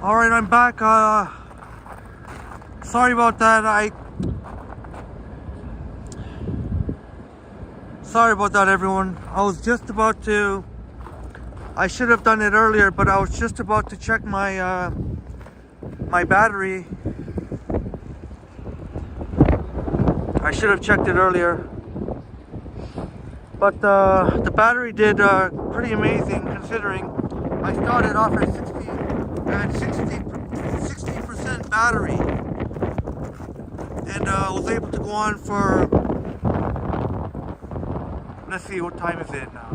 All right, I'm back. Sorry about that. Sorry about that, everyone. I was just about to. I should have done it earlier, but I was just about to check my my battery. I should have checked it earlier, but the battery did pretty amazing considering I started off at 60% battery, and was able to go on for, let's see, what time is it now?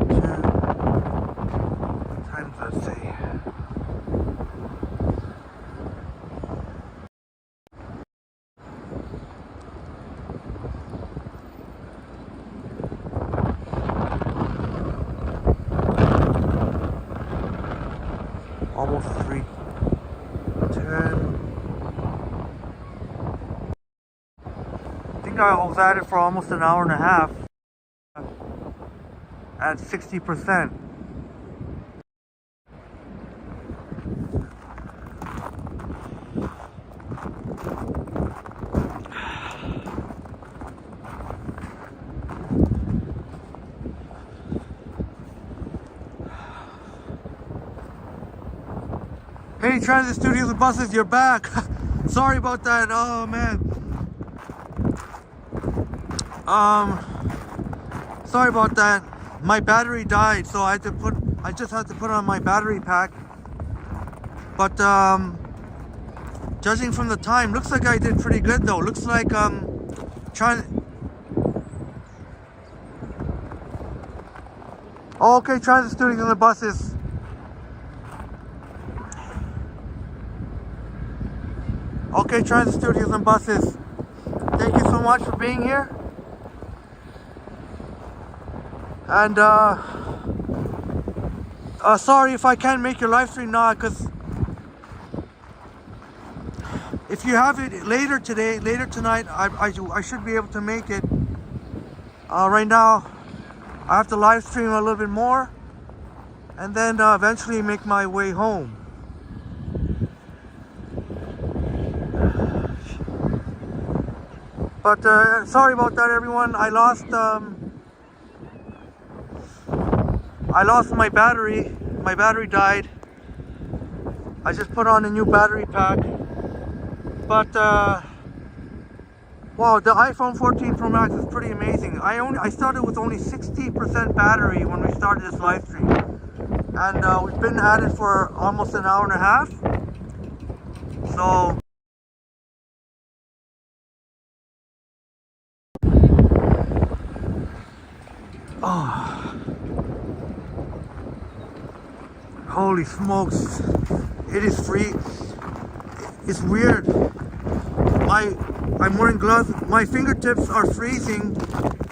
Let's see. Almost 3:10. I think I was at it for almost an hour and a half at 60%. Hey, Transit Studios and Buses, you're back. Sorry about that. Oh man. Sorry about that. My battery died, so I just had to put on my battery pack. But judging from the time, looks like I did pretty good though. Looks like Oh, okay, Transit Studios and the Buses. Okay, Transit Studios and Buses, thank you so much for being here. And sorry if I can't make your live stream now, because if you have it later tonight, I should be able to make it. Right now, I have to live stream a little bit more, and then eventually make my way home. But sorry about that, everyone. I lost my battery. My battery died. I just put on a new battery pack. But wow, the iPhone 14 Pro Max is pretty amazing. I started with only 60% battery when we started this live stream, and we've been at it for almost an hour and a half. So. Oh, holy smokes, it is free. It's weird. I'm wearing gloves. My fingertips are freezing,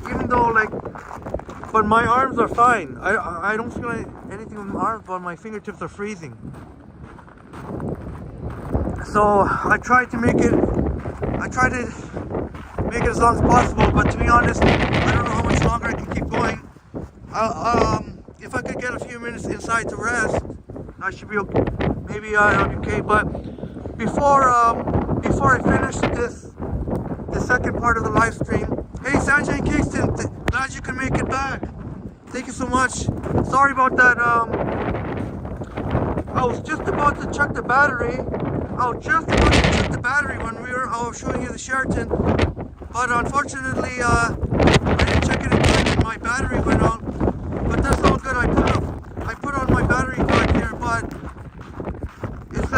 even though but my arms are fine. I don't feel anything with my arms, but my fingertips are freezing. So I tried to make it as long as possible, but to be honest, I don't know how much longer I can keep going. If I could get a few minutes inside to rest, I should be okay. Maybe I'll be okay. But before I finish the second part of the live stream, hey Sanjay Kingston, glad you can make it back. Thank you so much. Sorry about that. I was just about to check the battery. When I was showing you the Sheraton, but unfortunately, I didn't check it again and my battery went out. But that's all good. I put on my battery pack here, but it's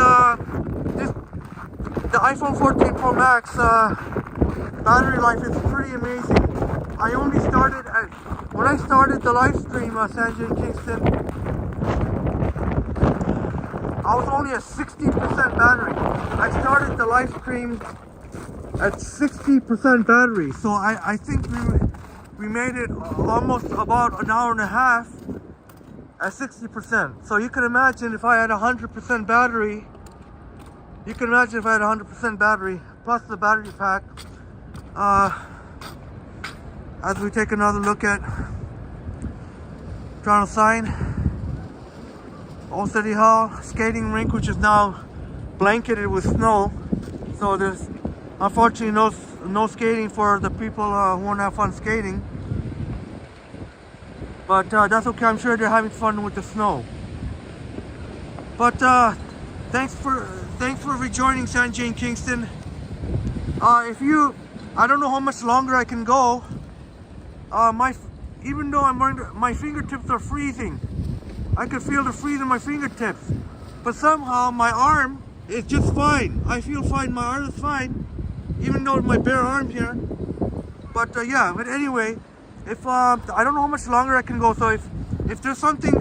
the iPhone 14 Pro Max battery life is pretty amazing. When I started the live stream, Sanjay Kingston, I was only at 60% battery. I started the live stream at 60% battery, so I think we made it almost about an hour and a half at 60%. So you can imagine if I had 100% battery. You can imagine if I had 100% battery plus the battery pack. As we take another look at Toronto sign, Old City Hall skating rink, which is now blanketed with snow. So there's unfortunately no skating for the people who want to have fun skating. But that's okay. I'm sure they're having fun with the snow. But thanks for rejoining Sanjay in Kingston. I don't know how much longer I can go. Even though I'm wearing, my fingertips are freezing. I can feel the freeze in my fingertips. But somehow my arm is just fine. I feel fine. My arm is fine, even though my bare arm here. But yeah. But anyway, if I don't know how much longer I can go. So if there's something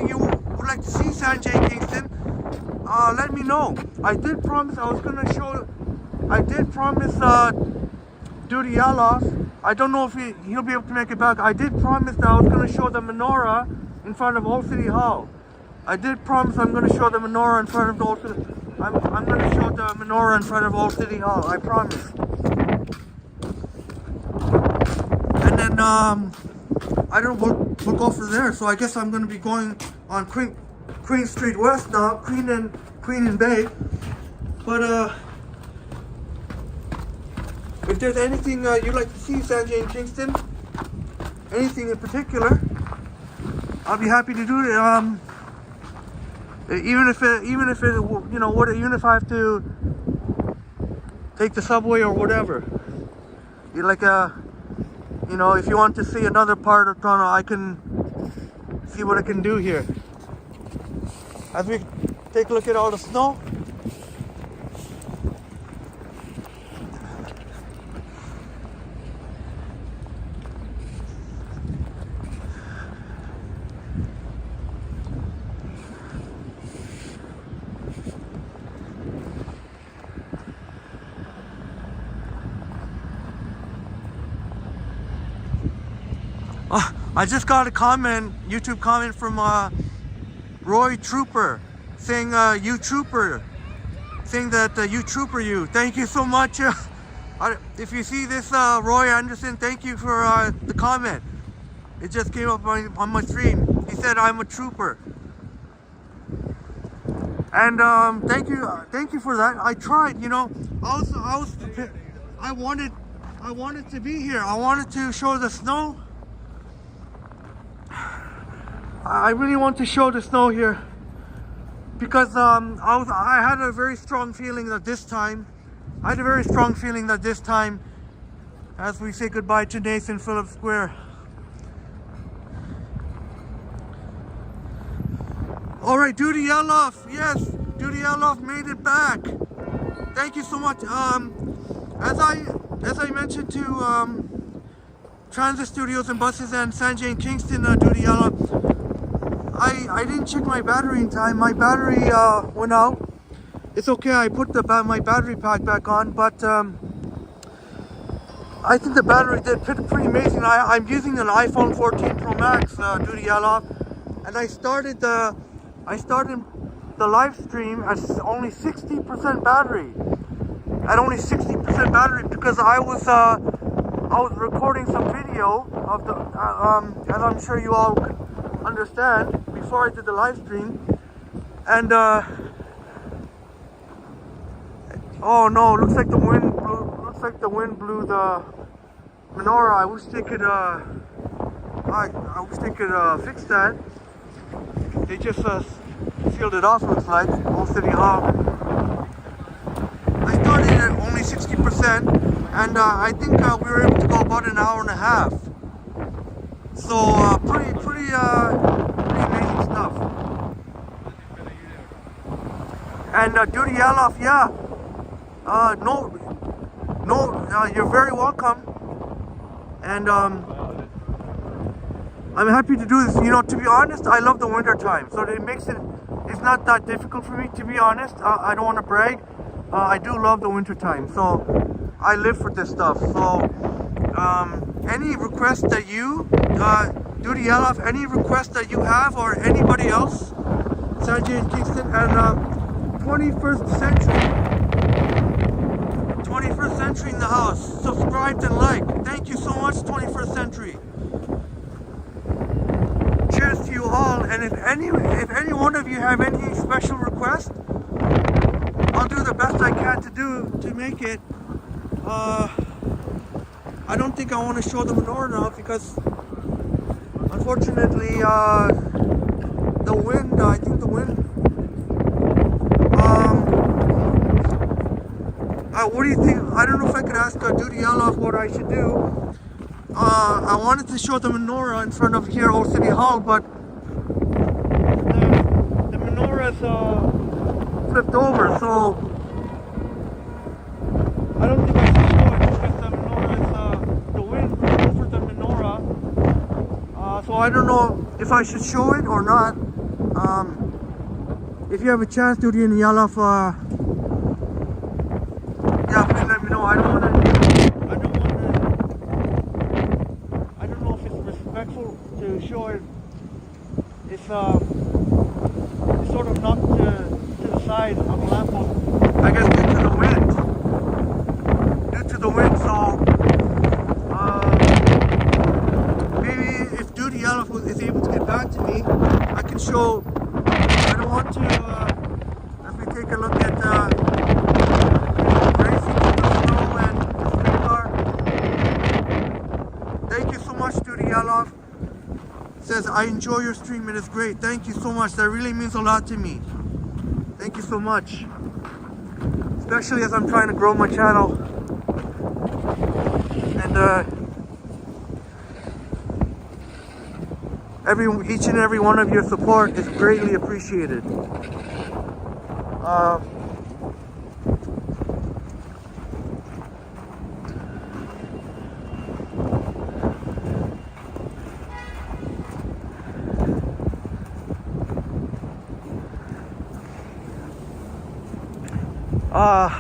you would like to see Sanjay in Kingston, let me know. I did promise Duty Yalof. I don't know if he'll be able to make it back. I did promise that I was going to show the menorah in front of Old City Hall. I did promise I'm going to show the menorah in front of Old City. I'm going to show the menorah in front of Old City Hall. I promise. And then I don't know. We'll go from there. So I guess I'm going to be going on Queen Street West now, Queen and Bay. But if there's anything you'd like to see Sanjay in Kingston, anything in particular, I'll be happy to do it. Even if I have to take the subway or whatever. If you want to see another part of Toronto, I can see what I can do here. As we take a look at all the snow. I just got a YouTube comment from Roy Trooper saying you trooper, saying that you trooper you. Thank you so much. If you see this, Roy Anderson, thank you for the comment. It just came up on my stream. He said I'm a trooper. And thank you for that. I tried, I wanted to be here. I wanted to show the snow. I really want to show the snow here because I had a very strong feeling that this time, as we say goodbye to Nathan Phillips Square. All right, Duty Yalof, yes, Duty Yalof made it back. Thank you so much. As I mentioned to Transit Studios and Buses and Sanjay in Kingston, Duty Yalof, I didn't check my battery in time. My battery went out. It's okay, I put my battery pack back on, but I think the battery did pretty amazing. I'm using an iPhone 14 Pro Max, Duty Yalof, and I started the live stream at only 60% battery. At only 60% battery because I was recording some video of the as I'm sure you all understand, before I did the live stream, and oh no, looks like the wind blew the menorah. I wish they could fix that. They just sealed it off, looks like, Old City Hall. I started at only 60%, and I think we were able to go about an hour and a half. So pretty amazing stuff. And Duty Yalof, yeah. You're very welcome. And I'm happy to do this. To be honest, I love the winter time, so it's not that difficult for me, to be honest. I don't want to brag. I do love the winter time, so I live for this stuff. So any requests that you, Duty Yalof, any requests that you have, or anybody else, Sanjay in Kingston, and 21st century in the house. Subscribed and like. Thank you so much, 21st century. Cheers to you all. And if any one of you have any special requests, best I can to do to make it. I don't think I want to show the menorah now because unfortunately the wind, I think the wind, what do you think? I don't know if I could ask Duty Yalof what I should do. I wanted to show the menorah in front of here, Old City Hall, but the menorah is flipped over, so I don't think I should show it because the menorah is, the wind over the menorah. So I don't know if I should show it or not. If you have a chance, Duty and Yalof, yeah, please let me know. I don't know if it's respectful to show it. It's sort of knocked to the side of the lamppost. I guess due to the wind. So maybe if Duty Yalof is able to get back to me, I can show. I don't want to. If we take a look at racing in the snow and the street car. Thank you so much, Duty Yalof. Says, I enjoy your stream, it is great. Thank you so much. That really means a lot to me. Thank you so much. Especially as I'm trying to grow my channel. And each and every one of your support is greatly appreciated.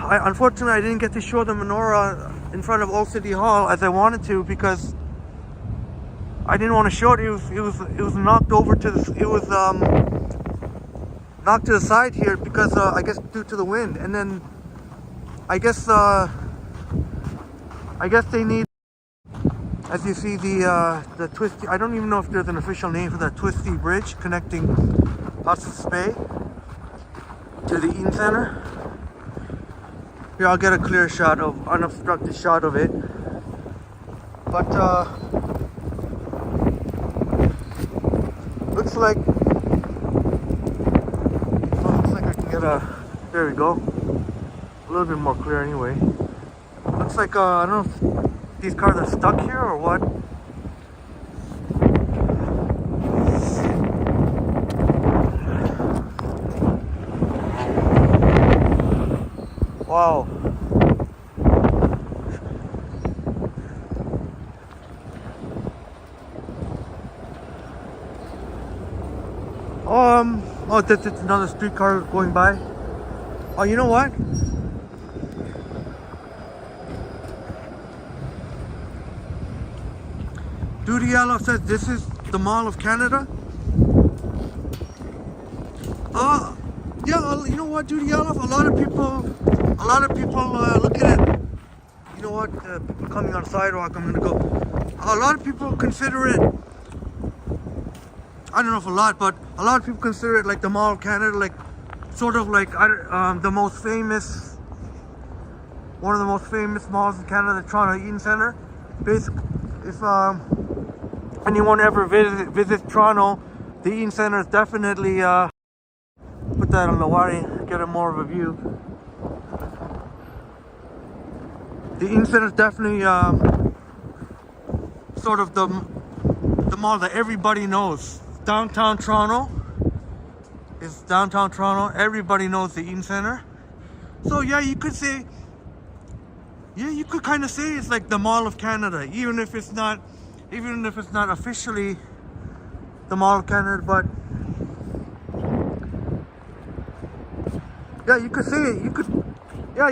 Unfortunately, I didn't get to show the menorah in front of Old City Hall as I wanted to because I didn't want to show it. It was knocked over to the. It was knocked to the side here because I guess due to the wind, and then I guess they need. As you see, the twisty. I don't even know if there's an official name for that twisty bridge connecting Hudson's Bay to the Eaton Center. Here, I'll get a clear shot of unobstructed shot of it. But looks like I can get a. There we go. A little bit more clear anyway. Looks like I don't know if these cars are stuck here or what. Wow. Oh, that's another streetcar going by. Oh, you know what? Duty Yalof says this is the Mall of Canada. Yeah, you know what, Duty Yalof? A lot of people look at it. You know what? People coming on the sidewalk. I'm gonna go. A lot of people consider it. I don't know if a lot, but a lot of people consider it like the Mall of Canada, like sort of like the most famous, one of the most famous malls in Canada, the Toronto Eaton Center. Basically, if anyone ever visits Toronto, the Eaton Center is definitely put that on the wire, get a more of a view. The Eaton Center is definitely sort of the mall that everybody knows. Downtown Toronto is downtown Toronto. Everybody knows the Eaton Center. So yeah, you could say, yeah, you could kind of say it's like the Mall of Canada, even if it's not officially the Mall of Canada, but yeah, you could say it. You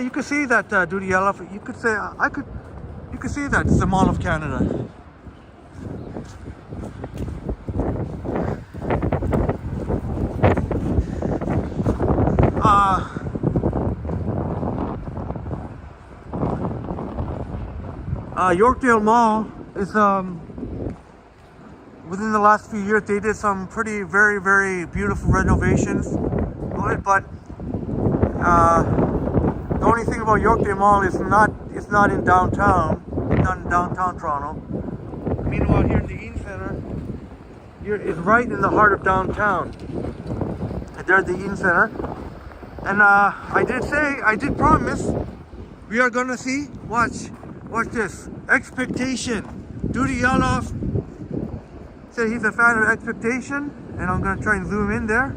could say that, Duty Yalof. You could say you could say that it's the Mall of Canada. Yorkdale Mall is within the last few years they did some very, very beautiful renovations on it, but only thing about Yorkdale Mall is it's not in downtown. It's not in downtown Toronto. Meanwhile, here in the Eaton Centre, it's right in the heart of downtown. And there's the Eaton Centre. And I did promise we are gonna see. Watch this. Expectation. Duty Yalof said he's a fan of Expectation, and I'm gonna try and zoom in there.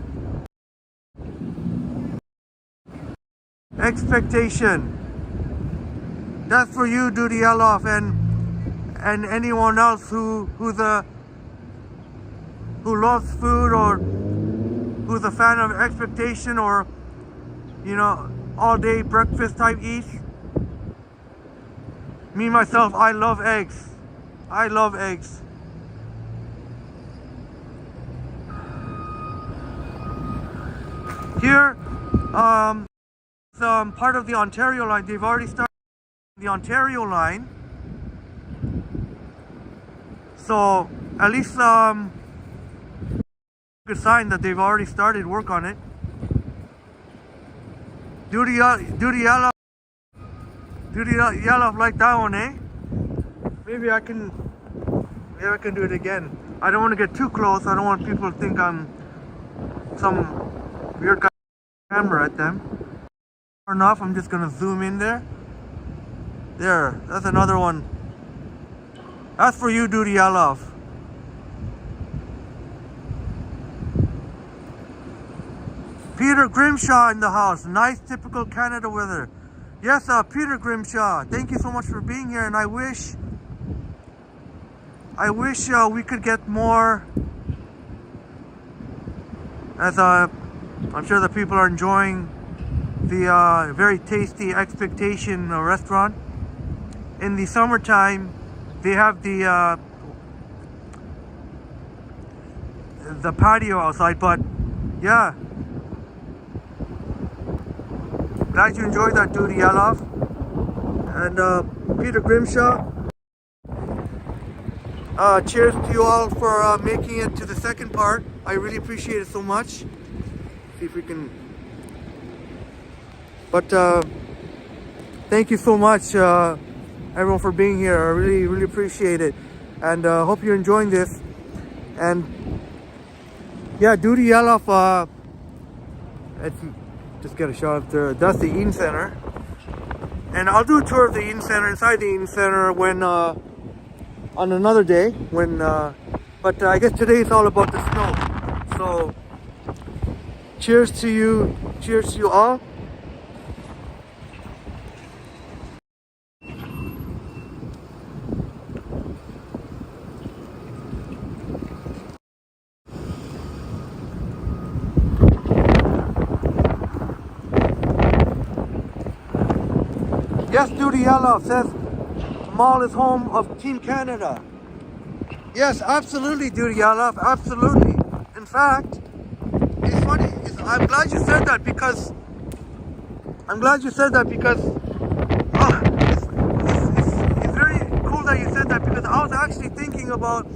Expectation. That's for you, Duty Yalof, and anyone else who loves food or who's a fan of Expectation, or all day breakfast type eats. Me myself, I love eggs. I love eggs. Here, part of the Ontario line. They've already started the Ontario line, so at least good sign that they've already started work on it. Duty Yalof like that one, eh? Maybe I can do it again. I don't want to get too close. I don't want people to think I'm some weird guy camera at them. Or enough, I'm just gonna zoom in there. There, that's another one. That's for you, Duty Yalof. Peter Grimshaw in the house. Nice, typical Canada weather. Yes, Peter Grimshaw. Thank you so much for being here, and I wish we could get more. As I'm sure the people are enjoying the very tasty Expectation restaurant. In the summertime, they have the patio outside, but yeah. Glad you enjoyed that, Duty Yalof. And Peter Grimshaw, cheers to you all for making it to the second part. I really appreciate it so much. See if we can. But thank you so much, everyone, for being here. I really appreciate it, and hope you're enjoying this. And yeah, Duty Yalof. Just get a shot of that's the Eaton Centre, and I'll do a tour of the Eaton Centre, inside the Eaton Centre, when on another day. But I guess today is all about the snow. So cheers to you all. Yes, Duty Yalof says the mall is home of Team Canada. Yes, absolutely, Duty Yalof, absolutely. In fact, it's funny. I'm glad you said that because it's very cool that you said that, because I was actually thinking about,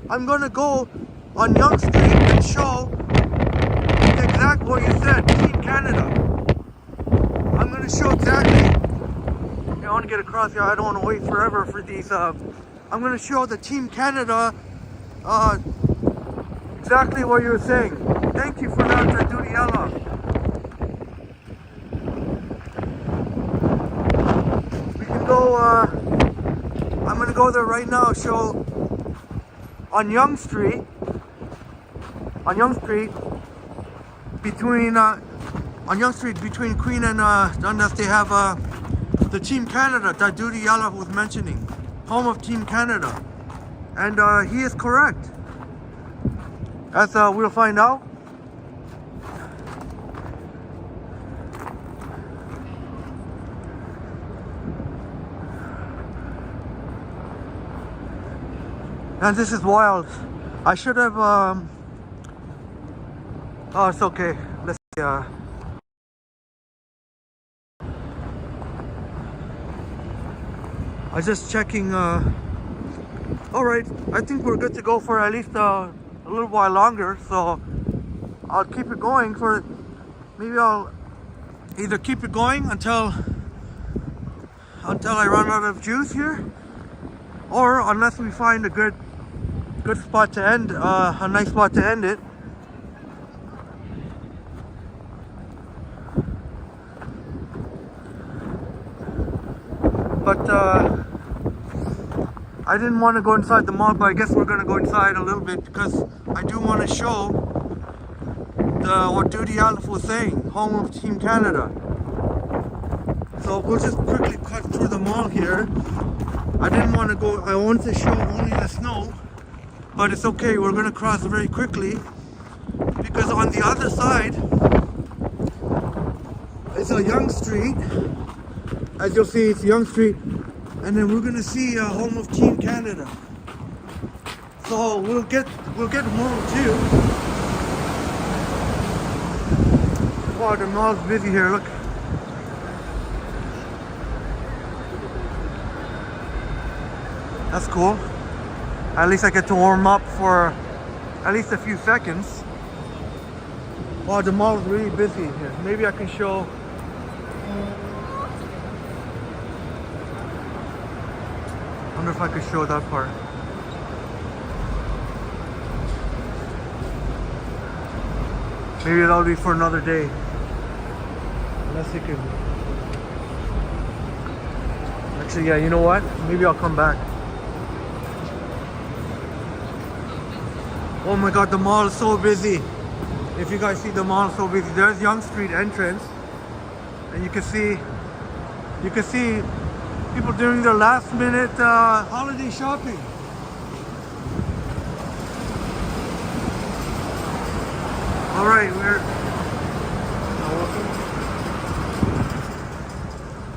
I'm gonna go on Yonge Street and show exactly what you said, Team Canada. I'm gonna show exactly. I want to get across here. I don't want to wait forever for these. I'm going to show the Team Canada exactly what you were saying. Thank you for that, Duty Yalof. We can go. I'm going to go there right now. Show on Yonge Street. Between Queen and Dundas, they have the Team Canada that Duty Yalof was mentioning, home of Team Canada, and he is correct, as we'll find out. And this is wild. I should have oh, it's okay. Let's see. I was just checking. Alright, I think we're good to go for at least a little while longer, so I'll keep it going for, maybe I'll either keep it going until until I run out of juice here, or unless we find a good spot to end, a nice spot to end it. But I didn't want to go inside the mall, but I guess we're gonna go inside a little bit because I do want to show what Duty Aleph was saying, home of Team Canada. So we'll just quickly cut through the mall here. I didn't want to go, I wanted to show only the snow, but it's okay, we're gonna cross very quickly because on the other side it's a Yonge Street. As you'll see, it's Yonge Street, and then we're gonna see home of Team Canada. So we'll get more too. Wow, the mall's busy here. Look. That's cool. At least I get to warm up for at least a few seconds. Wow, the mall is really busy here. Maybe I can show. I wonder if I could show that part. Maybe that'll be for another day. Unless you can. Actually, yeah, you know what? Maybe I'll come back. Oh my god, the mall is so busy. If you guys see, the mall is so busy. There's Yonge Street entrance. And you can see people doing their last minute holiday shopping. All right,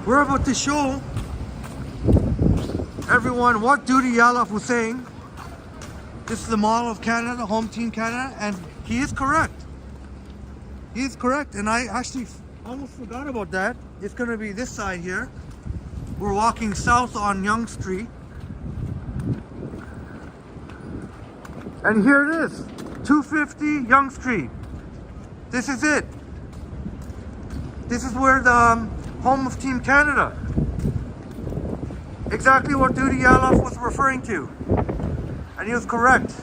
we're about to show everyone what Duty Aleph was saying. This is the Mall of Canada, Home Team Canada, and he is correct. He is correct, and I actually almost forgot about that. It's going to be this side here. We're walking south on Yonge Street. And here it is, 250 Yonge Street. This is it. This is where the home of Team Canada. Exactly what Duty Aleph was referring to. And he was correct.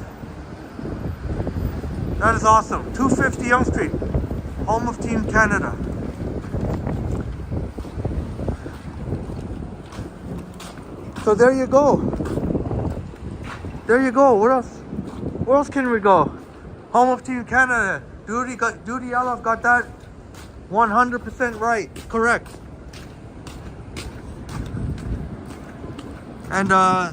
That is awesome. 250 Yonge Street, home of Team Canada. So there you go. There you go. Where else can we go? Home of Team Canada. Duty Aleph got that 100% right. Correct. And I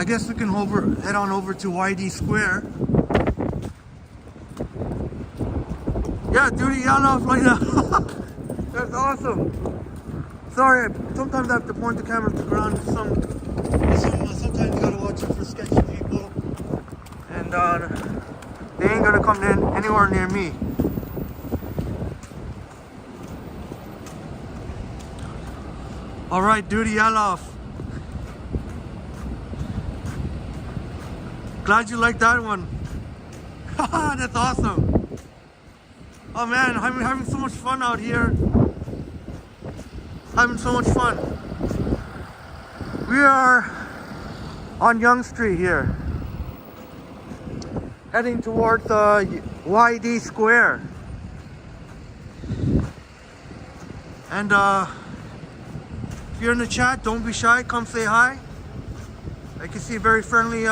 guess we can head on over to YD Square. Yeah, Duty Aleph like that. That's awesome. Sorry, sometimes I have to point the camera to the ground. Sometimes you gotta watch out for sketchy people, and they ain't gonna come in anywhere near me. All right, Duty Aleph. Glad you liked that one. That's awesome. Oh man, I'm having so much fun out here. Having so much fun. We are on Yonge Street here, heading towards YD Square. And if you're in the chat, don't be shy, come say hi. I can see very friendly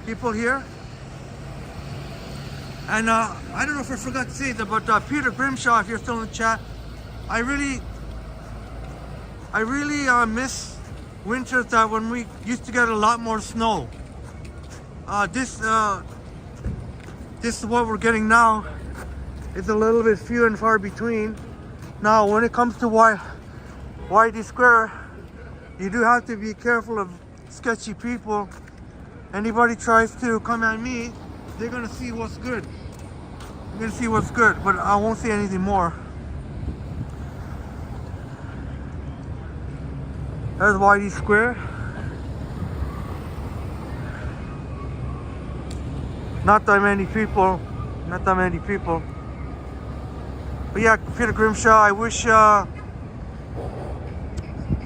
people here. And I don't know if I forgot to say that, but Peter Grimshaw, if you're still in the chat, I really miss winters that when we used to get a lot more snow. This is what we're getting now. It's a little bit few and far between. Now, when it comes to YD Square, you do have to be careful of sketchy people. Anybody tries to come at me, they're gonna see what's good. They're gonna see what's good, but I won't say anything more. There's YD Square. Not that many people. But yeah, Peter Grimshaw, I wish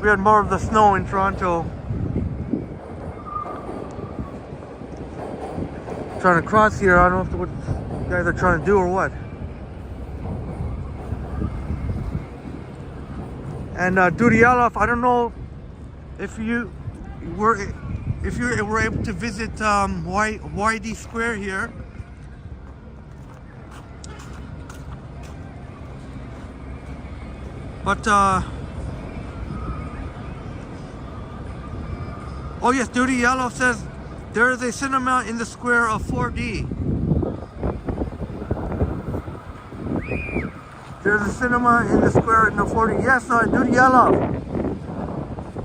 we had more of the snow in Toronto. Trying to cross here. I don't know what you guys are trying to do or what. And Dudialov, I don't know if you were able to visit YD Square here. But oh yes, Dudialov says there is a cinema in the square of 4D. There's a cinema in the square in the 4D. Yes, Dudialov.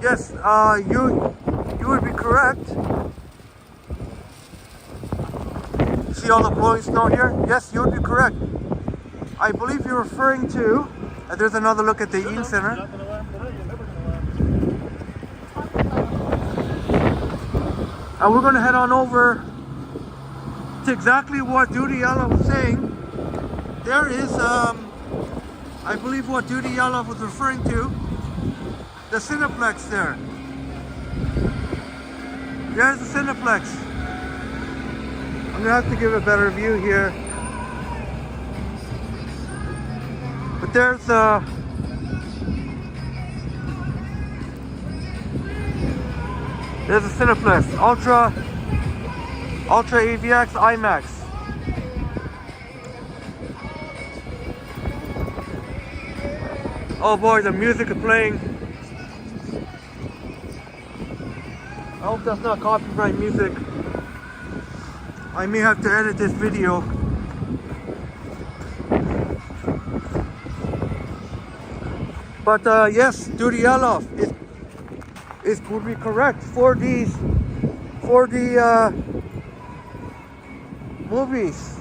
Yes, you would be correct. See all the blowing snow here? Yes, you would be correct. I believe you're referring to. There's another look at the Eaton Center. And we're going to head on over to exactly what Dudialov was saying. There is, I believe what Dudialov was referring to, the Cineplex there. There's the Cineplex. I'm going to have to give a better view here. But there's the Cineplex, Ultra AVX IMAX. Oh boy, the music is playing. I hope that's not copyright music. I may have to edit this video. But yes, Dudialov would be correct. 4D movies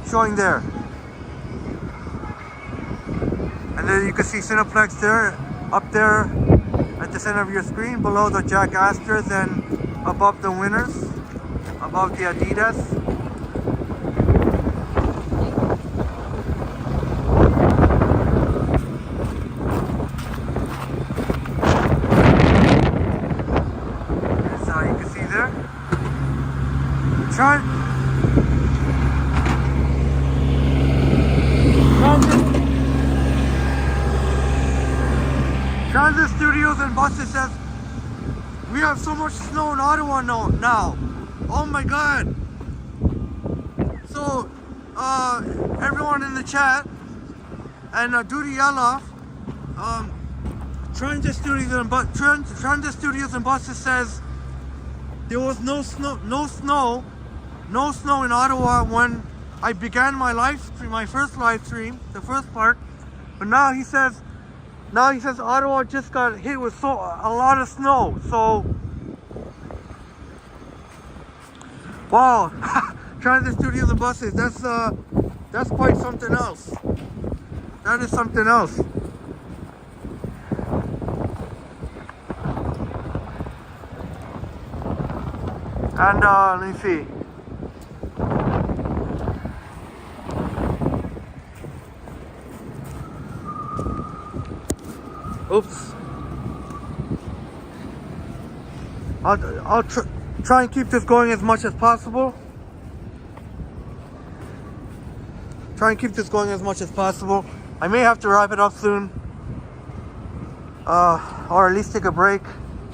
showing there. And then you can see Cineplex there, up there at the center of your screen, below the Jack Astors and above the Winners, above the Adidas. Transit Studios and Buses says we have so much snow in Ottawa now. Oh my god. So everyone in the chat and Dudialov, Transit Studios and Buses says there was no snow in Ottawa when I began my live stream, my first live stream, the first part. But now he says Ottawa just got hit with a lot of snow. So wow, Transit Studios and Buses, that's quite something else. That is something else. And let me see. Oops. I'll try and keep this going as much as possible. I may have to wrap it up soon. Or at least take a break,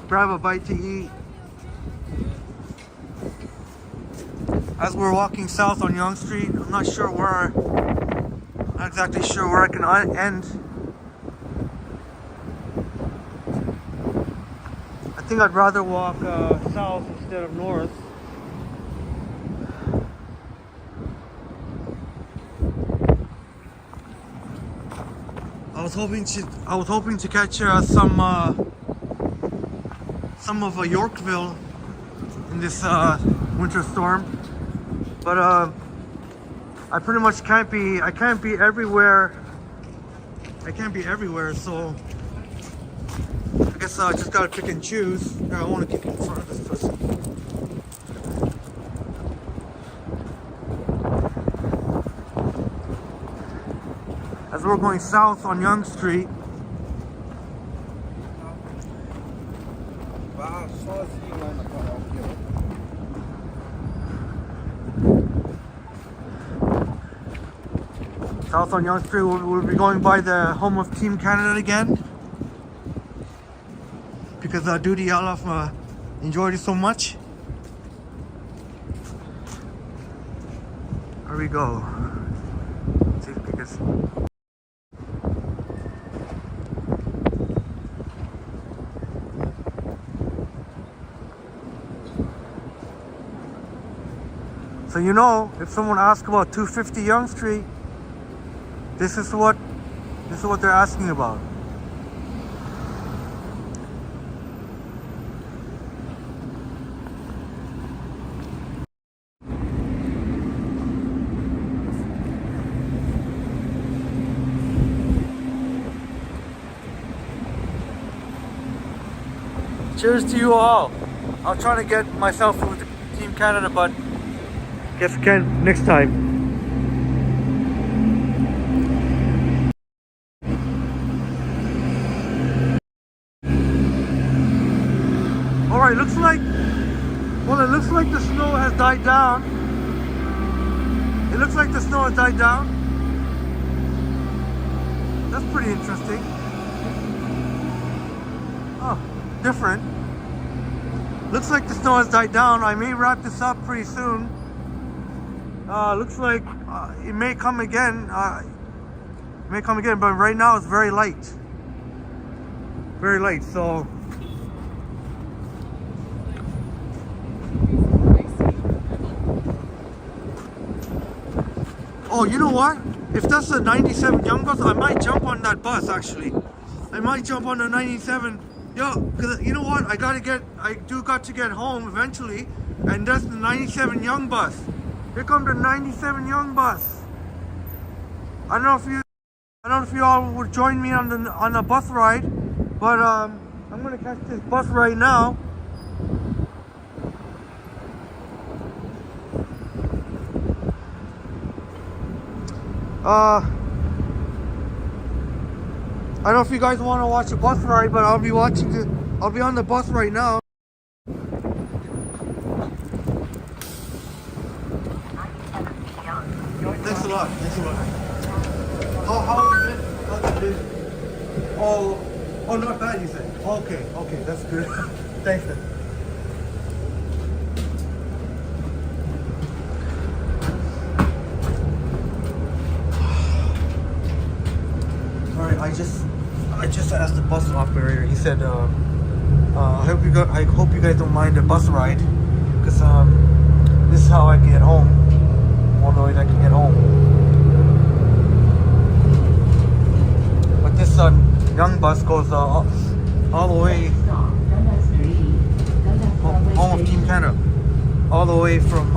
grab a bite to eat. As we're walking south on Yonge Street, I'm not exactly sure where I can end. I think I'd rather walk south instead of north. I was hoping to catch some of Yorkville in this winter storm, but I pretty much can't be everywhere. So I guess I just gotta pick and choose. Here, I want to kick in front of this person. As we're going south on Yonge Street, South on Yonge Street. We'll be going by the home of Team Canada again. Because Duty Alaf enjoyed it so much. Here we go. Let's see if we can see. So you know, if someone asks about 250 Yonge Street, this is what they're asking about. Cheers to you all. I'll try to get myself with Team Canada, but guess again next time. Alright, looks like the snow has died down. It looks like the snow has died down. That's pretty interesting. Oh, different. Looks like the snow has died down. I may wrap this up pretty soon. Looks like it may come again. But right now it's very light. Very light, so. Oh, you know what? If that's the 97 Young bus, I might jump on that bus actually. I might jump on the 97. Yo, cause you know what? I got to get home eventually, and that's the 97 Young bus. Here comes the 97 Young bus. I don't know if you all would join me on the bus ride, but I'm gonna catch this bus right now. I don't know if you guys want to watch the bus ride, but I'll be on the bus right now. Thanks a lot. How has it been? How's it been? Oh, not bad, you said. Okay, that's good. Thanks then. Alright, I just asked the bus operator. He said, I hope you guys don't mind the bus ride, because this is how I can get home. One of the ways I can get home. But this Young bus goes all the way home of Team Canada, all the way from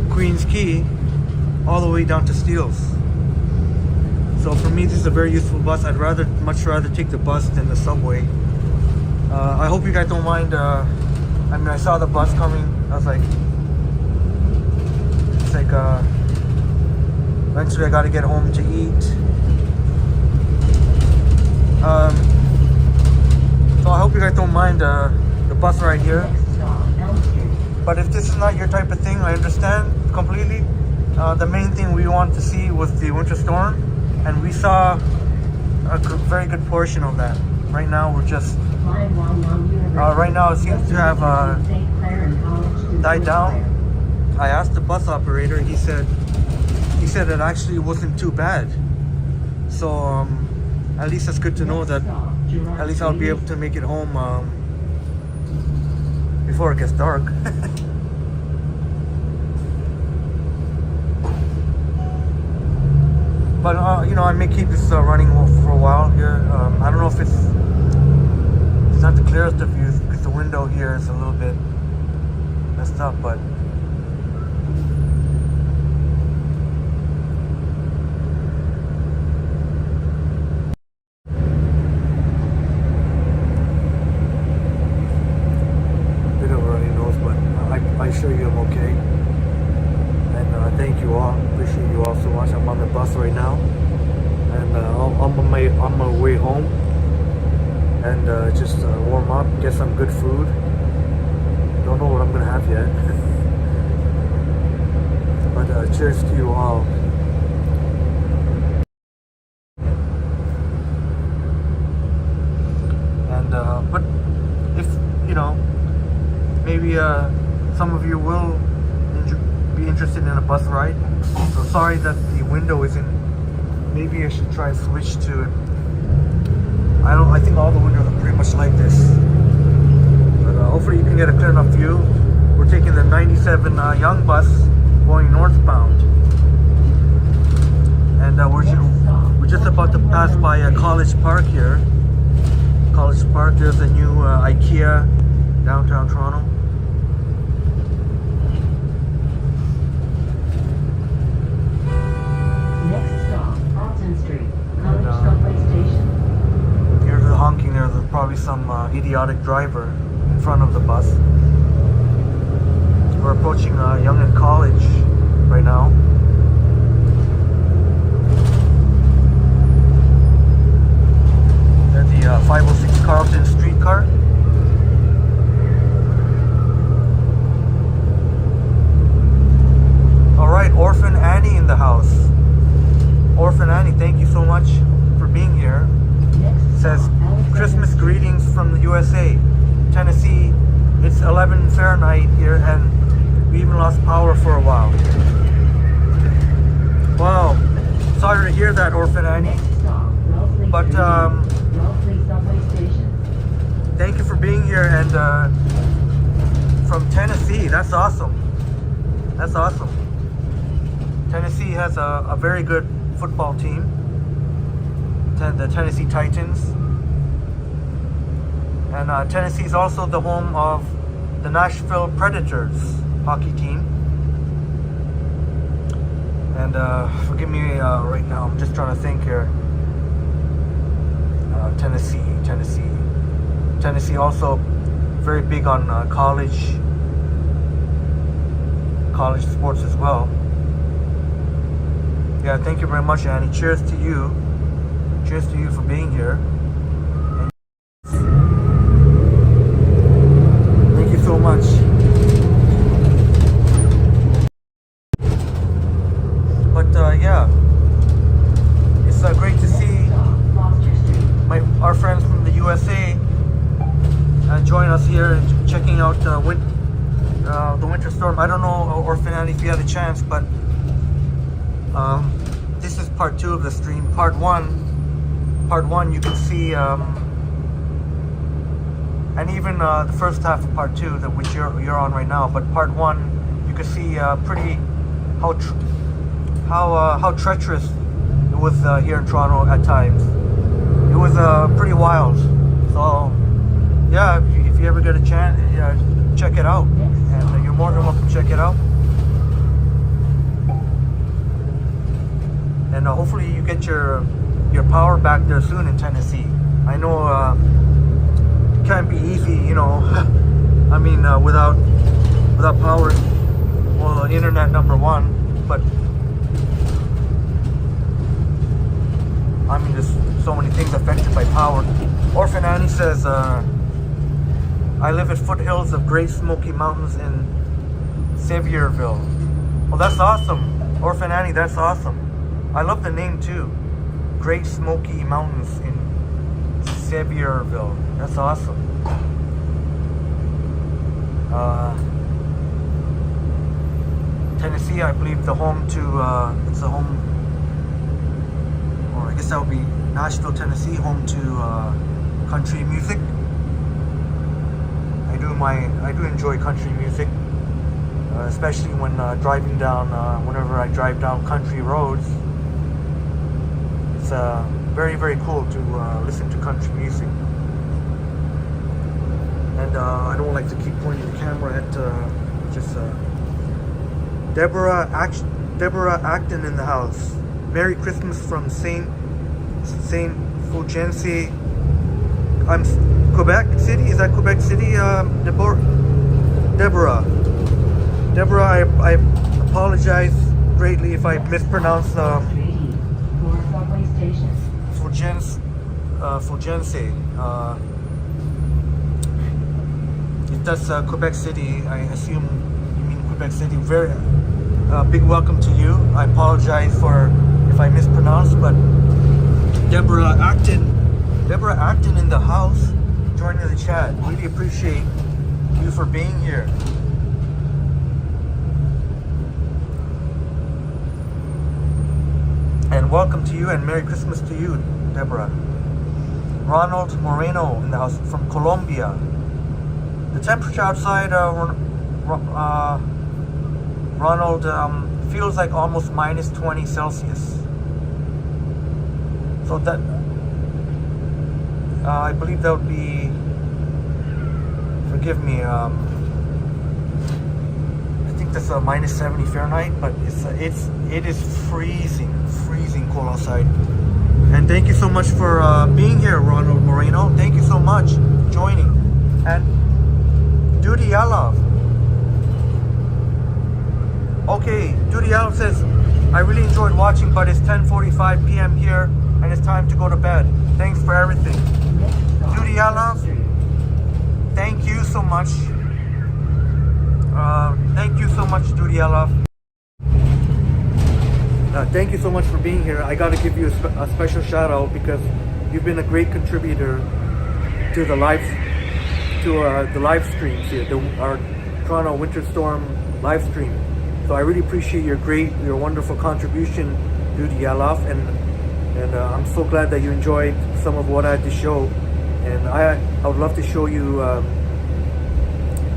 Queens Quay, all the way down to Steeles. So for me, this is a very useful bus. I'd much rather take the bus than the subway. I hope you guys don't mind. I saw the bus coming. I was like, eventually I got to get home to eat. So I hope you guys don't mind the bus ride here. But if this is not your type of thing, I understand completely. The main thing we wanted to see was the winter storm. And we saw a very good portion of that. Right now we're just, right now it seems to have died down. I asked the bus operator, he said it actually wasn't too bad. So at least that's good to know that at least I'll be able to make it home before it gets dark. But I may keep this running for a while here. I don't know if it's not the clearest of views because the window here is a little bit messed up, but bit of a runny nose, but I assure you I'm okay. And thank you all. Appreciate you all so much. I'm on the bus right now, and I'm on my way home, and just warm up, get some good food. Don't know what I'm gonna have yet, but cheers to you all. some of you will be interested in a bus ride. So sorry that the window isn't. Maybe I should try and switch to it. I think all the windows are pretty much like this. But hopefully you can get a clear enough view. We're taking the 97 Young bus going northbound. And we're just about to pass by College Park here. College Park, there's a new IKEA downtown Toronto. Next stop, Alton Street, College Subway Station. Here's the honking. There's probably some idiotic driver in front of the bus. We're approaching Yonge and College right now. There's the 506 Carlton streetcar. Alright, Orphan Annie in the house. Orphan Annie, thank you so much for being here. It says, Christmas greetings from the USA. Tennessee, it's 11 Fahrenheit here and we even lost power for a while. Wow, sorry to hear that, Orphan Annie. But thank you for being here and from Tennessee. That's awesome. That's awesome. Tennessee has a very good football team, the Tennessee Titans. And Tennessee is also the home of the Nashville Predators hockey team. And forgive me right now, I'm just trying to think here. Tennessee also very big on college sports as well. Yeah, thank you very much, Annie. Cheers to you. Cheers to you for being here. And thank you so much. But yeah, it's great to see our friends from the USA join us here and checking out the winter storm. I don't know, Orphan Annie, if you had a chance, but this is part 2 of the stream. Part one you can see, and even the first half of part 2, that which you're on right now. But part 1, you can see pretty how treacherous it was here in Toronto at times. It was pretty wild. So yeah, if you ever get a chance, check it out, and you're more than welcome to check it out. And hopefully you get your power back there soon in Tennessee. I know it can't be easy, you know. I mean, without power, well, internet number one. But I mean, there's so many things affected by power. Orphan Annie says, I live at foothills of Great Smoky Mountains in Sevierville. Well, that's awesome, Orphan Annie. That's awesome. I love the name too. Great Smoky Mountains in Sevierville. That's awesome. Tennessee, I believe the home to it's the home, or I guess that would be Nashville, Tennessee, home to country music. I do enjoy country music, especially when driving down. Whenever I drive down country roads, it's very, very cool to listen to country music. And I don't like to keep pointing the camera at just Deborah Acton in the house. Merry Christmas from Saint Fulgency. I'm Quebec City. Is that Quebec City? Deborah, I apologize greatly if I mispronounce Fulgency. If that's Quebec City, I assume you mean Quebec City. Very big welcome to you. I apologize for if I mispronounced, but Deborah Acton in the house, joining the chat. Really appreciate you for being here. And welcome to you and Merry Christmas to you, Deborah. Ronald Moreno in the house from Colombia. The temperature outside, Ronald, feels like almost minus 20 Celsius. So that, I believe that would be, forgive me, I think that's minus 70 Fahrenheit, but it is freezing cold outside. And thank you so much for being here, Ronald Moreno. Thank you so much for joining. And Duty Yalov. Okay, Duty Yalov says, I really enjoyed watching, but it's 10:45 p.m. here, and it's time to go to bed. Thanks for everything. Duty Yalov, thank you so much. Thank you so much, Duty Yalov. Thank you so much for being here. I got to give you a special shout out because you've been a great contributor to the live streams here, our Toronto Winter Storm live stream. So I really appreciate your wonderful contribution, Duty Yalov, and I'm so glad that you enjoyed some of what I had to show. And I would love to show you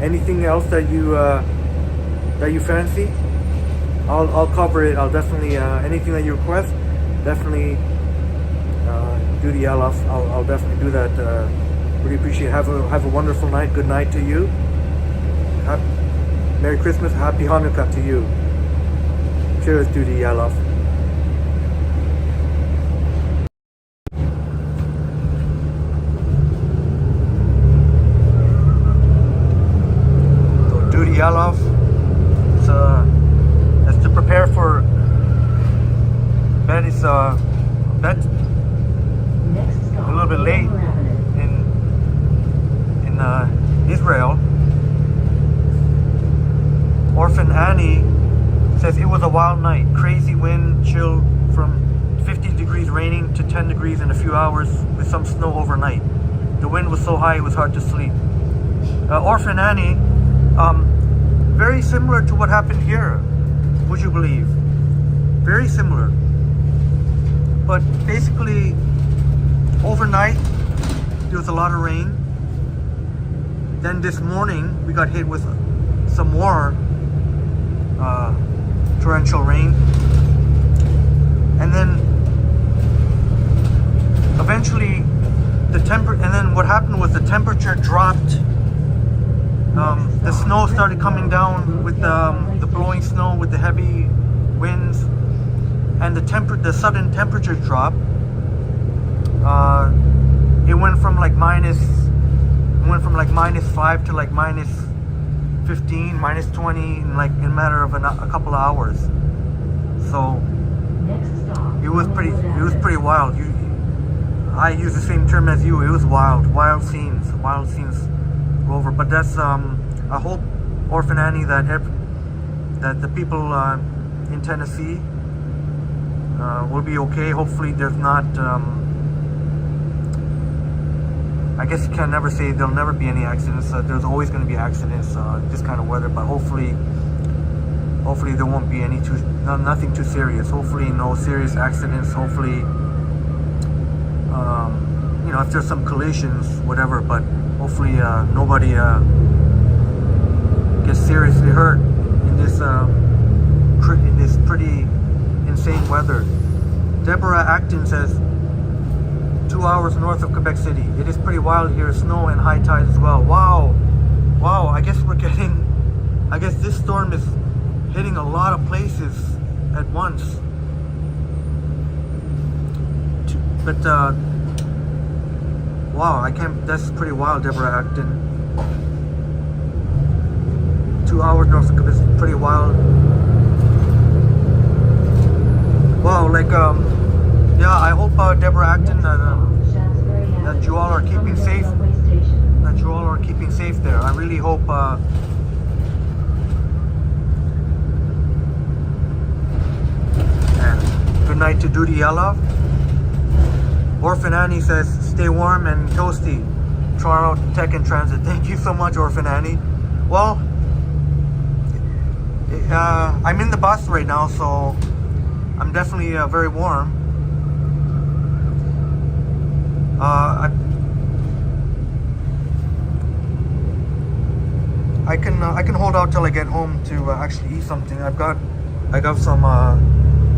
anything else that you fancy. I'll cover it. I'll definitely anything that you request. Definitely, Duty Yalov. I'll definitely do that. Really appreciate it. Have a wonderful night. Good night to you. Merry Christmas. Happy Hanukkah to you. Cheers, Duty Yalov. So Duty Yalov. It's to prepare for bed. It's bed a little bit late in Israel. Orphan Annie says it was a wild night. Crazy wind, chill from 50 degrees raining to 10 degrees in a few hours with some snow overnight. The wind was so high it was hard to sleep. Orphan Annie, very similar to what happened here, would you believe? Very similar. But basically, overnight, there was a lot of rain. Then this morning, we got hit with some more torrential rain. And then, eventually, and then what happened was the temperature dropped. The snow started coming down with the blowing snow, with the heavy winds, and the sudden temperature drop. It went from like minus 5 to like minus 15, minus 20 in a matter of a couple of hours. So it was pretty wild. I use the same term as you. It was wild scenes were over. But that's I hope, Orphan Annie, that the people in Tennessee will be okay. Hopefully there's not. I guess you can never say there'll never be any accidents. There's always going to be accidents this kind of weather, but hopefully there won't be nothing too serious. Hopefully no serious accidents. Hopefully, if there's some collisions, whatever, but hopefully nobody gets seriously hurt in this pretty insane weather. Deborah Acton says, 2 hours north of Quebec City. It is pretty wild here. Snow and high tides as well. Wow. I guess this storm is hitting a lot of places at once. But wow, that's pretty wild, Deborah Acton. 2 hours north of Quebec City. Pretty wild. Wow, yeah, I hope Deborah Acton that you all are keeping safe. That you all are keeping safe there. I really hope. And good night to Duty Yalov. Orphan Annie says, "Stay warm and toasty." Toronto Tech and Transit. Thank you so much, Orphan Annie. Well, I'm in the bus right now, so I'm definitely very warm. hold out till I get home to actually eat something. I got some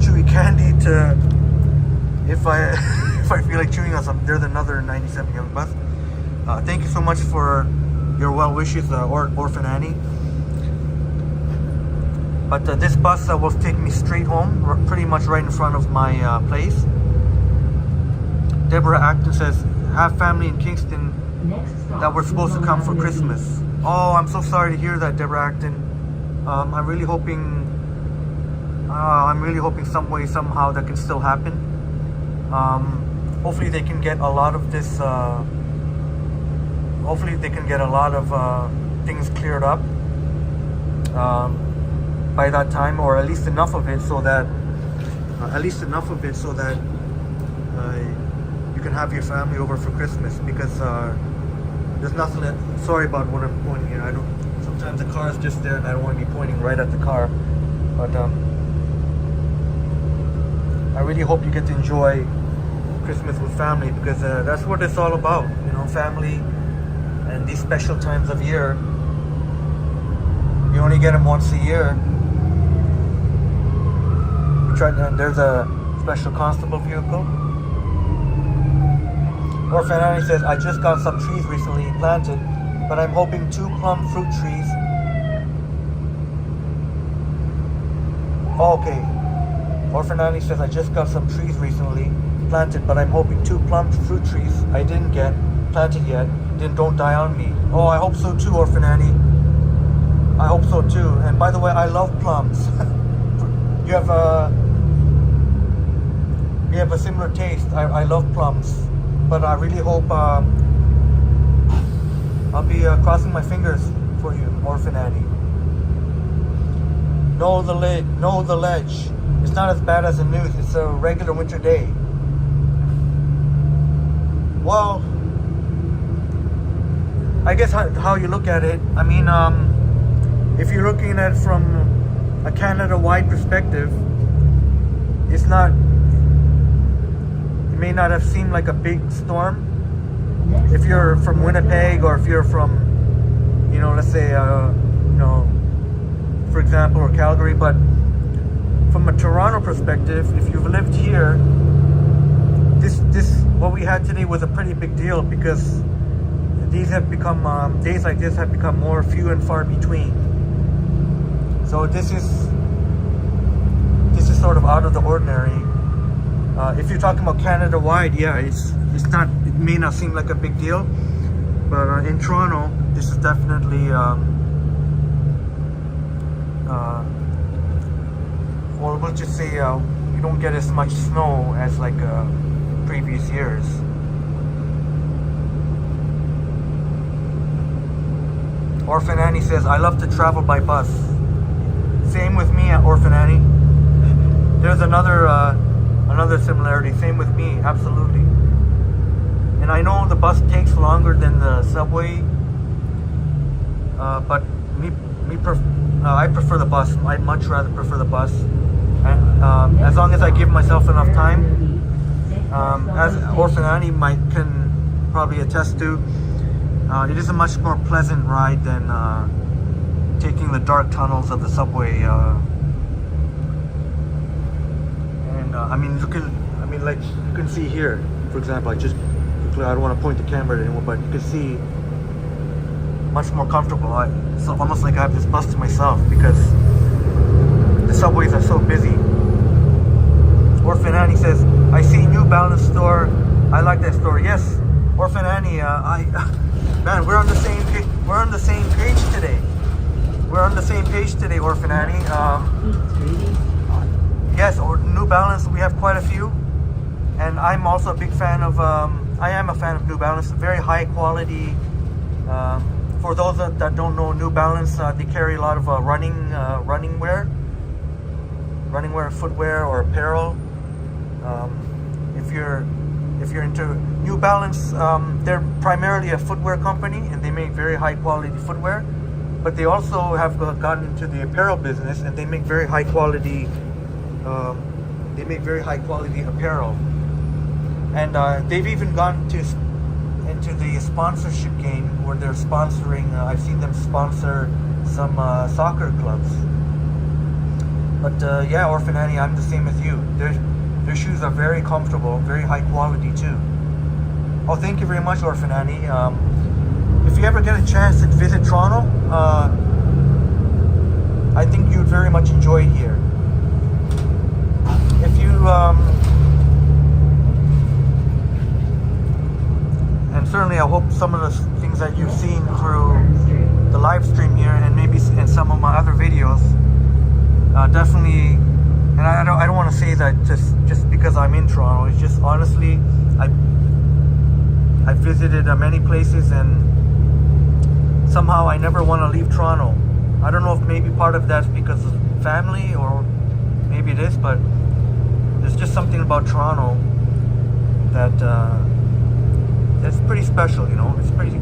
chewy candy to if I if I feel like chewing on something. There's another 97 Young Bus. Thank you so much for your well wishes, Orphan Annie. But this bus will take me straight home, pretty much right in front of my place. Deborah Acton says, have family in Kingston that were supposed to come for Christmas. Oh, I'm so sorry to hear that, Deborah Acton. I'm really hoping some way, somehow that can still happen. Hopefully they can get a lot of this, things cleared up by that time, or at least enough of it so that you can have your family over for Christmas, because there's nothing that, sorry about what I'm pointing here. Sometimes the car is just there and I don't want to be pointing right at the car, but I really hope you get to enjoy Christmas with family, because that's what it's all about, you know, family. And these special times of year, you only get them once a year. There's a special constable vehicle. Orphan Annie says, I just got some trees recently planted, but I'm hoping 2 plum fruit trees. Oh, okay. Orphan Annie says, I just got some trees recently planted, but I'm hoping 2 plum fruit trees I didn't get planted yet, then don't die on me. Oh, I hope so too, Orphan Annie. I hope so too. And by the way, I love plums. You have a similar taste. I love plums, but I really hope I'll be crossing my fingers for you, Orphan Annie. Know the ledge. It's not as bad as the news. It's a regular winter day. Well, I guess how you look at it. I mean, if you're looking at it from a Canada-wide perspective, it may not have seemed like a big storm. If you're from Winnipeg, or if you're from, let's say, for example, or Calgary, but from a Toronto perspective, if you've lived here, this what we had today was a pretty big deal, because these have become days like this have become more few and far between. So this is sort of out of the ordinary. If you're talking about Canada-wide, yeah, it's not. It may not seem like a big deal, but in Toronto, this is definitely. Well, we'll just say we don't get as much snow as like previous years. Orphan Annie says, I love to travel by bus. Same with me, Orphan Annie. There's another similarity. Same with me, absolutely. And I know the bus takes longer than the subway, but I prefer the bus. I'd much rather prefer the bus. As long as I give myself enough time, as Orphan Annie can probably attest to, it is a much more pleasant ride than taking the dark tunnels of the subway. You can see here, for example. I don't want to point the camera at anyone, but you can see much more comfortable. It's almost like I have this bus to myself, because the subways are so busy. Orphan Annie says, I see New Balance store. I like that store. Yes, Orphan Annie. Man, we're on the same page. We're on the same page today. Orphan Annie. Yes, or New Balance. We have quite a few, and I'm also a big fan of. I am a fan of New Balance. Very high quality. For those that don't know, New Balance, they carry a lot of running wear, footwear, or apparel. If you're into New Balance, they're primarily a footwear company, and they make very high quality footwear. But they also have gotten into the apparel business, and they make very high quality. Apparel, and they've even gone to into the sponsorship game where they're sponsoring. I've seen them sponsor some soccer clubs. But yeah, Orphan Annie, I'm the same with you. Their shoes are very comfortable, very high quality too. Oh, thank you very much, Orphan Annie. If you ever get a chance to visit Toronto, I think you'd very much enjoy it here. If you and certainly I hope some of the things that you've seen through the live stream here and maybe in some of my other videos, definitely, and I don't want to say that just because I'm in Toronto. It's just honestly, I visited many places and somehow I never want to leave Toronto. I don't know if maybe part of that's because of family or maybe it is, but there's just something about Toronto that it's pretty special, you know. It's pretty,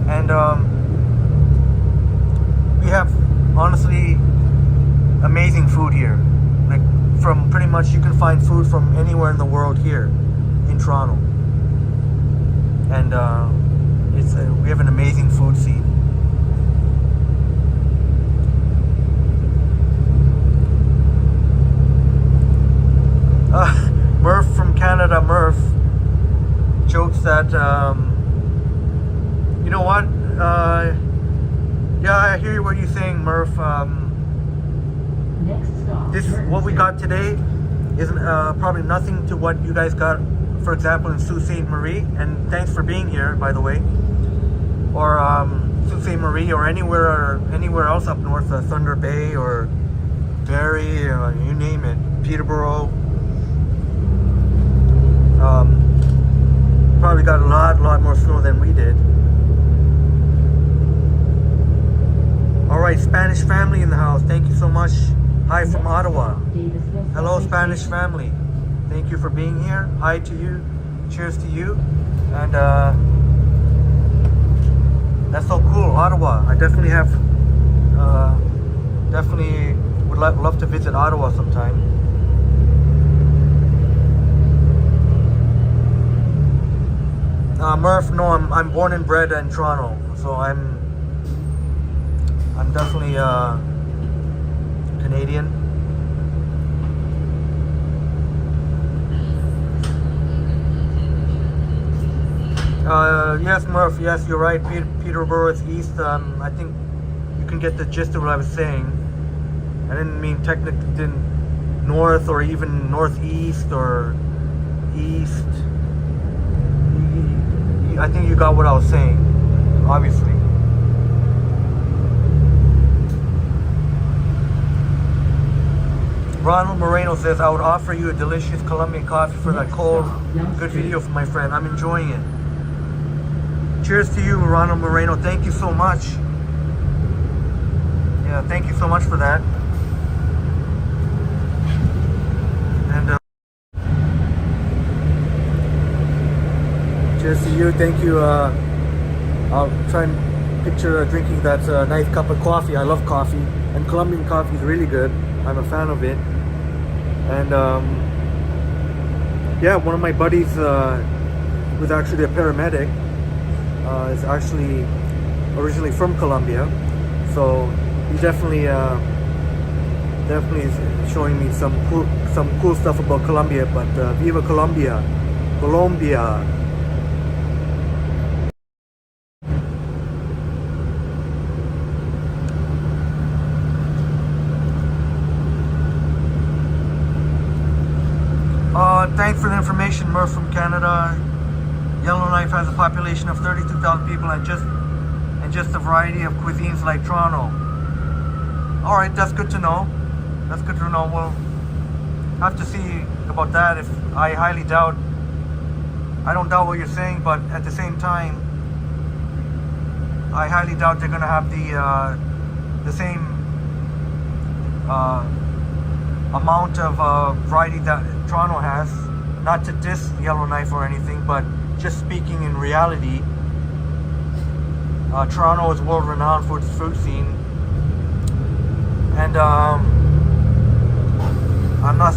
and we have honestly amazing food here. Like from pretty much you can find food from anywhere in the world here in Toronto, and it's we have an amazing food scene. Murph from Canada, Murph jokes that you know what? Yeah, I hear what you're saying, Murph. Next stop. This what we got today is probably nothing to what you guys got, for example, in Sault Ste. Marie. And thanks for being here, by the way. Or Sault Ste. Marie, or anywhere else up north, Thunder Bay or Barrie, you name it, Peterborough. Probably got a lot more snow than we did. Alright, Spanish family in the house. Thank you so much. Hi from Ottawa. Hello, Spanish family. Thank you for being here. Hi to you. Cheers to you. And that's so cool, Ottawa. I definitely have, definitely would love to visit Ottawa sometime. Murph, no, I'm born and bred in Toronto, so I'm definitely Canadian. Yes, Murph, yes, you're right. Peterborough is east. I think you can get the gist of what I was saying. I didn't mean technically north or even northeast or east. I think you got what I was saying, obviously. Ronald Moreno says, I would offer you a delicious Colombian coffee for that cold. Good video from my friend. I'm enjoying it. Cheers to you, Ronald Moreno. Thank you so much. Yeah, thank you so much for that. And cheers to you. Thank you. I'll try and picture drinking that nice cup of coffee. I love coffee, and Colombian coffee is really good. I'm a fan of it. And yeah, one of my buddies who's actually a paramedic is actually originally from Colombia, so he definitely is showing me some cool stuff about Colombia. But Viva Colombia, Colombia. Thanks for the information, Murph from Canada. Yellowknife has a population of 32,000 people and just a variety of cuisines like Toronto. All right, that's good to know. That's good to know. We'll have to see about that. If I highly doubt, I don't doubt what you're saying, but at the same time, I highly doubt they're gonna have the same amount of variety that Toronto has. Not to diss Yellowknife or anything, but just speaking in reality, Toronto is world renowned for its food scene, and I'm not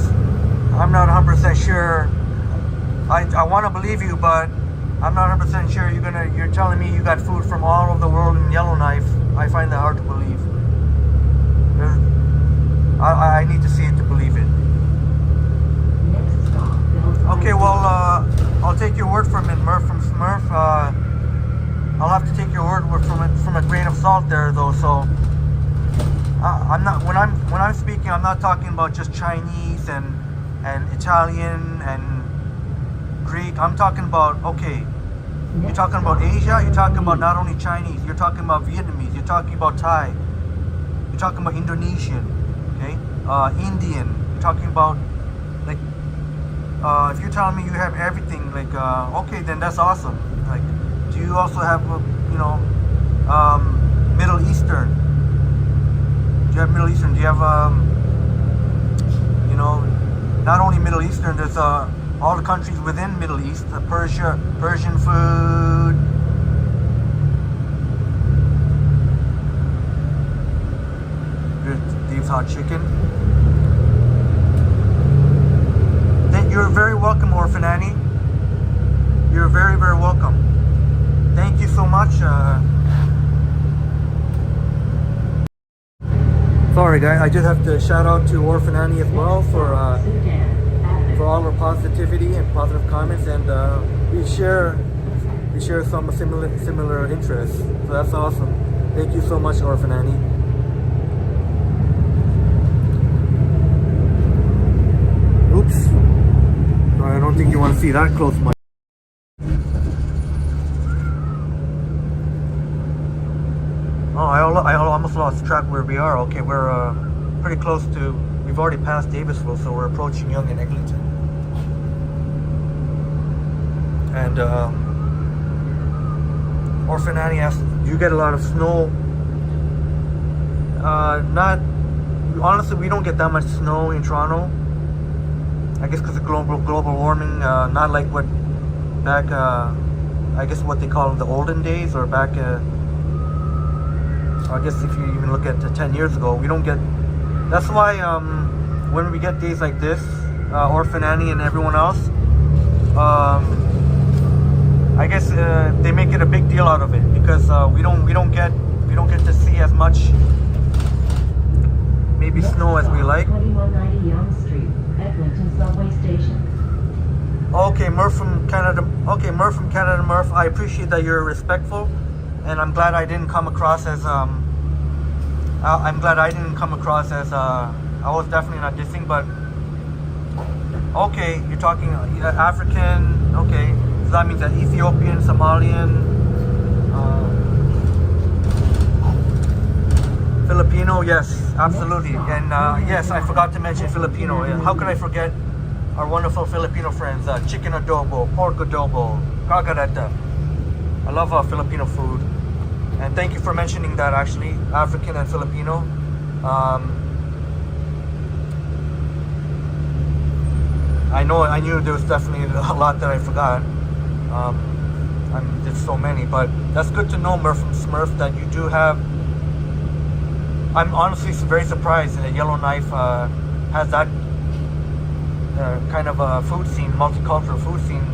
100% sure. I want to believe you, but I'm not 100% sure you're telling me you got food from all over the world in Yellowknife. I find that hard to believe. I need to see it to believe it. Next stop, Bellside. Okay, well, I'll take your word from it, Murph from Smurf. I'll have to take your word from a grain of salt there, though. So, I'm not when I'm speaking, I'm not talking about just Chinese and Italian and Greek. I'm talking about, okay, you're talking about Asia. You're talking about not only Chinese. You're talking about Vietnamese. You're talking about Thai. You're talking about Indonesian. Okay, Indian. You're talking about, like, if you're telling me you have everything, like, okay, then that's awesome. Like, do you also have, Middle Eastern? Do you have Middle Eastern? Do you have, not only Middle Eastern, there's all the countries within Middle East, Persian food. Dave's Hot Chicken. Then you're very welcome, Orphan Annie. You're very, very welcome. Thank you so much. Sorry, guys. I just have to shout out to Orphan Annie as well for all her positivity and positive comments, and we share some similar interests. So that's awesome. Thank you so much, Orphan Annie. Oops. Sorry, I don't think you want to see that close, Mike. Oh, I almost lost track where we are. Okay, we're pretty close to. We've already passed Davisville, so we're approaching Yonge and Eglinton. And Orphan Annie asked, "Do you get a lot of snow?" Not honestly. We don't get that much snow in Toronto. I guess because of global warming. Not like what back. I guess what they call in the olden days, or back. I guess if you even look at 10 years ago, we don't get. That's why when we get days like this, Orphan Annie and everyone else, I guess they make it a big deal out of it because we don't get to see as much maybe snow as we like. 2190 Yonge Street, Eglinton Subway Station. Okay, Murph from Canada. Okay, Murph from Canada. Murph, I appreciate that you're respectful, and I'm glad I didn't come across as I was definitely not dissing, but okay, you're talking African. Okay, so that means that Ethiopian, Somalian, Filipino. Yes, absolutely, and yes, I forgot to mention Filipino. How could I forget our wonderful Filipino friends? Chicken adobo, pork adobo, cagareta. I love Filipino food. And thank you for mentioning that, actually, African and Filipino. I knew there was definitely a lot that I forgot. There's so many, but that's good to know, Murph from Smurf, that you do have. I'm honestly very surprised that Yellowknife has that kind of a food scene, multicultural food scene.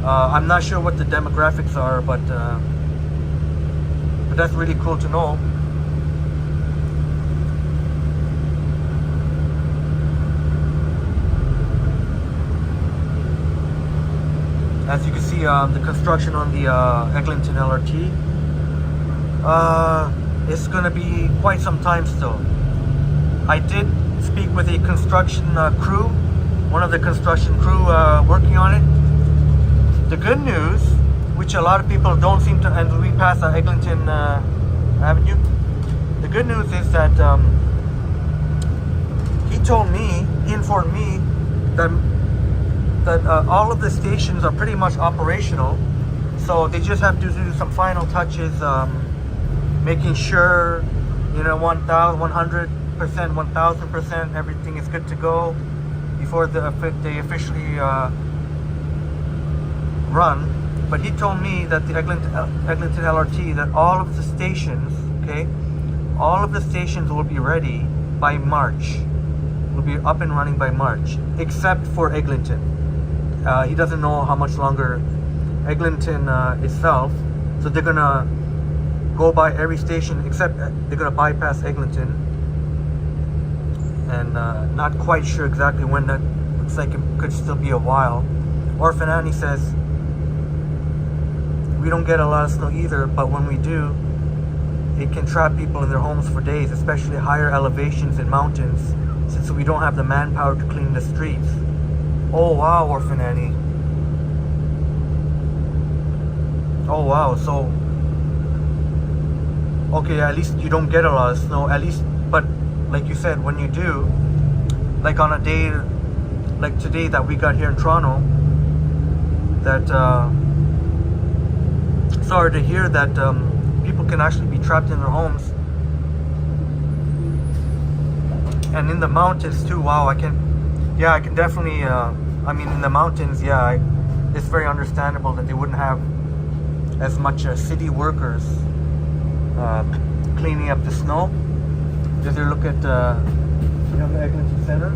I'm not sure what the demographics are, but that's really cool to know. As you can see, the construction on the Eglinton LRT, it's going to be quite some time still. I did speak with a construction crew, one of the construction crew working on it. The good news, which a lot of people don't seem to, and we pass Eglinton Avenue. The good news is that he informed me that all of the stations are pretty much operational. So they just have to do some final touches, making sure, 100%, 1000%, everything is good to go before they officially run. But he told me that the Eglinton LRT, that all of the stations, all of the stations will be ready by March. Will be up and running by March, except for Eglinton. He doesn't know how much longer Eglinton itself. So they're gonna go by every station except they're gonna bypass Eglinton. And not quite sure exactly when. That looks like it could still be a while. Orphan Annie says we don't get a lot of snow either, but when we do, it can trap people in their homes for days, especially higher elevations in mountains, since we don't have the manpower to clean the streets. Oh wow, Orphan Annie. Oh wow, so okay, at least you don't get a lot of snow, at least, but like you said, when you do, like on a day like today that we got here in Toronto, that sorry to hear that people can actually be trapped in their homes and in the mountains too. Wow, I can definitely I mean, in the mountains, it's very understandable that they wouldn't have as much city workers cleaning up the snow. Just here, look at the Eglinton Center.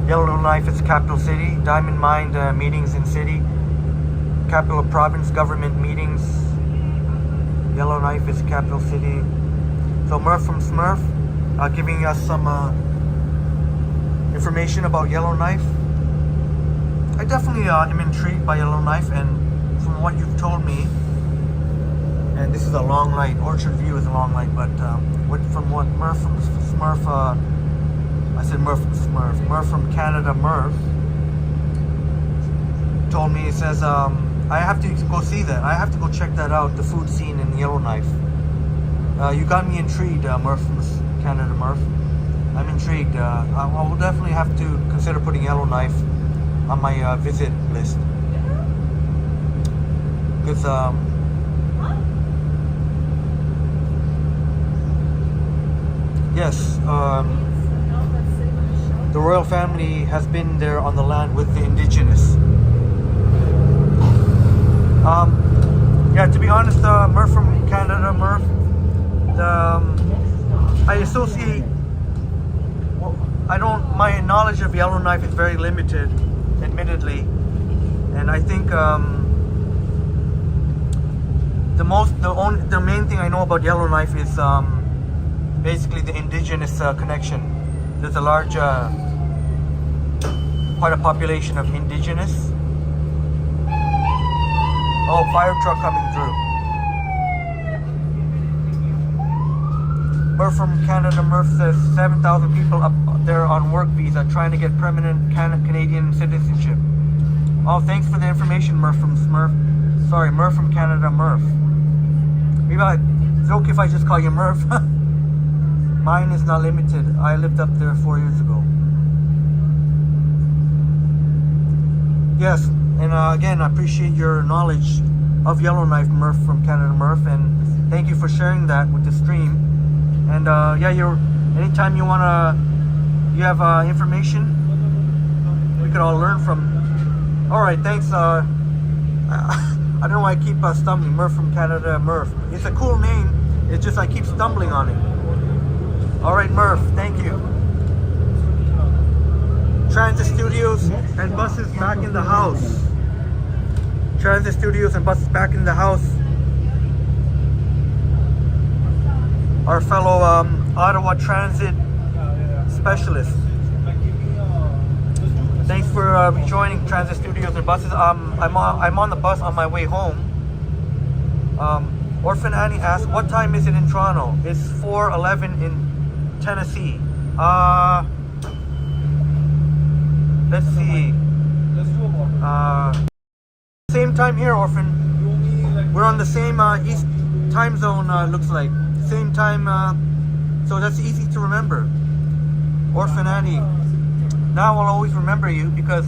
Yellowknife is capital city. Diamond Mine meetings in city. Capital province government meetings. Yellowknife is capital city. So Murph from Smurf giving us some information about Yellowknife. I definitely am intrigued by Yellowknife, and from what you've told me, and this is a long light, Orchard View is a long light, but from what Murph from Smurf, I said Murph from Smurf, Murph from Canada Murph told me, he says, I have to go see that. I have to go check that out, the food scene in Yellowknife. You got me intrigued, Murph from Canada Murph. I'm intrigued. I will definitely have to consider putting Yellowknife on my visit list. Because yes, the royal family has been there on the land with the indigenous. To be honest, Murph from Canada, Murph, I associate, my knowledge of Yellowknife is very limited, admittedly, and I think the main thing I know about Yellowknife is basically the indigenous connection. There's a large quite a population of indigenous. Oh, fire truck coming through. Murph from Canada Murph says 7,000 people up there on work visa trying to get permanent Canadian citizenship. Oh, thanks for the information, Murph from Smurf. Sorry, Murph from Canada Murph. Maybe it's okay if I just call you Murph. Mine is not limited. I lived up there 4 years ago. Yes, and again, I appreciate your knowledge of Yellowknife, Murph from Canada Murph, and thank you for sharing that with the stream. And anytime you you have information we could all learn from. All right, thanks. I don't know why I keep stumbling. Murph from Canada Murph. It's a cool name. It's just I keep stumbling on it. All right, Murph, thank you. Transit Studios and buses back in the house. Transit Studios and buses back in the house. Our fellow Ottawa Transit specialist. Thanks for joining Transit Studios and buses. I'm on the bus on my way home. Orphan Annie asked, what time is it in Toronto? It's 4:11 in Tennessee. Let's see. Same time here, Orphan. We're on the same East time zone, looks like. Same time, so that's easy to remember. Orphan Annie. Now I'll always remember you because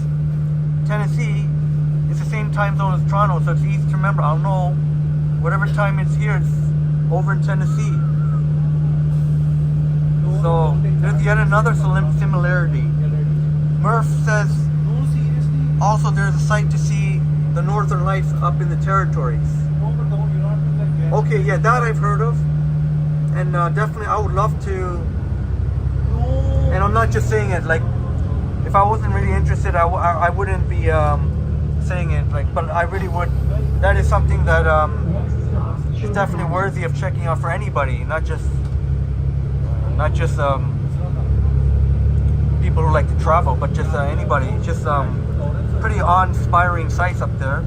Tennessee is the same time zone as Toronto, so it's easy to remember. I'll know whatever time it's here, it's over in Tennessee. So there's yet another similarity. Murph says also there's a sight to see the Northern Lights up in the territories. Okay, yeah, that I've heard of, and definitely I would love to. And I'm not just saying it, like if I wasn't really interested, I wouldn't be saying it. Like, but I really would. That is something that Next stop, is definitely worthy of checking out for anybody, not just people who like to travel, but just anybody. Just pretty awe-inspiring sights up there.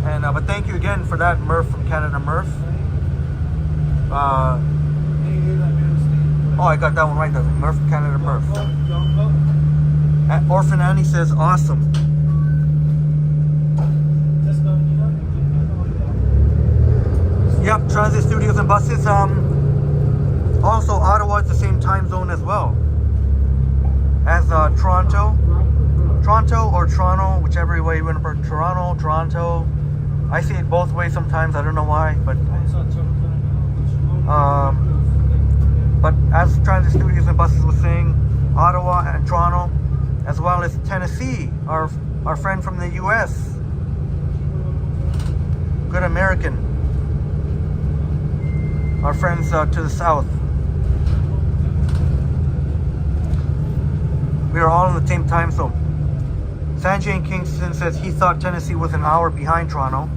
And but thank you again for that, Murph from Canada, Murph. Oh, I got that one right. Murph from Canada, Murph. Orphan Annie says awesome. Yep, transit studios and buses. Also, Ottawa is the same time zone as well as Toronto. Toronto or Toronto, whichever way you want to put Toronto, Toronto. I see it both ways sometimes. I don't know why, but as Transit Studios and Buses was saying, Ottawa and Toronto, as well as Tennessee, our friend from the U.S. Good American. Our friends to the south. We are all in the same time zone. Sanjay in Kingston says he thought Tennessee was an hour behind Toronto.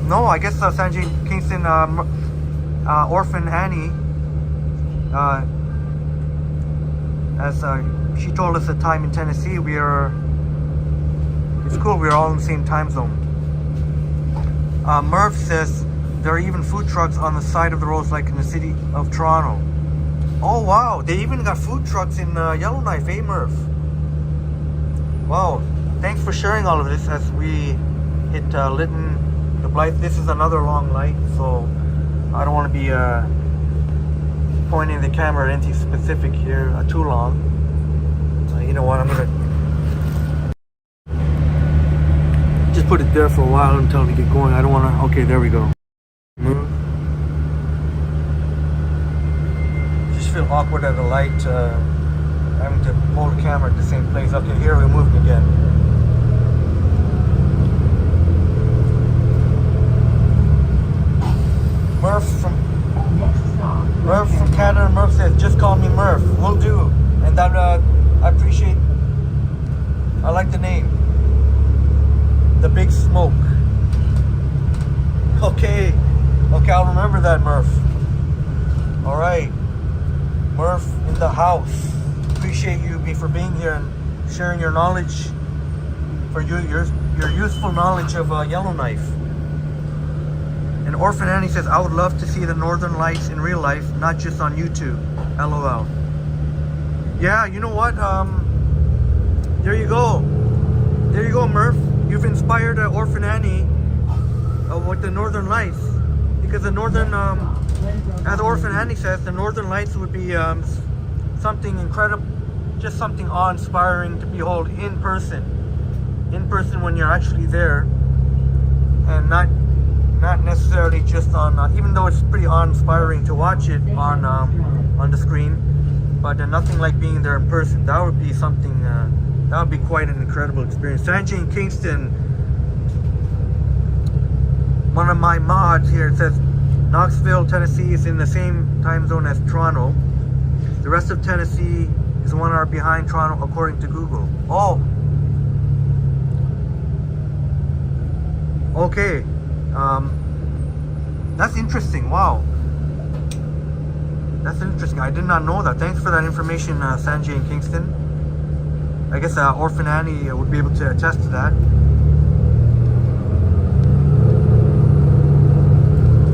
No, I guess Sanjay in Kingston, Orphan Annie, as she told us the time in Tennessee, it's cool, we're all in the same time zone. Murph says there are even food trucks on the side of the roads like in the city of Toronto. Oh wow, they even got food trucks in Yellowknife, eh Murph? Wow, thanks for sharing all of this as we hit Lytton, the Blythe. This is another long light, so I don't want to be pointing the camera at anything specific here too long. You know what, I'm gonna just put it there for a while until we get going. I don't want to, okay, there we go. Move. Just feel awkward at a light, having to hold the camera at the same place. Okay, here we're moving again. Murph from Canada. Murph says, just call me Murph. Will do. And that I appreciate. I like the name. The Big Smoke. Okay, I'll remember that, Murph. All right, Murph in the house. Appreciate you for being here and sharing your knowledge, for your useful knowledge of Yellowknife. And Orphan Annie says, I would love to see the Northern Lights in real life, not just on YouTube. LOL. Yeah, you know what? There you go. There you go, Murph. You've inspired Orphan Annie with the Northern Lights, because the Northern, as Orphan Annie says, the Northern Lights would be something incredible, just something awe-inspiring to behold in person when you're actually there, and not necessarily just on, even though it's pretty awe-inspiring to watch it on the screen, but nothing like being there in person. That would be something. That would be quite an incredible experience. Sanjay in Kingston, one of my mods here, says Knoxville, Tennessee is in the same time zone as Toronto. The rest of Tennessee is 1 hour behind Toronto according to Google. Oh. Okay. That's interesting. Wow. That's interesting. I did not know that. Thanks for that information, Sanjay in Kingston. I guess Orphan Annie would be able to attest to that.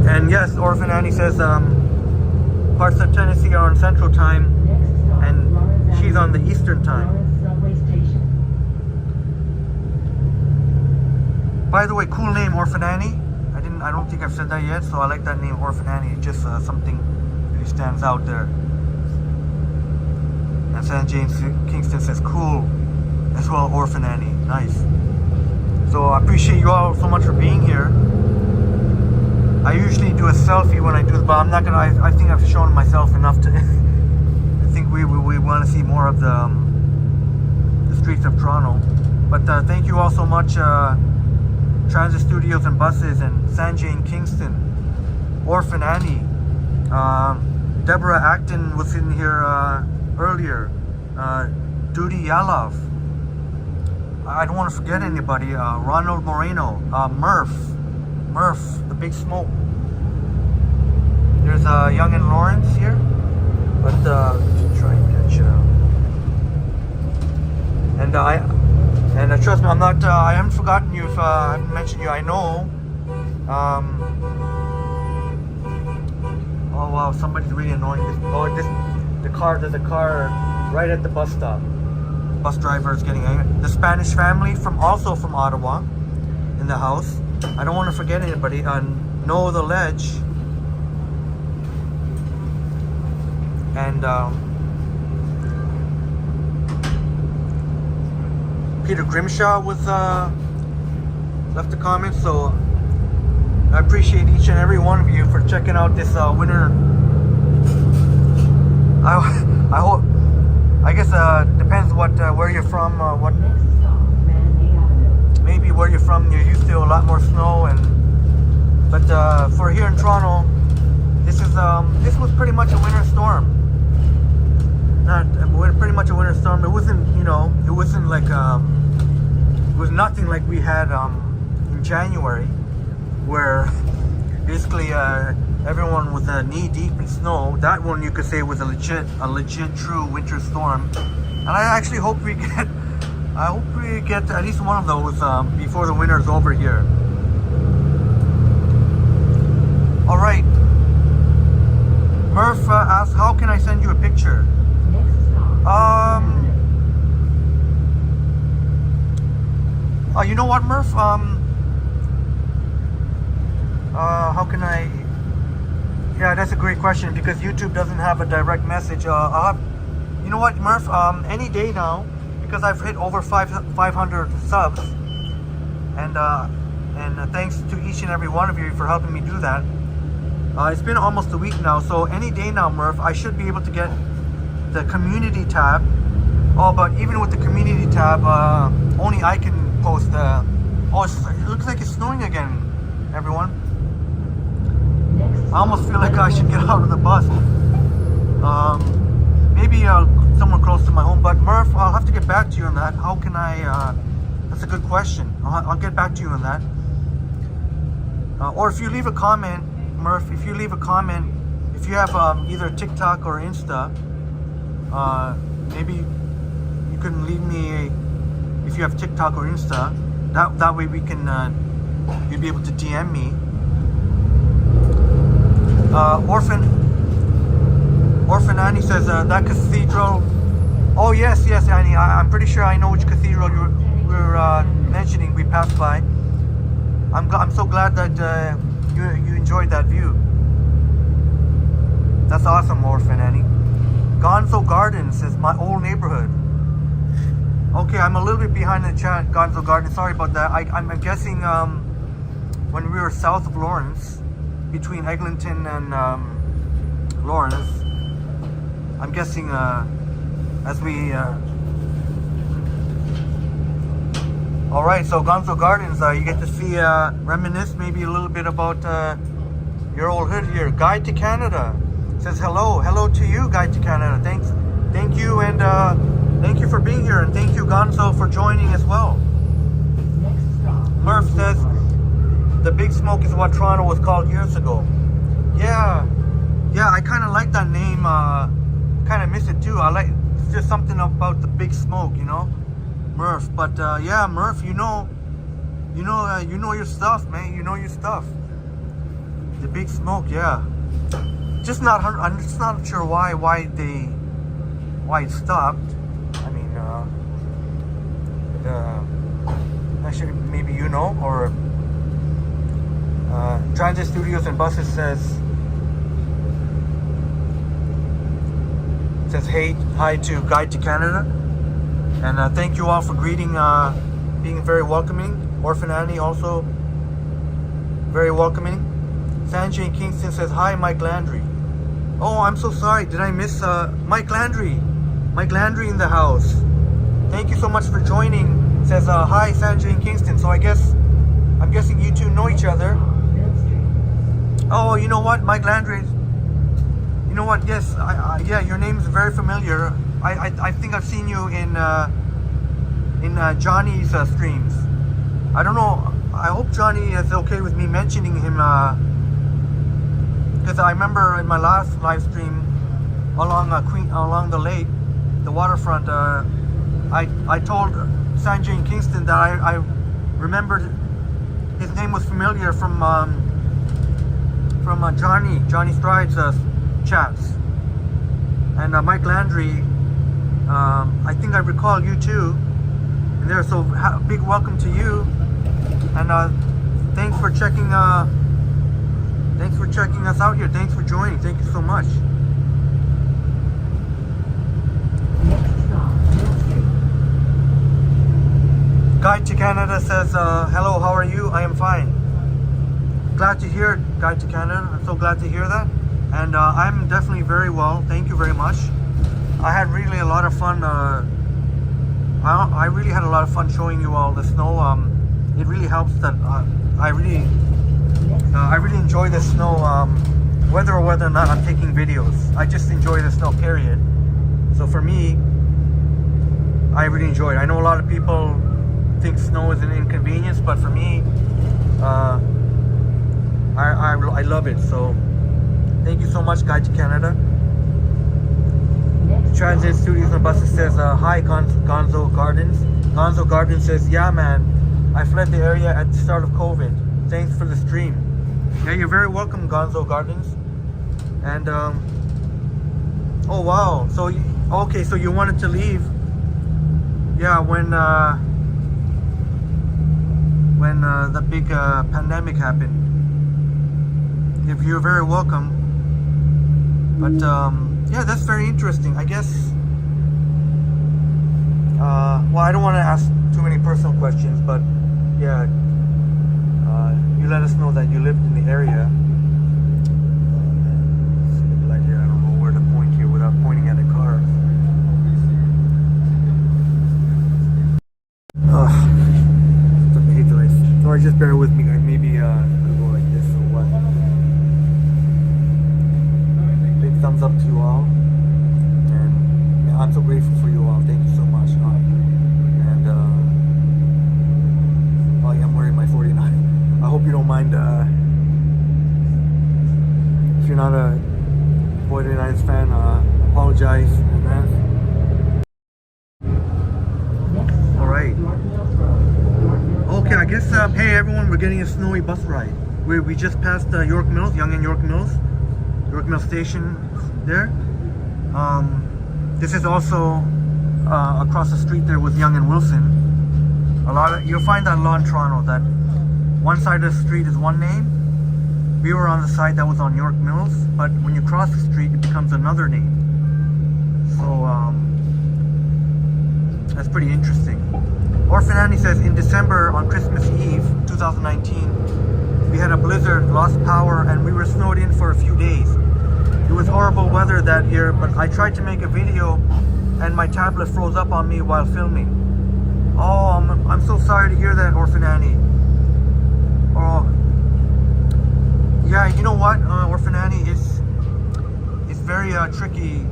And yes, Orphan Annie says parts of Tennessee are on Central Time, and she's on the Eastern Time. By the way, cool name, Orphan Annie. I don't think I've said that yet, so I like that name, Orphan Annie. It's just something really stands out there. And Sanjay Kingston says, cool as well, Orphan Annie. Nice. So I appreciate you all so much for being here. I usually do a selfie when I do this, but I'm not gonna. I think I've shown myself enough to. I think we want to see more of the streets of Toronto. But thank you all so much, Transit Studios and Buses and Sanjay in Kingston. Orphan Annie. Deborah Acton was in here earlier. Dudy Yalov. I don't want to forget anybody. Ronald Moreno. Murph, the Big Smoke. There's Young and Lawrence here. But just try and catch and trust me, I'm not. I haven't forgotten you. If I haven't mentioned you, I know. Oh wow, somebody's really annoying. There's a car right at the bus stop. Bus driver is getting angry. The Spanish family also from Ottawa in the house. I don't want to forget anybody. Noah the Ledge. And Peter Grimshaw was left a comment, so I appreciate each and every one of you for checking out this winter. I hope. I guess depends what where you're from. What maybe where you're from, you're used to a lot more snow, but for here in Toronto, this was pretty much a winter storm. Pretty much a winter storm. It wasn't, it wasn't like it was nothing like we had in January, where basically everyone was knee deep in snow. That one you could say was a legit true winter storm, and I actually hope we get at least one of those before the winter's over here. All right. Murph asks, how can I send you a picture? You know what, Murph? How can I? Yeah, that's a great question because YouTube doesn't have a direct message. You know what, Murph? Any day now, because I've hit over 500 subs, and thanks to each and every one of you for helping me do that. It's been almost a week now, so any day now, Murph, I should be able to get the community tab. Oh, but even with the community tab, only I can post. It looks like it's snowing again, everyone. I almost feel like I should get out of the bus. Maybe somewhere close to my home. But Murph, I'll have to get back to you on that. How can I? That's a good question. I'll get back to you on that. Or if you leave a comment, Murph, if you leave a comment, if you have either TikTok or Insta, maybe you can leave me if you have TikTok or Insta. That way we can you'll be able to DM me. Orphan Annie says that cathedral. Oh yes, Annie. I'm pretty sure I know which cathedral you were mentioning. We passed by. I'm so glad that you enjoyed that view. That's awesome, Orphan Annie. Gonzo Gardens is my old neighborhood. Okay, I'm a little bit behind the chat, Gonzo Gardens. Sorry about that. I'm guessing when we were south of Lawrence, between Eglinton and Lawrence, I'm guessing as we... Alright, so Gonzo Gardens, you get to see, reminisce maybe a little bit about your old hood here. Guide to Canada says hello to you, Guide to Canada. Thank you, and thank you for being here, and thank you, Gonzo, for joining as well. Murph says the Big Smoke is what Toronto was called years ago. Yeah, I kind of like that name. Kind of miss it too. It's just something about the Big Smoke, Murph. But yeah, Murph, you know your stuff, man. You know your stuff. The Big Smoke, yeah. I'm just not sure why it stopped. I mean, actually, maybe or Transit Studios and Buses says hi to Guide to Canada, and thank you all for greeting, being very welcoming. Orphan Annie also very welcoming. Sanjay in Kingston says hi, Mike Landry. Oh, I'm so sorry. Did I miss Mike Landry? Mike Landry in the house. Thank you so much for joining. Says hi, Sanjay in Kingston. So I'm guessing you two know each other. Oh, you know what, Mike Landry. You know what? Yes, yeah, your name is very familiar. I think I've seen you in Johnny's streams. I don't know. I hope Johnny is okay with me mentioning him, because I remember in my last live stream along the lake, the waterfront. I told Sanjay and Kingston that I remembered his name was familiar from Johnny Stride's chats, and Mike Landry. I think I recall you too. And there, so big welcome to you, and thanks for checking. Thanks for checking us out here. Thanks for joining. Thank you so much. Next stop, Mill Street. Guide to Canada says, hello, how are you? I am fine. Glad to hear it, Guide to Canada. I'm so glad to hear that. And I'm definitely very well. Thank you very much. I had really a lot of fun. I really had a lot of fun showing you all the snow. It really helps that I really enjoy the snow, whether or not I'm taking videos. I just enjoy the snow, period. So for me, I really enjoy it. I know a lot of people think snow is an inconvenience, but for me, I love it. So thank you so much, Guide to Canada. Transit Studios and Buses says, hi, Gonzo Gardens. Gonzo Gardens says, yeah, man, I fled the area at the start of COVID. Thanks for the stream. Yeah, you're very welcome, Gonzo Gardens. And oh wow, so okay, so you wanted to leave, yeah, when the big pandemic happened. If you're very welcome. But yeah, that's very interesting. I guess well, I don't want to ask too many personal questions, but yeah, you let us know that you lived in the area. Like here, I don't know where to point here without pointing at a car. The headlights. Sorry, just bear with me, guys. Maybe I'll go like this or what. Big thumbs up to you all, and yeah, I'm so grateful for you all. Thank you so much. And oh yeah, I'm wearing my 49. I hope you don't mind if you're not a 49ers fan. Apologize in advance. All right. Okay, I guess hey everyone, we're getting a snowy bus ride. We just passed York Mills, Yonge and York Mills Station there. This is also across the street there with Yonge and Wilson. You'll find that a lot in Toronto, that one side of the street is one name. We were on the side that was on York Mills, but when you cross the street, it becomes another name. So that's pretty interesting. Orphan Annie says, in December on Christmas Eve 2019, we had a blizzard, lost power, and we were snowed in for a few days. It was horrible weather that year, but I tried to make a video and my tablet froze up on me while filming. Oh, I'm so sorry to hear that, Orphan Annie. Oh, yeah, you know what, Orphan Annie, it's very tricky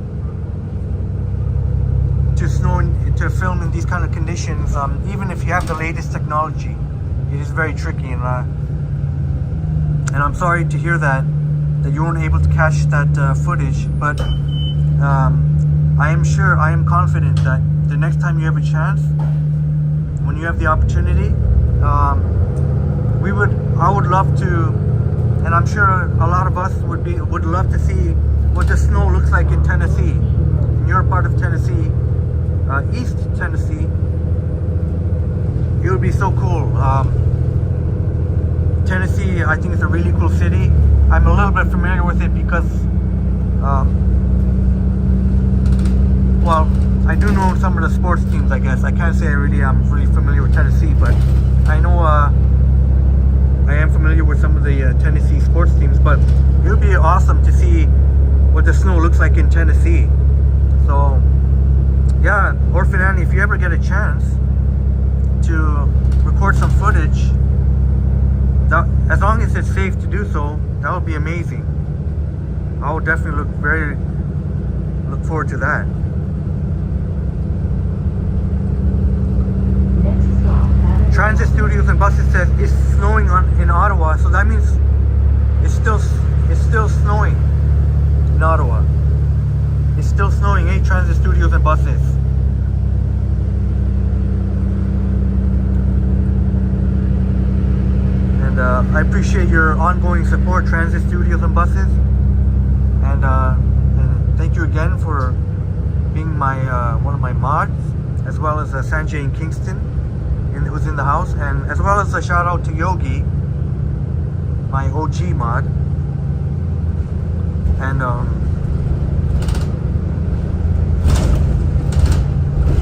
to film in these kind of conditions. Even if you have the latest technology, it is very tricky, and I'm sorry to hear that you weren't able to catch that footage. But I am confident that the next time you have a chance, when you have the opportunity, I would love to, and I'm sure a lot of us would love to see what the snow looks like in Tennessee, in your part of Tennessee, East Tennessee. It would be so cool. Tennessee, I think, is a really cool city. I'm a little bit familiar with it because, well, I do know some of the sports teams, I guess. I can't say I'm really familiar with Tennessee, but I know I am familiar with some of the Tennessee sports teams. But it would be awesome to see what the snow looks like in Tennessee. So, yeah, Orphan Annie, if you ever get a chance to record some footage, as long as it's safe to do so, that would be amazing. I would definitely look forward to that. Next stop, Avondale. Transit Studios and Buses says it's snowing in Ottawa, so that means it's still snowing in Ottawa. It's still snowing, eh? Transit Studios and Buses. And I appreciate your ongoing support, Transit Studios and Buses. And thank you again for being my one of my mods, as well as Sanjay in Kingston, who's in the house, and as well as a shout out to Yogi, my OG mod. And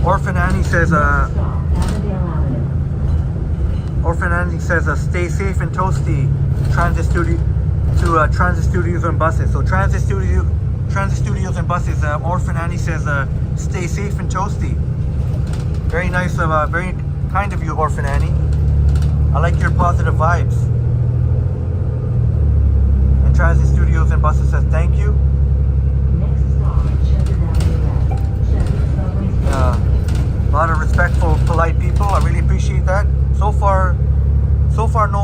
Orphan Annie says Next stop, Avondale Avenue. Orphan Annie says stay safe and toasty, Transit Studios and Buses. So Transit Studios and Buses, Orphan Annie says stay safe and toasty. Very nice, very kind of you, Orphan Annie. I like your positive vibes. And Transit Studios and Buses says thank you. Next stop, Shepherd Avenue West. Shepherd Subway Station. A lot of respectful, polite people. I really appreciate that. So far no,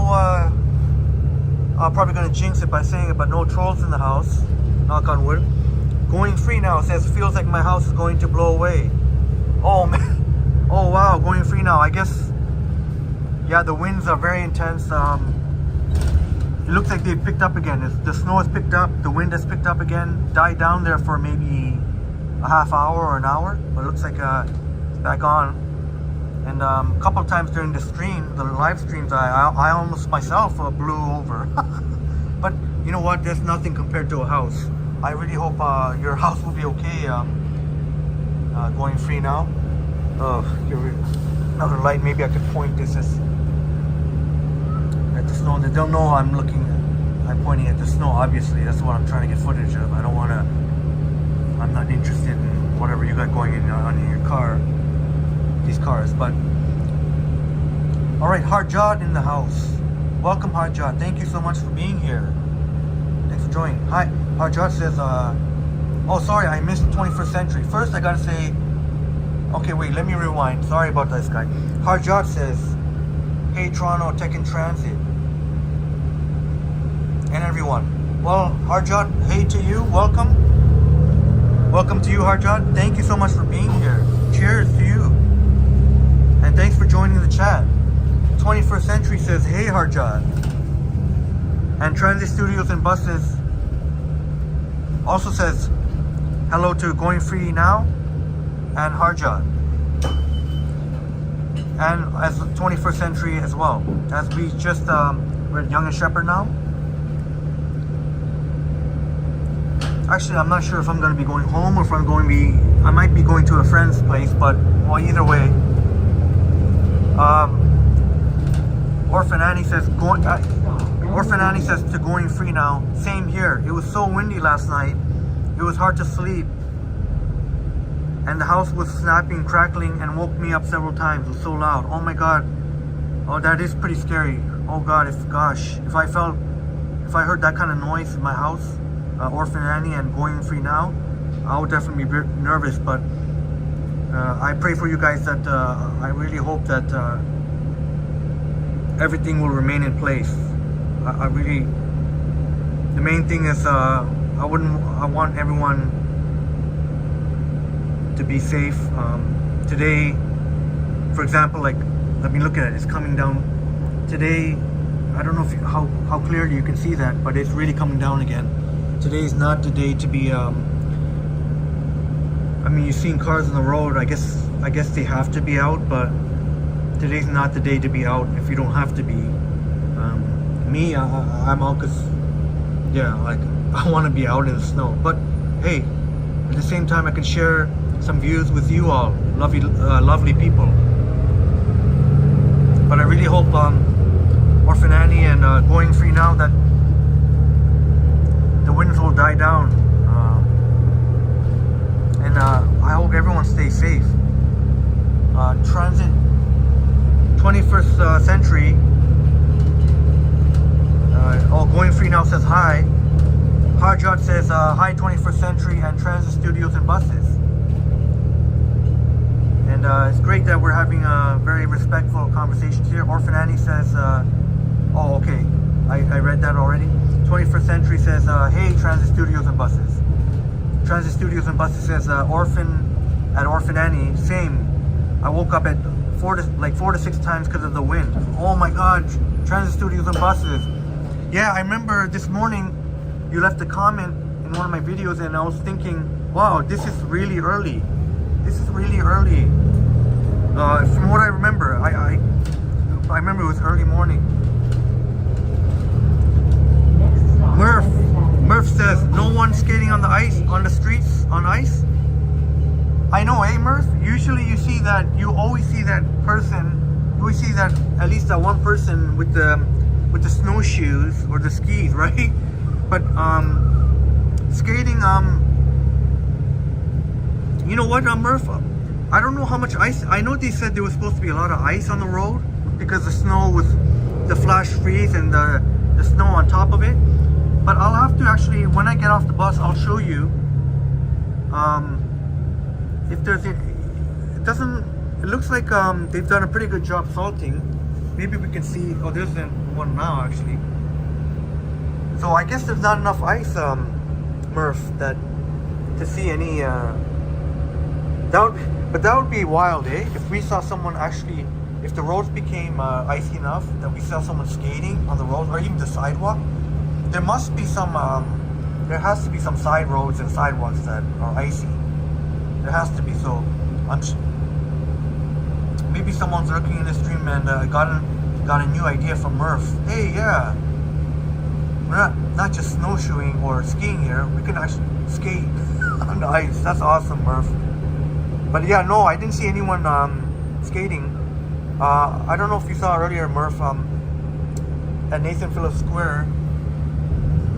I'm probably going to jinx it by saying it, but no trolls in the house. Knock on wood. Going free now, says feels like my house is going to blow away. Oh man. Oh wow, going free now. I guess, yeah, the winds are very intense. It looks like they've picked up again. The snow has picked up, the wind has picked up again. Died down there for maybe a half hour or an hour, but it looks like it's back on. And a couple of times during the stream, the live streams, I almost myself blew over. But you know what? There's nothing compared to a house. I really hope your house will be okay. Going free now. Oh, here another light. Maybe I could point this at the snow. They don't know I'm pointing at the snow. Obviously, that's what I'm trying to get footage of. I don't want to. I'm not interested in whatever you got going on in your car. These cars, but all right, Harjot in the house. Welcome, Harjot. Thank you so much for being here. Thanks for joining. Hi, Harjot says, oh, sorry, I missed 21st Century. First, I gotta say, okay, wait, let me rewind. Sorry about this guy. Harjot says, hey, Toronto Tech in Transit. And everyone. Well, Harjot, hey to you. Welcome. Welcome to you, Harjot. Thank you so much for being here. Cheers to you. And thanks for joining the chat. 21st Century says, hey, Harjot. And Transit Studios and Buses also says, hello to Going Free Now and Harjot. And as 21st Century as well. As we just, we're at Yonge and Sheppard now. Actually, I'm not sure if I'm going to be going home or if I might be going to a friend's place, but, well, either way. Orphan Annie says to Going Free Now. Same here. It was so windy last night. It was hard to sleep. And the house was snapping, crackling, and woke me up several times. It was so loud. Oh my god. Oh, that is pretty scary. Oh god, if I heard that kind of noise in my house, Orphan Annie and Going Free Now, I would definitely be nervous, but I pray for you guys that I really hope that everything will remain in place. I really, the main thing is I want everyone to be safe. Today, for example, like, let me look at it. It's coming down today. I don't know how clearly you can see that, but it's really coming down again. Today is not the day to be. I mean, you've seen cars on the road. I guess they have to be out, but today's not the day to be out if you don't have to be. Me, I'm out because, yeah, like, I want to be out in the snow. But hey, at the same time, I can share some views with you all, lovely people. But I really hope Orphan Annie and Going Free Now that the winds will die down. And I hope everyone stays safe. Transit 21st Century Going Free Now says hi. Harjot says hi 21st Century and Transit Studios and Buses. And it's great that we're having a very respectful conversation here. Orphan Annie says, oh, okay. I read that already. 21st Century says, hey, Transit Studios and Buses. Transit Studios and Buses says, Orphan Annie, same. I woke up at 4 to 6 times because of the wind. Oh my God, Transit Studios and Buses. Yeah, I remember this morning you left a comment in one of my videos and I was thinking, wow, this is really early. This is really early. From what I remember, I remember it was early morning. Murph says, no one skating on the ice, on the streets, on ice. I know, eh, Murph? Usually you see that, you always see that person, you always see that, at least that one person with the snowshoes or the skis, right? But skating, you know what, Murph? I don't know how much ice. I know they said there was supposed to be a lot of ice on the road because the snow was the flash freeze and the snow on top of it. But I'll have to actually, when I get off the bus, I'll show you. If there's, it looks like they've done a pretty good job salting. Maybe we can see. Oh, there's one now actually. So I guess there's not enough ice, Murph, that to see any. But that would be wild, eh? If we saw someone actually, if the roads became icy enough that we saw someone skating on the road or even the sidewalk, there must be some. There has to be some side roads and sidewalks that are icy. There has to be. So, maybe someone's lurking in the stream and got a new idea from Murph. Hey, yeah, we're not just snowshoeing or skiing here. We can actually skate on the ice. That's awesome, Murph. But yeah, no, I didn't see anyone skating. I don't know if you saw earlier, Murph, at Nathan Phillips Square.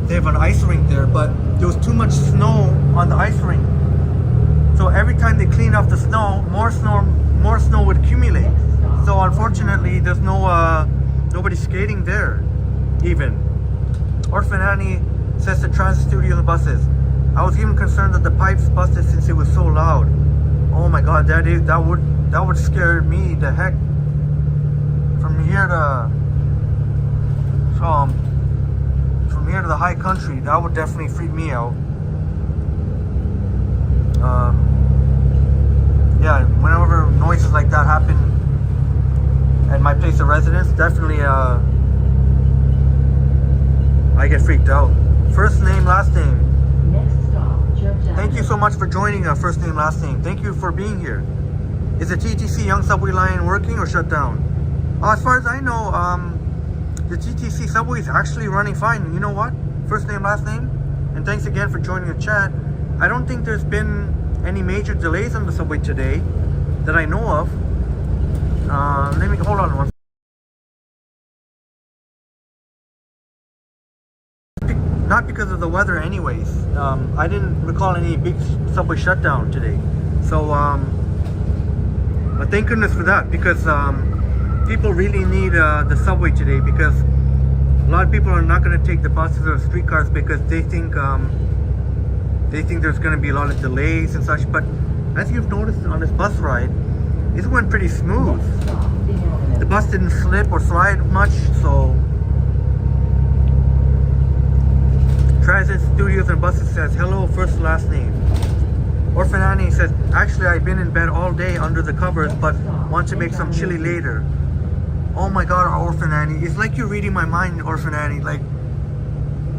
They have an ice rink there, but there was too much snow on the ice rink. So every time they clean off the snow, more snow would accumulate. So unfortunately, there's nobody skating there, even. Orphan Annie says the Transit Studio and Buses. I was even concerned that the pipes busted since it was so loud. Oh my God, that would scare me the heck. From here to the high country, that would definitely freak me out. Yeah, whenever noises like that happen at my place of residence, definitely I get freaked out. First name, last name. Next stop, Church Thank you so much for joining first name, last name. Thank you for being here. Is the TTC Young Subway line working or shut down? As far as I know, the TTC subway is actually running fine. You know what? First name, last name. And thanks again for joining the chat. I don't think there's been any major delays on the subway today that I know of. Let me hold on one. Not because of the weather anyways. I didn't recall any big subway shutdown today. So, but thank goodness for that, because people really need the subway today, because a lot of people are not going to take the buses or streetcars because they think there's going to be a lot of delays and such. But as you've noticed on this bus ride, it went pretty smooth. The bus didn't slip or slide much, so. Transit Studios and Buses says, hello, first last name. Orphan Annie says, actually I've been in bed all day under the covers, but want to make some chili later. Oh my God, Orphan Annie. It's like you're reading my mind, Orphan Annie. Like,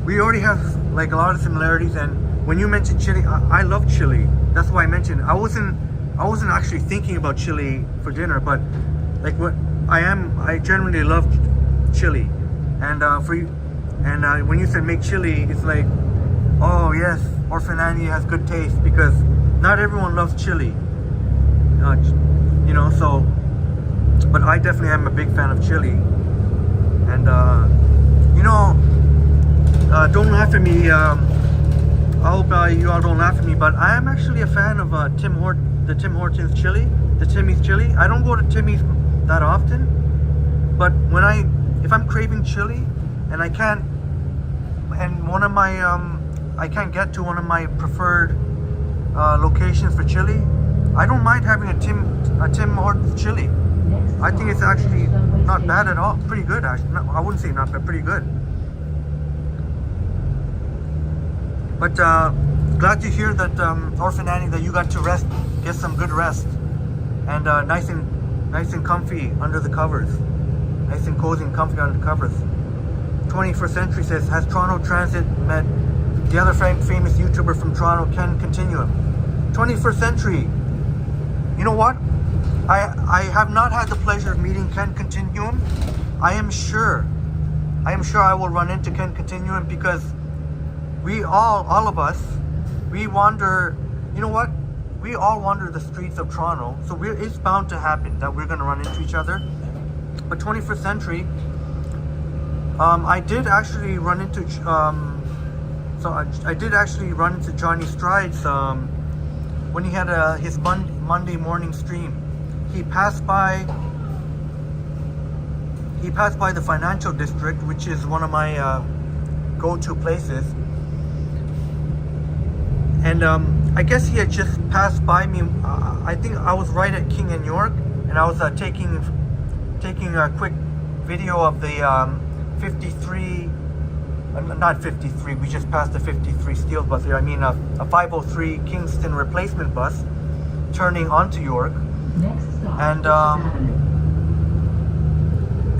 we already have like a lot of similarities, and when you mentioned chili, I love chili. That's why I mentioned. I wasn't actually thinking about chili for dinner, but like what I generally love chili. And for you, and when you said make chili, it's like, oh yes, Orphan Annie has good taste, because not everyone loves chili. You know, so, but I definitely am a big fan of chili. And you know, don't laugh at me. I hope you all don't laugh at me, but I am actually a fan of the Tim Hortons chili, the Timmy's chili. I don't go to Timmy's that often, but if I'm craving chili and I can't and one of my I can't get to one of my preferred locations for chili. I don't mind having a Tim Hortons chili. I think it's actually not bad at all. Pretty good, actually. No, I wouldn't say not bad, pretty good. But glad to hear that, Orphan Annie, that you got to rest, get some good rest, and nice and comfy under the covers. Nice and cozy and comfy under the covers. 21st Century says, has Toronto Transit met the other famous YouTuber from Toronto, Ken Continuum? 21st Century, you know what? I have not had the pleasure of meeting Ken Continuum. I am sure I will run into Ken Continuum, because we all of us, we wander, you know what? We all wander the streets of Toronto, so it's bound to happen that we're going to run into each other. But 21st Century, I did actually run into, I did actually run into Johnny Strides when he had his Monday morning stream. He passed by the Financial District, which is one of my go-to places. And I guess he had just passed by me. I think I was right at King and York, and I was taking a quick video of the 53, not 53, we just passed the 53 Steel bus here. I mean a 503 Kingston replacement bus turning onto York.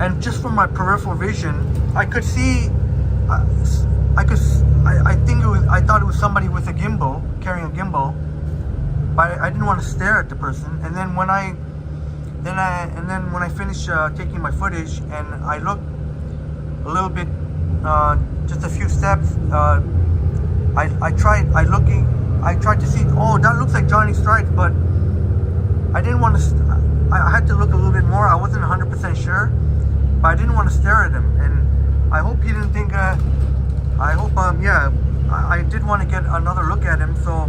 And just from my peripheral vision, I could see, I thought it was somebody with a gimbal, carrying a gimbal, but I didn't want to stare at the person. And then when I finished taking my footage, and I looked a little bit, just a few steps, I tried to see, oh, that looks like Johnny Strides, but I didn't want to. I had to look a little bit more. I wasn't 100% sure, but I didn't want to stare at him. And I hope he didn't think. I hope, yeah, I did want to get another look at him. So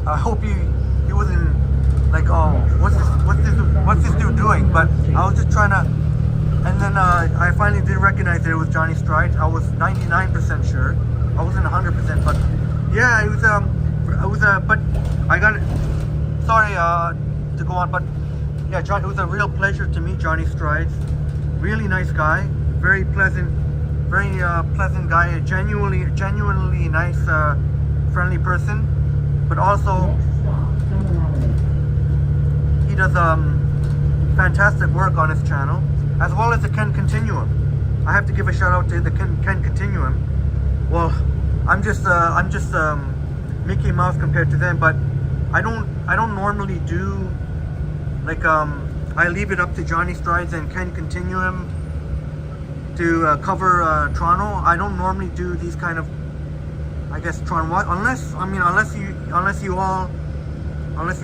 I hope he wasn't like, oh, what's this dude doing? But I was just trying to. And then I finally did recognize that it was Johnny Strides. I was 99% sure. I wasn't 100%, but yeah, it was but I got it. Sorry to go on, but yeah, John, it was a real pleasure to meet Johnny Strides. Really nice guy, very pleasant guy, a genuinely nice, friendly person. But also, he does fantastic work on his channel, as well as the Ken Continuum. I have to give a shout out to the Ken Continuum. Well, I'm just Mickey Mouse compared to them, but I don't normally do, like, I leave it up to Johnny Strides and Ken Continuum to cover Toronto. I don't normally do these kind of, I guess, Toronto, unless you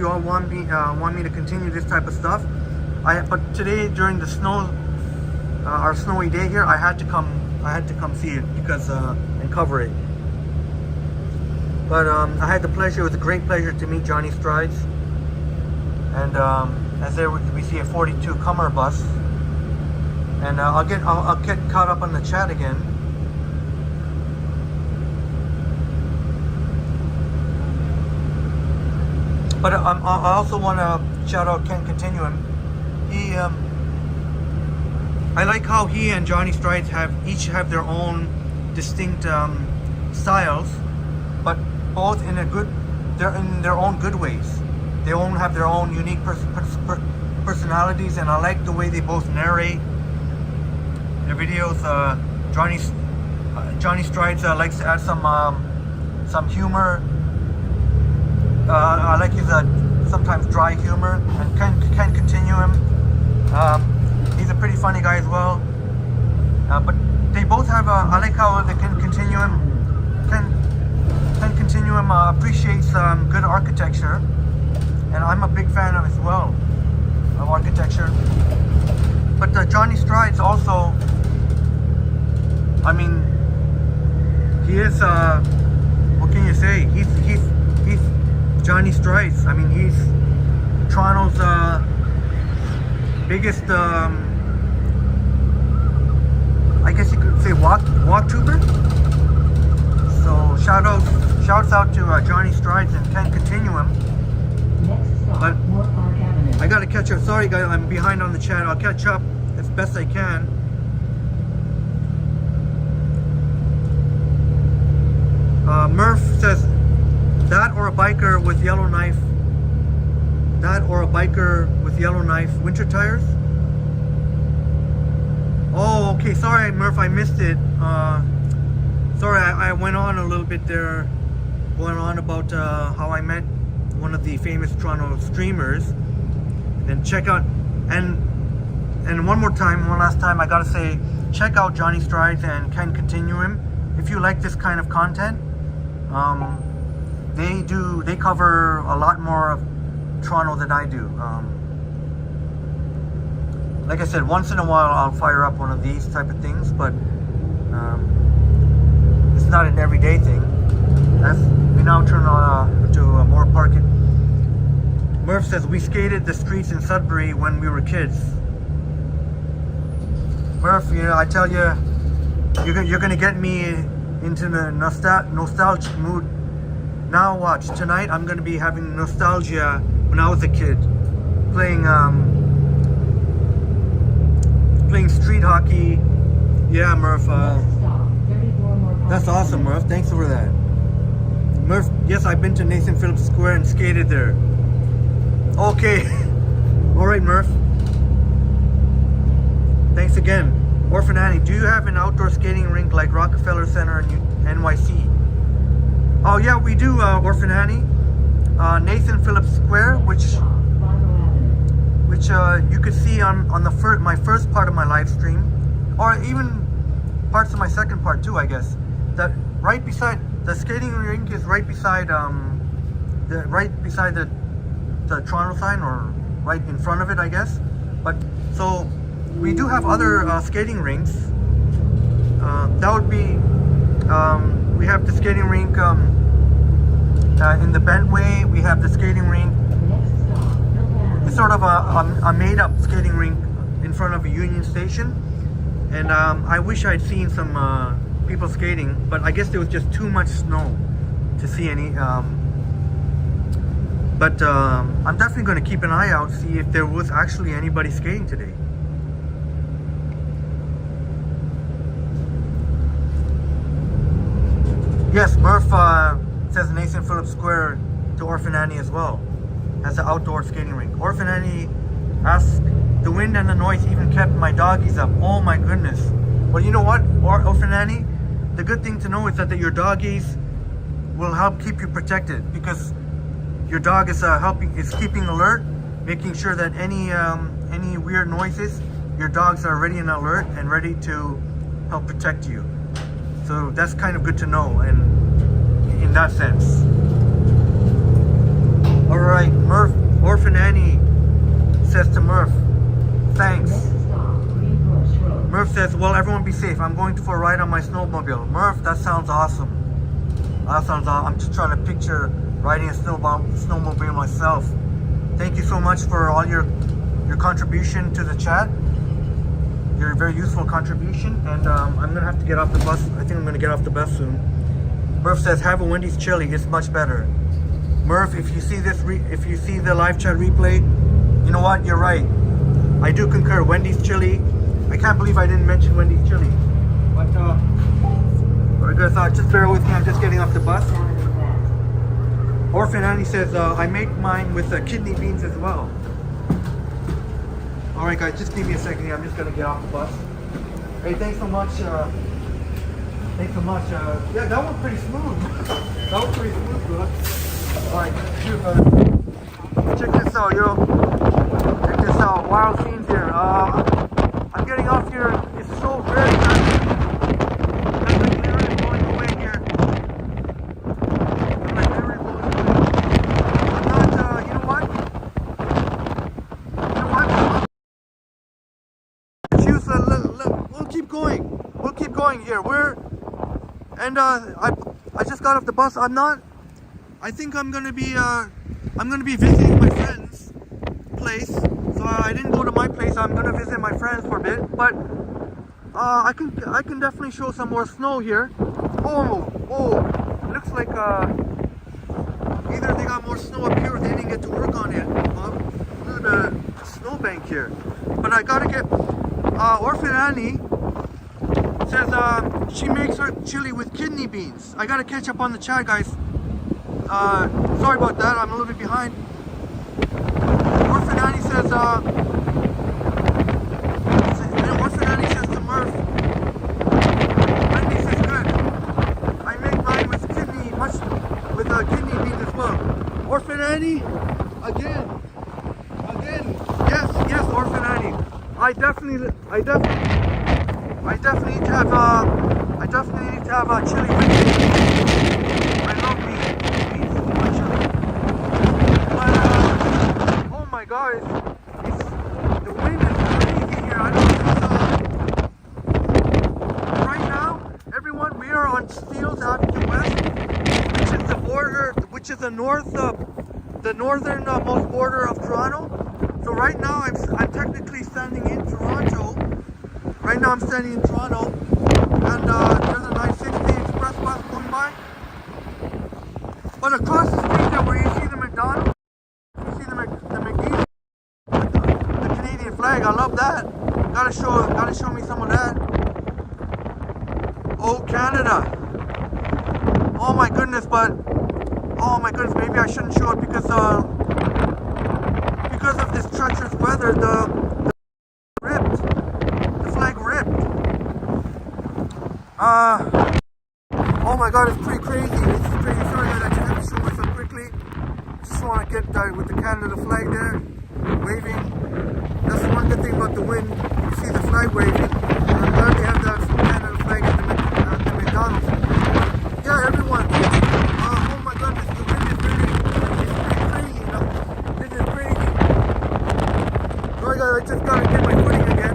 all want me to continue this type of stuff. But today, during the our snowy day here, I had to come see it because and cover it. But I had the pleasure. It was a great pleasure to meet Johnny Strides. And as there we see a 42 Comer bus. And I'll get caught up on the chat again. But I also want to shout out Ken Continuum. He, I like how he and Johnny Strides each have their own distinct styles, but both they're in their own good ways. They all have their own unique personalities, and I like the way they both narrate their videos. Johnny Strides likes to add some humor. I like his sometimes dry humor, and Ken Continuum. He's a pretty funny guy as well. But they both have. I like how the Ken Continuum appreciates good architecture, and I'm a big fan of as well of architecture. But Johnny Strides also. I mean, he is. What can you say? He's Johnny Strides. I mean, he's Toronto's biggest, I guess you could say, walk trooper. So shouts out to Johnny Strides and Ken Continuum. Next stop, But Moore Park Avenue. I gotta catch up. Sorry guys, I'm behind on the chat. I'll catch up as best I can. Murph says, that or a biker with yellow knife. That or a biker with yellow knife. Winter tires? Oh, okay. Sorry, Murph, I missed it. Sorry, I went on a little bit there, going on about how I met one of the famous Toronto streamers. And check out, and one last time, I gotta say, check out Johnny Strides and Ken Continuum. If you like this kind of content, they cover a lot more of Toronto than I do. Like I said, once in a while I'll fire up one of these type of things, but it's not an everyday thing. We now turn to Moore Park. Murph says, we skated the streets in Sudbury when we were kids. Murph, you know, I tell you, you're gonna get me into the nostalgic mood. Now watch, tonight I'm gonna be having nostalgia when I was a kid, playing street hockey. Yeah, Murph. Next stop, 34 Moore Park That's awesome, Avenue. Murph. Thanks for that. Murph, yes, I've been to Nathan Phillips Square and skated there. Okay. All right, Murph. Thanks again. Orphan Annie, do you have an outdoor skating rink like Rockefeller Center in NYC? Oh yeah, we do, Orphan Annie. Nathan Phillips Square, which Stop, Fargo Avenue. you could see on my first part of my live stream, or even parts of my second part too, I guess. That right beside the skating rink is right beside the Toronto sign, or right in front of it, I guess. But so we do have other skating rinks. That would be we have the skating rink in the Bentway. We have the skating rink. Next stop, Milton Avenue. It's sort of a made-up skating rink in front of a Union Station, and I wish I'd seen some people skating, but I guess there was just too much snow to see any. But I'm definitely going to keep an eye out, see if there was actually anybody skating today. Yes, Murph says Nathan Phillips Square to Orphan Annie as well. Has an outdoor skating rink. Orphan Annie asks, the wind and the noise even kept my doggies up. Oh my goodness. Well, you know what, Orphan Annie? The good thing to know is that your doggies will help keep you protected, because your dog is keeping alert, making sure that any weird noises, your dogs are ready and alert and ready to help protect you. So that's kind of good to know, and in that sense. All right, Murph, Orphan Annie says to Murph, thanks. Next stop, Green Bush Road. Murph says, well, everyone be safe. I'm going for a ride on my snowmobile. Murph, that sounds awesome. That sounds awesome. I'm just trying to picture riding a snowmobile myself. Thank you so much for all your contribution to the chat. Your very useful contribution. And I'm going to have to get off the bus. I think I'm going to get off the bus soon. Murph says, have a Wendy's chili. It's much better. Murph, if you see if you see the live chat replay, you know what? You're right. I do concur. Wendy's chili. I can't believe I didn't mention Wendy's chili. But I guess just bear with me. I'm just getting off the bus. Avenue West. Orphan Annie says, I make mine with kidney beans as well. All right, guys, just give me a second here. I'm just gonna get off the bus. Hey, thanks so much. Thanks so much. Yeah, that was pretty smooth. That was pretty smooth, bro. All right, here, brother. Check this out, yo. Check this out. Wild scenes here. I'm getting off here. It's so very nice. I'm like literally blowing away here. I'm like literally blowing away. I'm not, you know what? You know what? We'll keep going. We'll keep going here. I just got off the bus. I think I'm gonna be visiting my friend's place. So I didn't go to my place. I'm gonna visit my friends for a bit. But I can definitely show some more snow here. Oh, looks like either they got more snow up here or they didn't get to work on it. A little bit of snowbank here. But I gotta get Orphan Annie says she makes her chili with kidney beans. I gotta catch up on the chat, guys. Sorry about that, I'm a little bit behind. Orphan Annie says Orphan Annie says to Murph, Wendy says good. I make mine with kidney beans as well. Orphan Annie, again, yes, Orphan Annie. I definitely need to have chili with me. I love beans with chili. But oh my God, the wind is crazy here. I don't know if right now, everyone, we are on Steeles Avenue West, which is the border, which is the northernmost border of Toronto. So right now I'm technically standing in Toronto. Right now I'm standing in Toronto, and there's a 960 express bus going by. But across the street there, where you see the McDonald's, you see the McDee's, the Canadian flag. I love that. Gotta show me some of that. Oh, Canada. Oh my goodness, maybe I shouldn't show it because of this treacherous weather. The flag ripped. Oh my God, it's pretty crazy. It's crazy. Sorry that I just have to show myself quickly. Just want to get with the Canada flag there, waving. That's the one good thing about the wind. You see the flag waving. I'm glad they have that Canada flag at the McDonald's. Yeah, everyone. Oh my goodness, the wind is pretty crazy. This is crazy. Sorry guys, I just gotta get my footing again.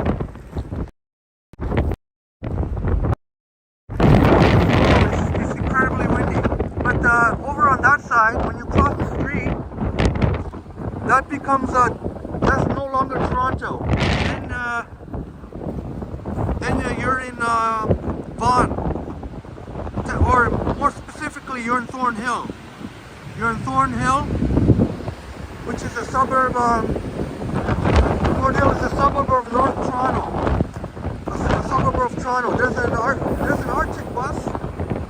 It's incredibly windy. But over on that side, when you cross the street, that becomes that's no longer Toronto. Then you're in Vaughan, or more specifically, you're in Thornhill. You're in Thornhill, which is a suburb. Thornhill is a suburb of North Toronto. A suburb of Toronto. There's an Arctic bus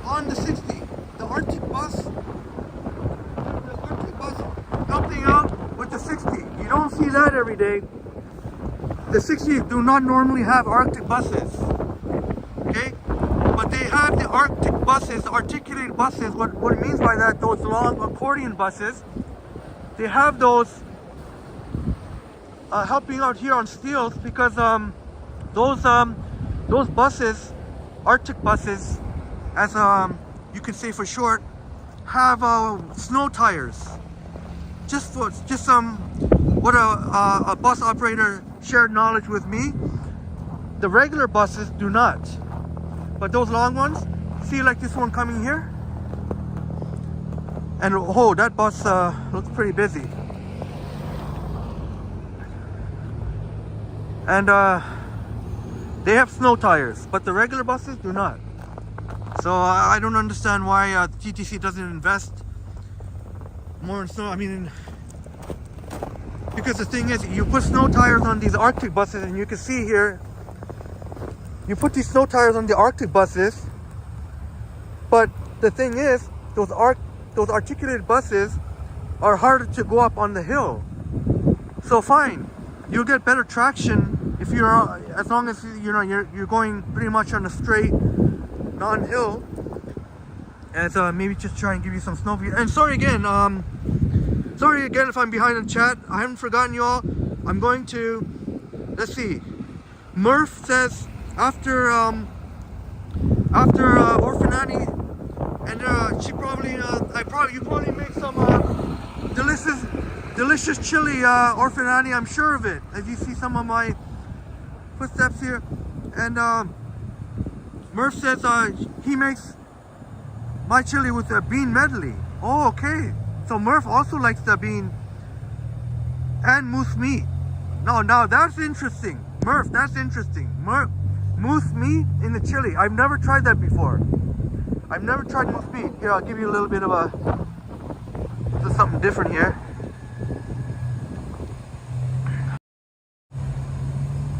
on the 60. The Arctic bus helping out with the 60. You don't see that every day. The 60s do not normally have Arctic buses. Okay? But they have the Arctic buses, articulated buses. What it means by that, those long accordion buses, they have those helping out here on Steeles because those buses, Arctic buses, as you can say for short, have snow tires. What a bus operator shared knowledge with me. The regular buses do not, but those long ones, see like this one coming here, and oh, that bus looks pretty busy. And they have snow tires, but the regular buses do not. So I don't understand why TTC doesn't invest more in snow. I mean, because the thing is, you put snow tires on these Arctic buses, and you can see here, you put these snow tires on the Arctic buses, but the thing is, those articulated buses are harder to go up on the hill. So fine, you'll get better traction if you're, as long as you're going pretty much on a straight non-hill. And maybe just try and give you some snow view. And sorry again if I'm behind in chat. I haven't forgotten you all. I'm going to, let's see. Murph says after Orphan Annie, and she probably you probably make some delicious chili, Orphan Annie. I'm sure of it. As you see some of my footsteps here, and Murph says he makes my chili with a bean medley. Oh, okay. So Murph also likes the bean and moose meat. Now that's interesting. Murph, that's interesting. Murph, moose meat in the chili. I've never tried that before. I've never tried moose meat. Here, I'll give you a little bit of just something different here.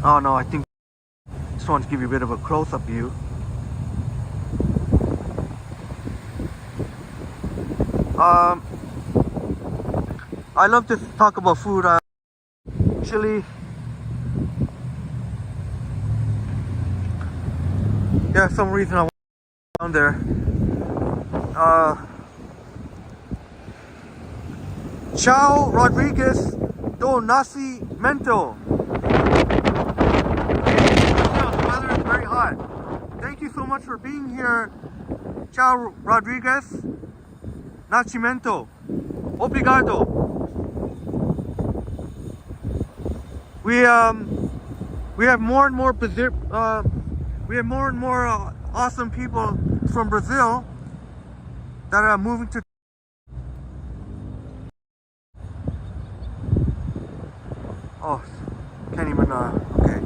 Oh no, I think just want to give you a bit of a close-up view. I love to talk about food. Chili. Yeah, some reason I went down there. Chao Rodriguez do Nascimento. The weather is very hot. Thank you so much for being here, Chao Rodriguez Nascimento. Obrigado. We have more and more awesome people from Brazil that are moving to. Oh, can't even. Okay.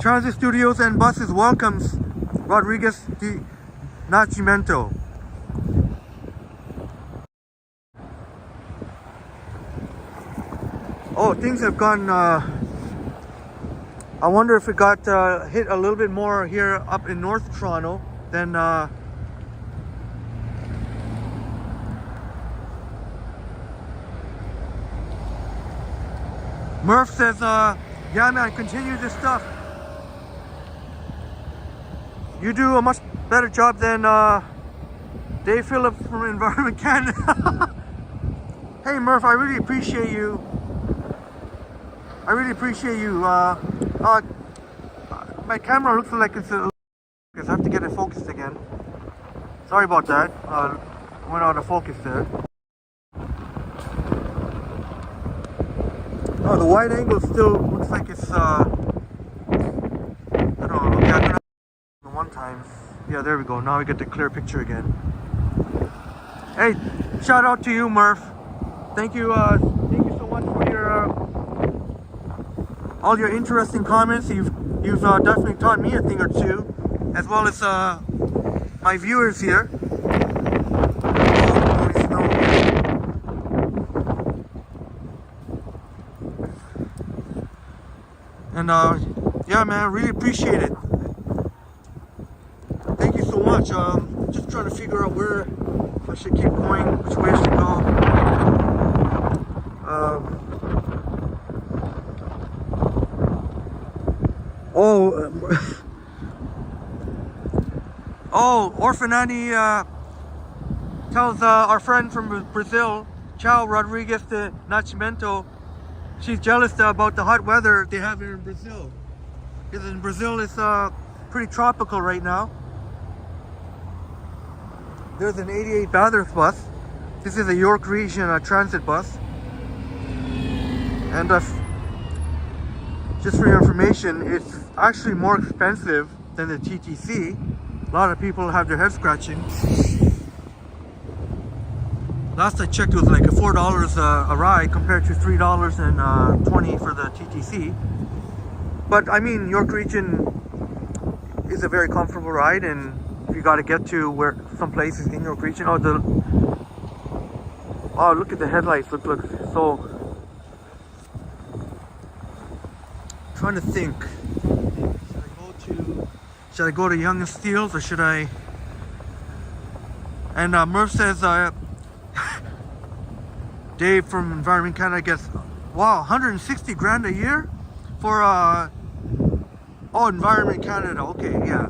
Transit Studios and Buses welcomes Rodriguez de Nascimento. Oh, things have gone. I wonder if it got hit a little bit more here up in North Toronto than. Murph says, yeah man, continue this stuff. You do a much better job than Dave Phillips from Environment Canada. Hey Murph, I really appreciate you. My camera looks like it's I have to get it focused again. Sorry about that. Went out of focus there. Oh, the wide angle still looks like it's I don't know. Okay, I'm gonna one time. Yeah, there we go. Now we get the clear picture again. Hey, shout out to you, Murph. Thank you so much for your all your interesting comments. You've definitely taught me a thing or two, as well as my viewers here. And yeah man, really appreciate it. Thank you so much. Just trying to figure out where I should keep going, which way I should go. Orphan Annie tells our friend from Brazil, Chao Rodriguez de Nascimento, she's jealous about the hot weather they have here in Brazil. Because in Brazil it's pretty tropical right now. There's an 88 Bathurst bus. This is a York Region transit bus. And just for your information, it's actually more expensive than the TTC. A lot of people have their head scratching. Last I checked, it was like $4 a ride compared to $3.20 for the TTC. But I mean, York Region is a very comfortable ride, and if you got to get to where some places in York Region. Oh, look at the headlights. Look. So, trying to think. Should I go to Young and Steeles, or should I? And Murph says, Dave from Environment Canada gets, wow, 160 grand a year for Environment Canada. Okay, yeah,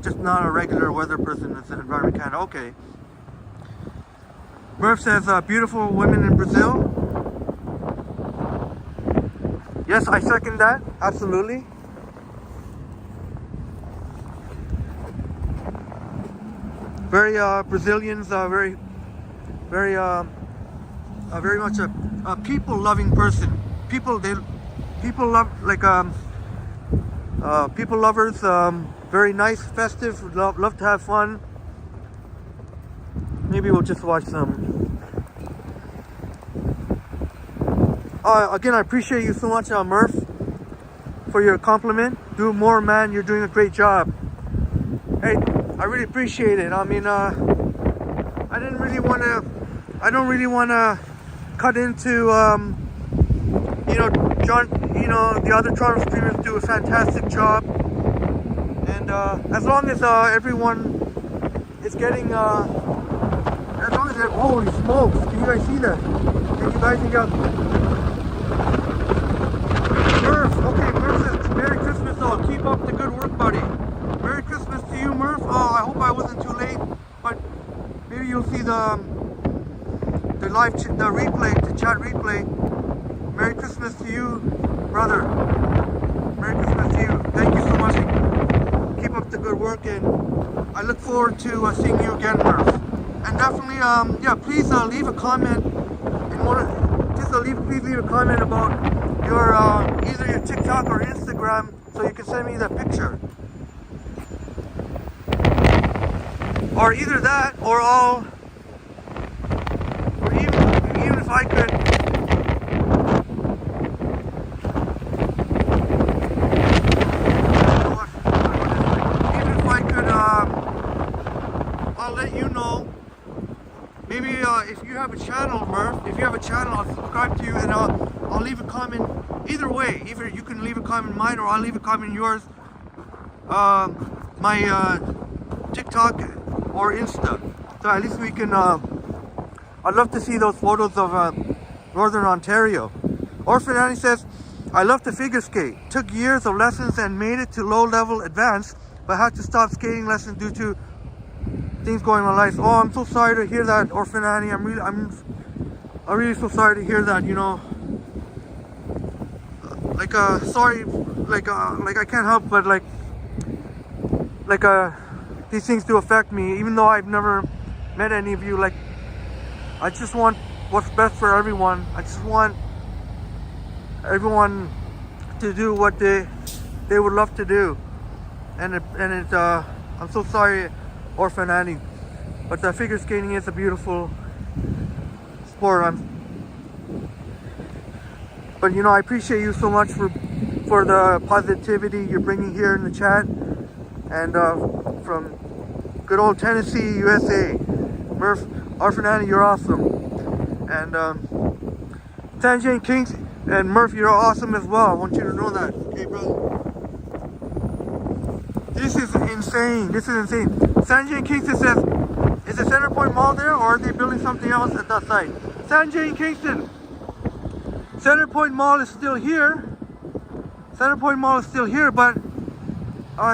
just not a regular weather person. It's an Environment Canada. Okay. Murph says, beautiful women in Brazil. Yes, I second that. Absolutely. Very Brazilians, very much a people-loving person. People love, like people lovers. Very nice, festive. Love to have fun. Maybe we'll just watch some. Again, I appreciate you so much, Murph. for your compliment. Do more, man. You're doing a great job. Hey, I really appreciate it. I mean, I don't really want to cut into, John, the other Toronto streamers do a fantastic job. And as long as everyone is getting, as long as holy smokes, can you guys see that? Can you guys think of Murph? Okay, Murph says Merry Christmas though. Keep up the good work, buddy. Merry Christmas to you, Murph. Oh, I hope I wasn't too late, but maybe you'll see the replay, the chat replay. Merry Christmas to you, brother. Merry Christmas to you. Thank you so much. Keep up the good work, and I look forward to seeing you again, Murph. And definitely, please leave a comment. Please leave a comment about your either your TikTok or Instagram, so you can send me that picture. Or either that, or even if I could. I'll let you know. Maybe if you have a channel, Murph, if you have a channel, I'll subscribe to you, and I'll leave a comment. Either way, either you can leave a comment in mine, or I'll leave a comment in yours. My TikTok or Insta. So at least we can. I'd love to see those photos of Northern Ontario. Orphan Annie says, I love to figure skate. Took years of lessons and made it to low level advanced, but had to stop skating lessons due to things going on in life. Oh, I'm so sorry to hear that, Orphan Annie. I'm really so sorry to hear that. Sorry, I can't help but these things do affect me, even though I've never met any of you. Like, I just want what's best for everyone. I just want everyone to do what they would love to do, and I'm so sorry, Orphan Annie, but figure skating is a beautiful sport. But I appreciate you so much for the positivity you're bringing here in the chat, and from good old Tennessee, USA. Murph, Orphan Annie, you're awesome. And Sanjay Kings and Murph, you're awesome as well. I want you to know that. Okay, brother? This is insane. Sanjay Kingston says, is the Centerpoint Mall there, or are they building something else at that site? Sanjay Kingston, Centerpoint Mall is still here. But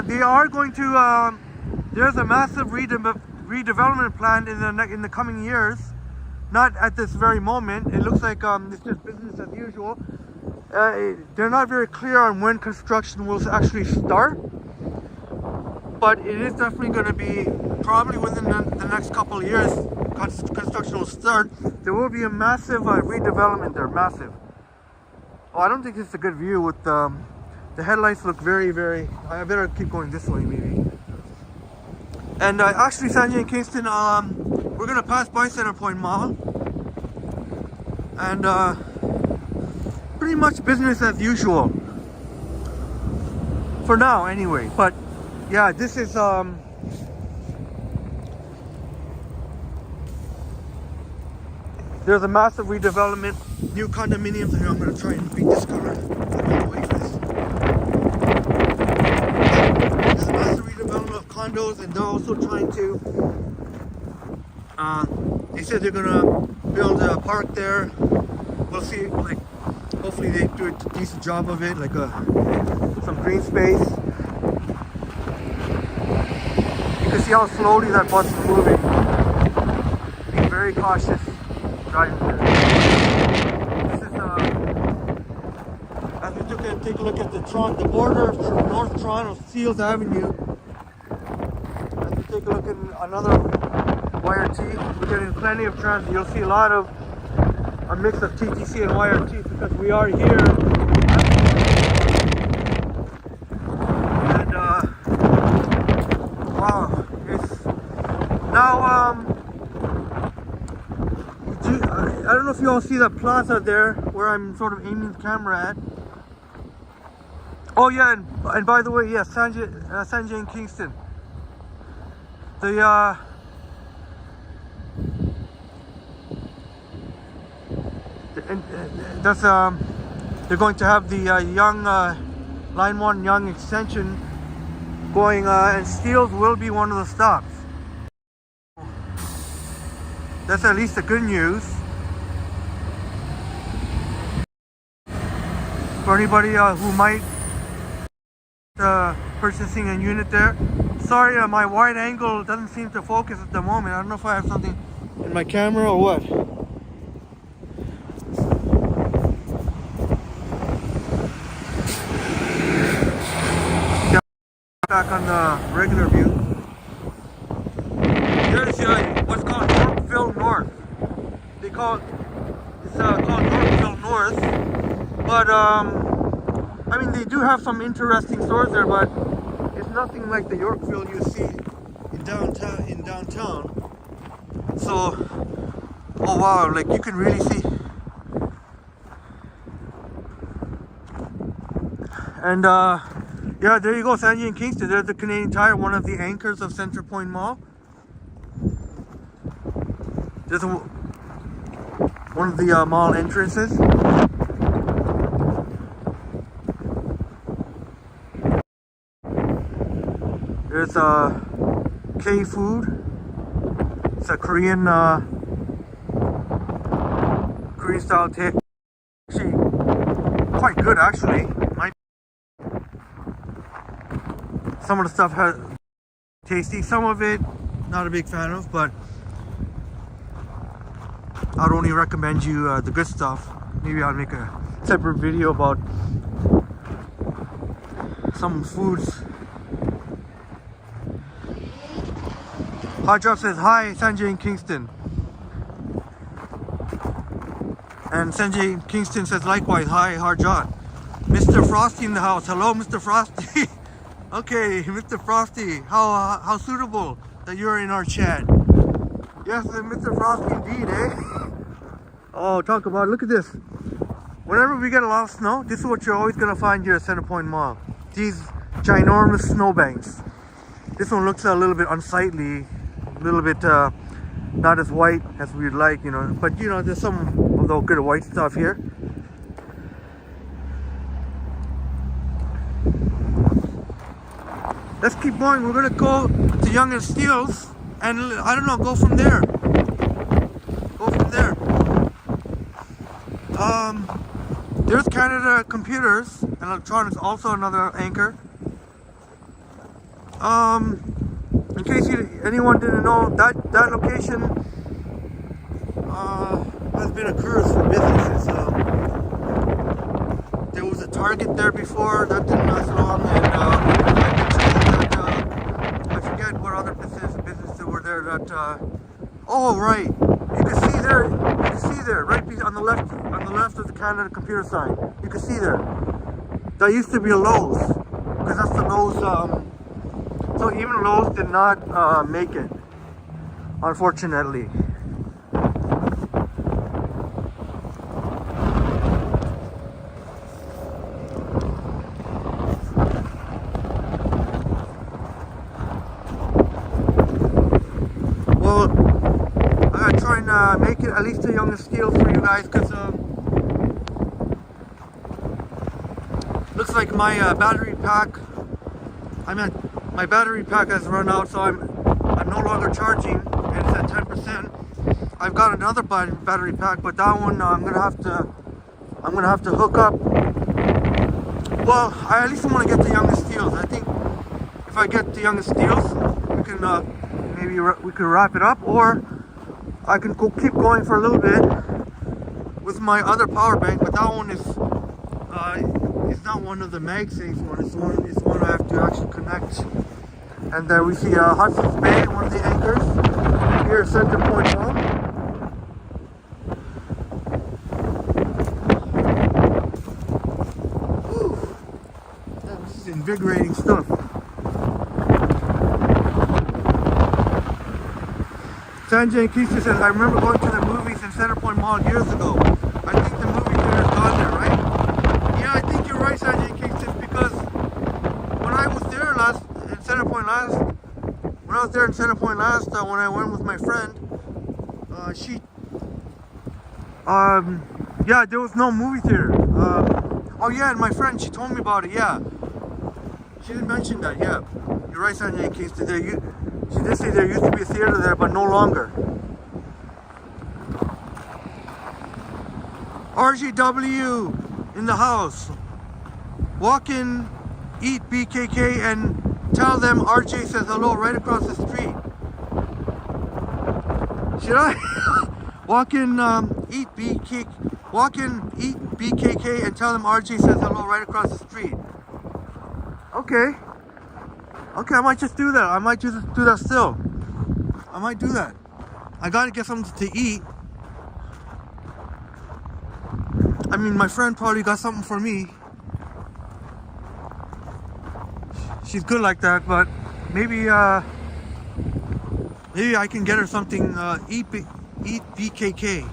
they are going to. There's a massive redevelopment plan in the coming years. Not at this very moment. It looks like it's just business as usual. They're not very clear on when construction will actually start, but it is definitely going to be probably within the next couple of years. Construction will start. There will be a massive redevelopment there. Massive. Oh, I don't think it's a good view with the headlights look very, very. I better keep going this way maybe. And actually, Sanjay and Kingston, we're gonna pass by Centerpoint Mall, and pretty much business as usual for now, anyway. But yeah, this is there's a massive redevelopment, new condominiums. Here, I'm gonna try and beat this car. There's a massive redevelopment of condos, and they're also trying to. They said they're gonna build a park there. We'll see. Like, hopefully they do a decent job of it, like some green space. You can see how slowly that bus is moving. Being very cautious driving there. This is as we take a look at the border of North Toronto, Seals Avenue. As we take a look at another YRT, we're getting plenty of transit. You'll see a lot of a mix of TTC and YRT because we are here. And wow, it's now I don't know if you all see that plaza there where I'm sort of aiming the camera at. Oh yeah, and by the way, yes, Sanjay and Kingston. The that's they're going to have the young Line 1 Young extension going, and Steeles will be one of the stops. That's at least the good news for anybody who might purchasing a unit there. Sorry, my wide angle doesn't seem to focus at the moment. I don't know if I have something in my camera or what. Yeah, back on the regular view. There's what's called Yorkville North. They call it, it's called Yorkville North, but I mean, they do have some interesting stores there, but it's nothing like the Yorkville you see in downtown. So, oh wow, like you can really see. And yeah, there you go, Sanjay and Kingston. There's the Canadian Tire, one of the anchors of Centre Point Mall. There's one of the mall entrances. There's K Food. It's a Korean style take. Actually, quite good actually. Some of the stuff has tasty. Some of it, not a big fan of, but I'd only recommend you the good stuff. Maybe I'll make a separate video about some foods. Hardjot says hi, Sanjay and Kingston. And Sanjay Kingston says likewise, hi Hardjot. Mr. Frosty in the house. Hello, Mr. Frosty. Okay, Mr. Frosty, how suitable that you're in our chat. Yes, Mr. Frosty indeed, eh? Oh, talk about it. Look at this. Whenever we get a lot of snow, this is what you're always gonna find here at Centre Point Mall. These ginormous snowbanks. This one looks a little bit unsightly, a little bit not as white as we'd like, you know. But you know, there's some of the good white stuff here. Let's keep going. We're gonna go to Yonge and Steeles, and I don't know, go from there. Go from there. There's Canada Computers and Electronics, also another anchor. In case anyone didn't know, that location has been a curse for businesses. There was a Target there before, that didn't last long, and I forget what other businesses were there that. Oh right, you can see there. Right on the left of the Canada Computer sign. You can see there. That used to be a Lowe's, because that's the Lowe's. So even Lowe's did not make it, unfortunately. Well, I'm gonna try and make it at least to Yonge and Steeles for you guys, because looks like my battery pack. My battery pack has run out, so I'm no longer charging, and it's at 10%. I've got another battery pack, but that one I'm gonna have to hook up. Well, I at least want to get to Yonge and Steeles. I think if I get to Yonge and Steeles, we can maybe we could wrap it up, or I can keep going for a little bit with my other power bank. But that one is it's not one of the MagSafe ones. It's one I have to actually connect. And there we see Hudson's Bay, one of the anchors here at Centre Point Mall. This is invigorating stuff. Sanjay and Kingston says, I remember going to the movies in Centre Point Mall years ago. I think the movie theater is gone there, right? Yeah, I think you're right, Sanjay and Kingston, because I was there in Center Point last when I went with my friend, yeah, there was no movie theater. Oh yeah, and my friend, she told me about it. Yeah, she did mention that. Yeah, you're right, San Yankees. She did say there used to be a theater there, but no longer. RGW in the house. Walk in, eat BKK, and tell them RJ says hello right across the street. Should I? Walk in, eat BKK and tell them RJ says hello right across the street. Okay. Okay, I might just do that. I might just do that still. I might do that. I gotta get something to eat. I mean, my friend probably got something for me. She's good like that, but maybe maybe I can get her something. Eat BKK.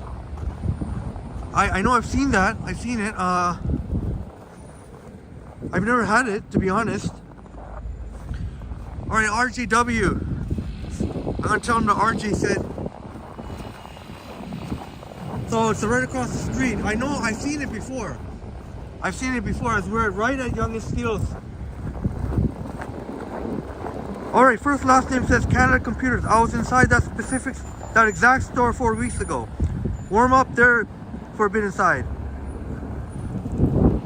I know I've seen that. I've seen it. I've never had it, to be honest. All right, RGW. I'm gonna tell him that RJ said. So it's right across the street. I know. I've seen it before. I've seen it before. We're right at Yonge and Steeles. Alright, first last name says Canada Computers. I was inside that exact store 4 weeks ago. Warm up there for a bit inside.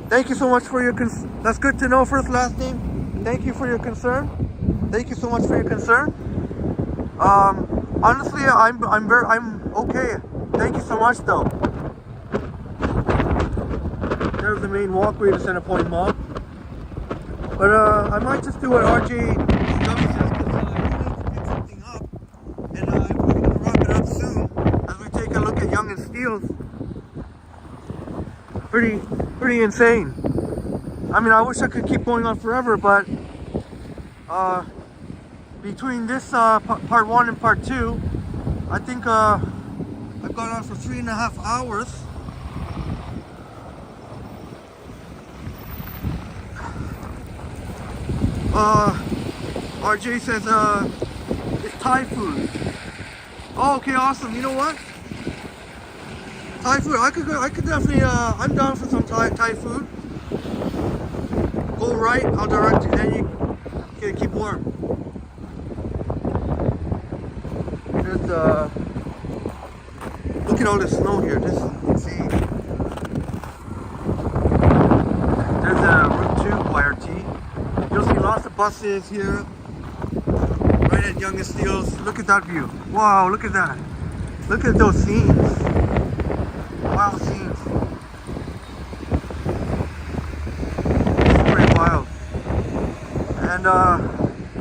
Thank you so much for your that's good to know, first last name. Thank you for your concern. Thank you so much for your concern. Honestly, I'm okay. Thank you so much though. There's the main walkway to Center Point Mall. But I might just do what RJ pretty insane. I mean, I wish I could keep going on forever, but between this part 1 and part 2, I think I've gone on for 3.5 hours. RJ says it's Thai food. Oh, okay, awesome. You know what? Thai food. I could definitely. I'm down for some Thai food. Go right. I'll direct you. Then you can keep warm. There's look at all this snow here. This is insane. There's Route 2 YRT. You'll see lots of buses here. Right at Yonge and Steeles. Look at that view. Wow, look at that. Look at those scenes. Wow, scenes. It's pretty wild. And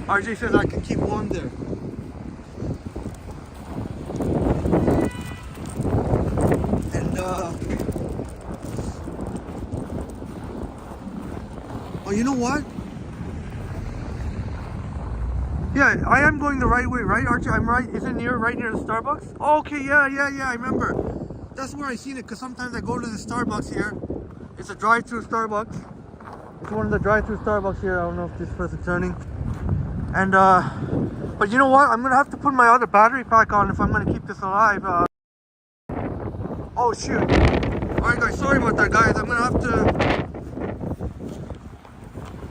RJ says I can keep warm there. And oh, you know what? Yeah, I am going the right way, right, Archie? I'm right. Is it right near the Starbucks? Oh, okay, yeah, I remember. That's where I seen it, because sometimes I go to the Starbucks here. It's a drive-through Starbucks. It's one of the drive-through Starbucks here. I don't know if this person's turning. And but you know what? I'm gonna have to put my other battery pack on if I'm gonna keep this alive. Oh shoot! All right, guys. Sorry about that, guys. I'm gonna have to.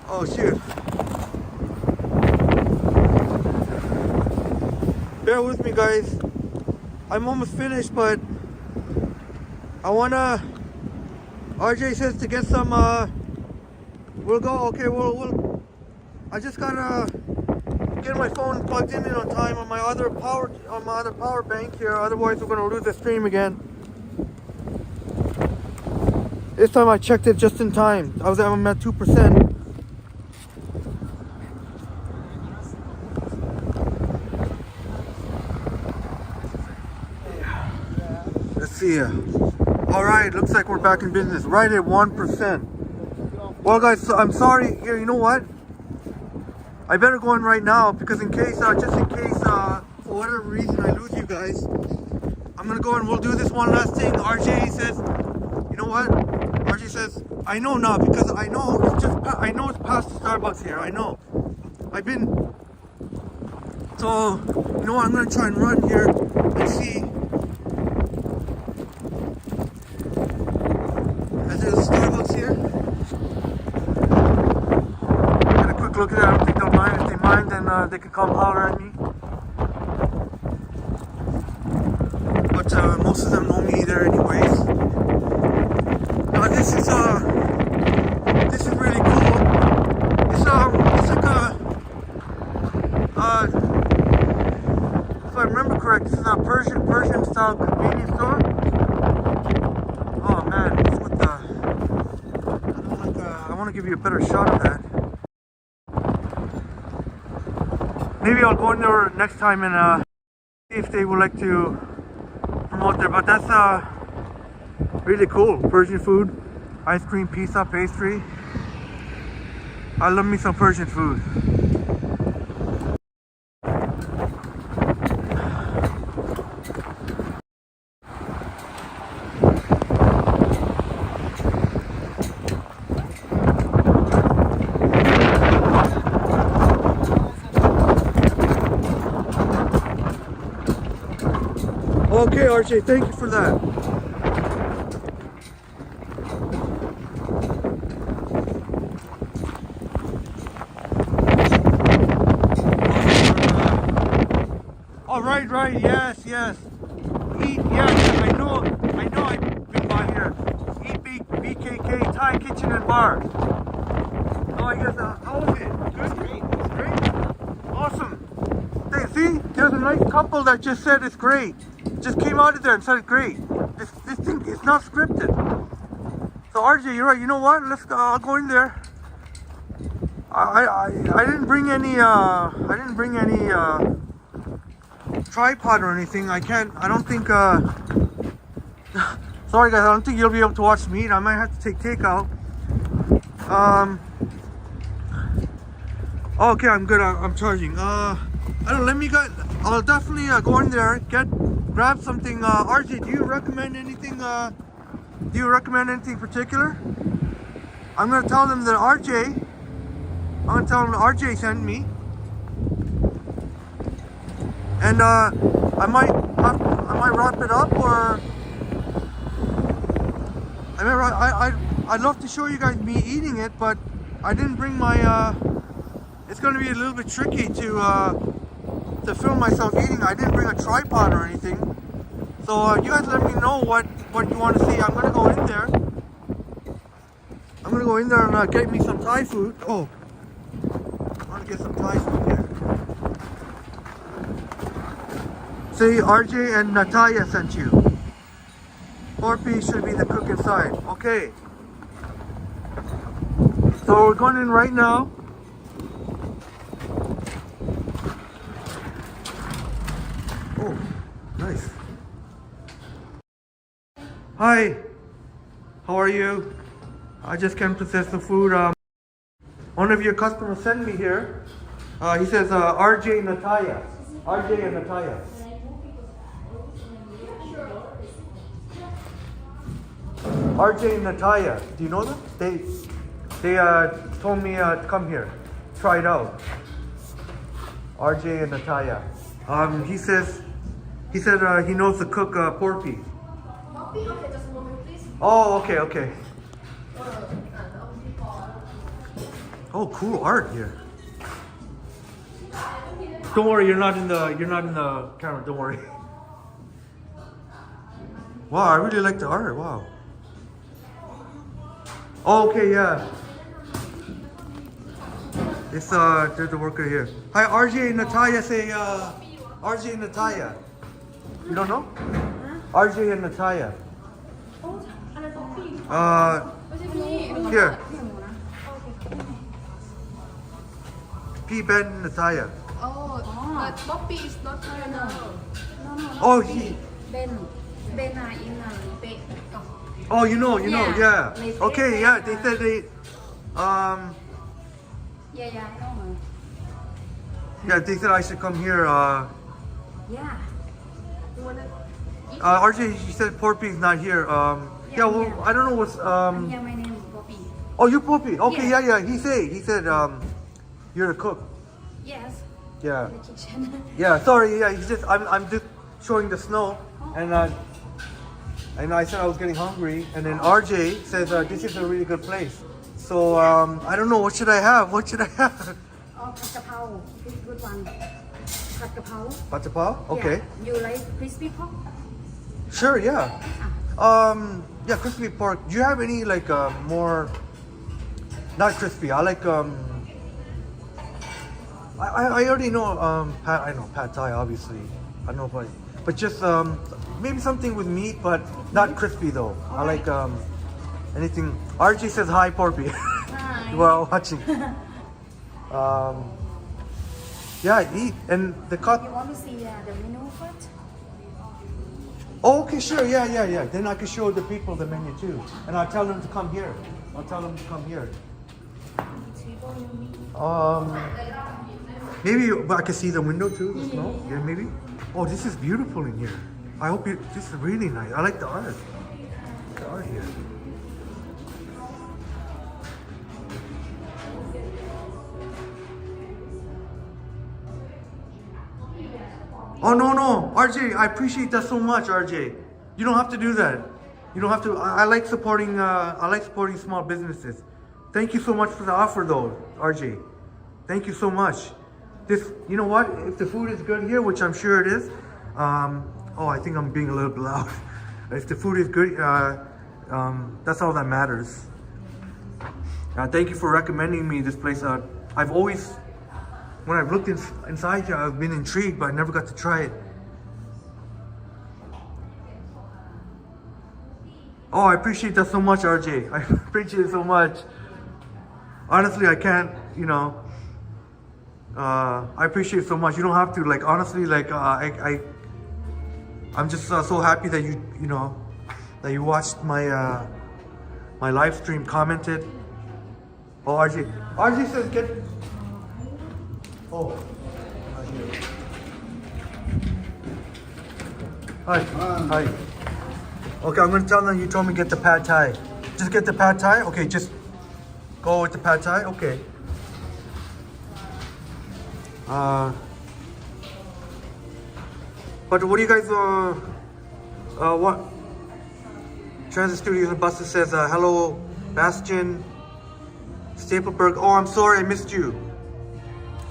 Oh shoot! Bear with me, guys. I'm almost finished, but I wanna. RJ says to get some. We'll go. Okay, we'll. I just gotta get my phone plugged in on time on my other power bank here. Otherwise, we're gonna lose the stream again. This time I checked it just in time. I'm at 2%. Let's see. All right, looks like we're back in business. Right at 1%. Well, guys, so I'm sorry. Here, you know what? I better go in right now because just in case, for whatever reason I lose you guys, I'm gonna go and we'll do this one last thing. RJ says, you know what? RJ says, I know now because I know it's past the Starbucks here. I know. I've been So, you know what? I'm gonna try and run here and see. As there's a Starbucks here. Get a quick look at it. I don't think they'll mind. If they mind, then they can come holler at me. But most of them know me there anyways. Now this is really cool. It's like if I remember correct, this is a Persian style convenience store. Oh man, it's with the I want to give you a better shot of that. Maybe I'll go in there next time and see if they would like to promote there. But that's really cool. Persian food, ice cream, pizza, pastry. I love me some Persian food. Okay, RJ, thank you for that. Oh, right, yes. Eat, yes, I know I've been by here. Eat BKK Thai Kitchen and Bar. Oh, I guess, how was it? Good? Great. It's great? Awesome. Hey, see, there's a nice couple that just said it's great. Just came out of there and said it's great. This thing is not scripted. So RJ, you're right. You know what? I'll go in there. I didn't bring any tripod or anything. I don't think sorry guys, I don't think you'll be able to watch me eat. I might have to take takeout. Okay, I'm good. I'm charging. I don't know, let me get, I'll definitely go in there, grab something. RJ, do you recommend anything particular? I'm gonna tell them that RJ sent me. And I might wrap it up, or I'd love to show you guys me eating it, but I didn't bring my it's gonna be a little bit tricky to film myself eating. I didn't bring a tripod or anything. So you guys let me know what you want to see. I'm gonna go in there. And get me some Thai food. Oh, I want to get some Thai food here. Say RJ and Natalia sent you. Orpi should be the cook inside. Okay. So we're going in right now. Oh, nice. Hi. How are you? I just came to possess the food. One of your customers sent me here. He says RJ Natalia. RJ and Natalia. RJ and Natalia, do you know them? They told me to come here, try it out. RJ and Natalia. He said he knows the cook Porpy. Okay, just a moment, please. Oh, okay. Oh, cool art here. Don't worry, you're not in the camera. Don't worry. Wow, I really like the art. Wow. Oh, okay, yeah. It's there's a worker here. Hi, RJ and Natalia. Say RJ and Natalia. You don't know? RJ and Natalia. Here. P Ben Natalia. Oh, but Poppy is not here now. Oh, he. Ben are in Bek. Oh, you know, Yeah. yeah. They say Okay, that, yeah. They said they. Yeah, I know. Yeah, they said I should come here. Yeah. RJ, she said Porpy's not here. Yeah, well, I don't know what's. Yeah, my name is Bobby. Oh, you Porpy. Okay, Yeah. yeah. He said, you're a cook. Yes. Yeah. the kitchen. Yeah, sorry. Yeah, he's just. I'm just showing the snow, and I said I was getting hungry, and then RJ says this is a really good place. So I don't know. What should I have? What should I have? Oh,ผัดกะเพรา this good one ผัดกะเพรา Pad Thai Pao? Okay. Yeah. You like crispy pork? Sure. Yeah. Yeah, crispy pork. Do you have any like more? Not crispy. I like I already know I know Pad Thai obviously. I know but just maybe something with meat but not crispy though. I like anything. RJ says hi, Porpy. Hi. While watching. Yeah, eat and the cut. You want to see the menu first? Oh, okay, sure. Yeah. Then I can show the people the menu too, and I'll tell them to come here. Maybe I can see the window too. The snow. Yeah, maybe. Oh, this is beautiful in here. I hope this is really nice. I like the art. The art here. Oh no, RJ, I appreciate that so much, RJ. You don't have to do that. You don't have to. I like supporting. I like supporting small businesses. Thank you so much for the offer, though, RJ. Thank you so much. This, you know what? If the food is good here, which I'm sure it is. Oh, I think I'm being a little bit loud. If the food is good, that's all that matters. Thank you for recommending me this place. I've always, when I've looked inside here, I've been intrigued, but I never got to try it. Oh, I appreciate that so much, RJ. I appreciate it so much. Honestly, I can't, you know. I appreciate it so much. You don't have to, like, honestly, like, I'm just so happy that you know, that you watched my my live stream, commented. Oh, RJ says get. Oh. Hi. Okay, I'm gonna tell them you told me get the Pad Thai. Just get the Pad Thai? Okay, just go with the Pad Thai? Okay. But what do you guys, what? Transit Studios and Buses says, hello, Bastian Stapleberg. Oh, I'm sorry, I missed you.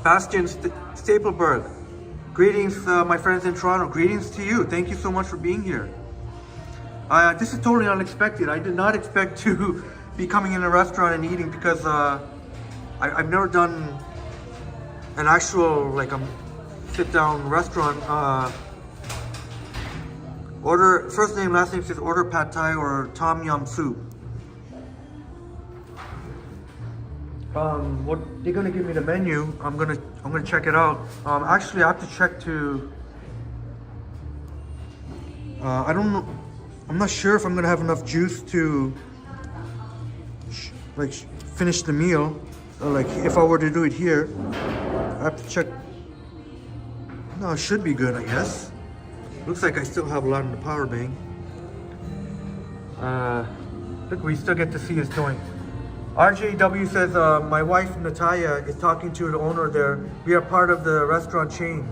Bastian Stapleberg. Greetings, my friends in Toronto. Greetings to you. Thank you so much for being here. This is totally unexpected. I did not expect to be coming in a restaurant and eating because I've never done an actual, like, a sit-down restaurant. Order, first name, last name says order Pad Thai or Tom Yum soup. What they're gonna give me the menu. I'm gonna check it out. Actually, I have to check to. I don't know. I'm not sure if I'm gonna have enough juice to finish the meal. Like if I were to do it here, I have to check. No, it should be good, I guess. Looks like I still have a lot in the power bank. Look, we still get to see us doing. RJW says, my wife Natalia is talking to the owner there. We are part of the restaurant chain.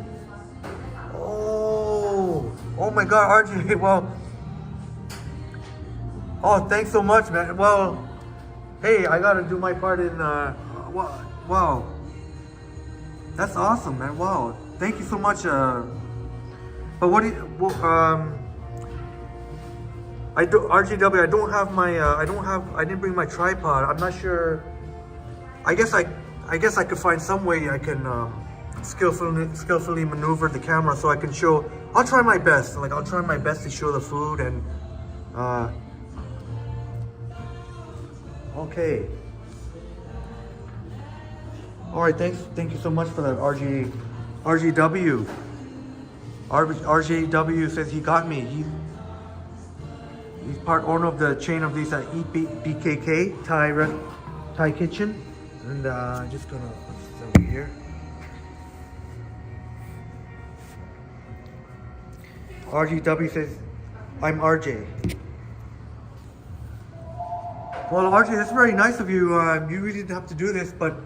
Oh my God, RJ. Well, oh, thanks so much, man. Well, hey, I gotta do my part in. Wow, that's awesome, man. Wow, thank you so much. But what do you? RGW, I don't have my, I didn't bring my tripod. I'm not sure. I guess I could find some way I can skillfully maneuver the camera so I can show. I'll try my best. Like I'll try my best to show the food and. Okay. All right. Thank you so much for that, RGW. RJW says he got me. He's part owner of the chain of these Eat BKK Thai kitchen, and just gonna put this over here. RGW says, "I'm RJ." Well, RJ, that's very nice of you. You really didn't have to do this, but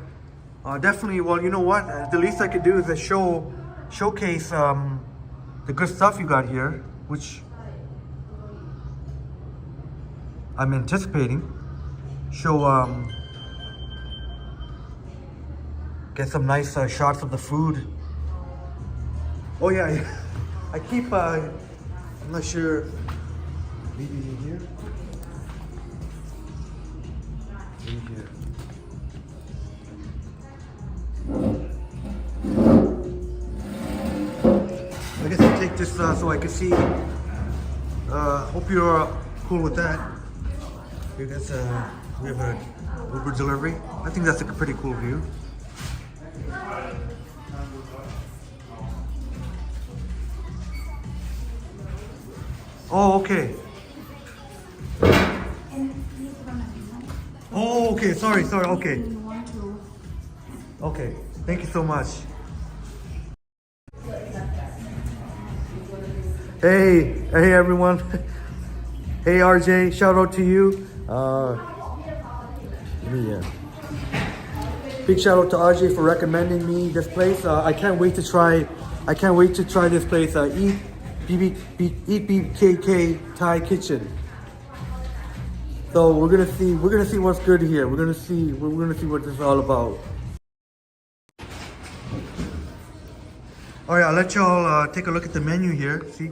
Definitely. Well, you know what? The least I could do is showcase the good stuff you got here, which I'm anticipating. Get some nice shots of the food. Oh yeah, I keep. I'm not sure. Maybe in here. In here. I guess I'll take this so I can see. Hope you're cool with that. Here, that's we have an Uber delivery. I think that's a pretty cool view. Oh, okay. Oh, okay. Sorry. Okay. Okay. Thank you so much. Hey everyone. Hey RJ, shout out to you. Big shout out to RJ for recommending me this place. I can't wait to try this place. Eat BKK Thai Kitchen. So we're gonna see what's good here. We're gonna see what this is all about. All right, I'll let y'all take a look at the menu here. See,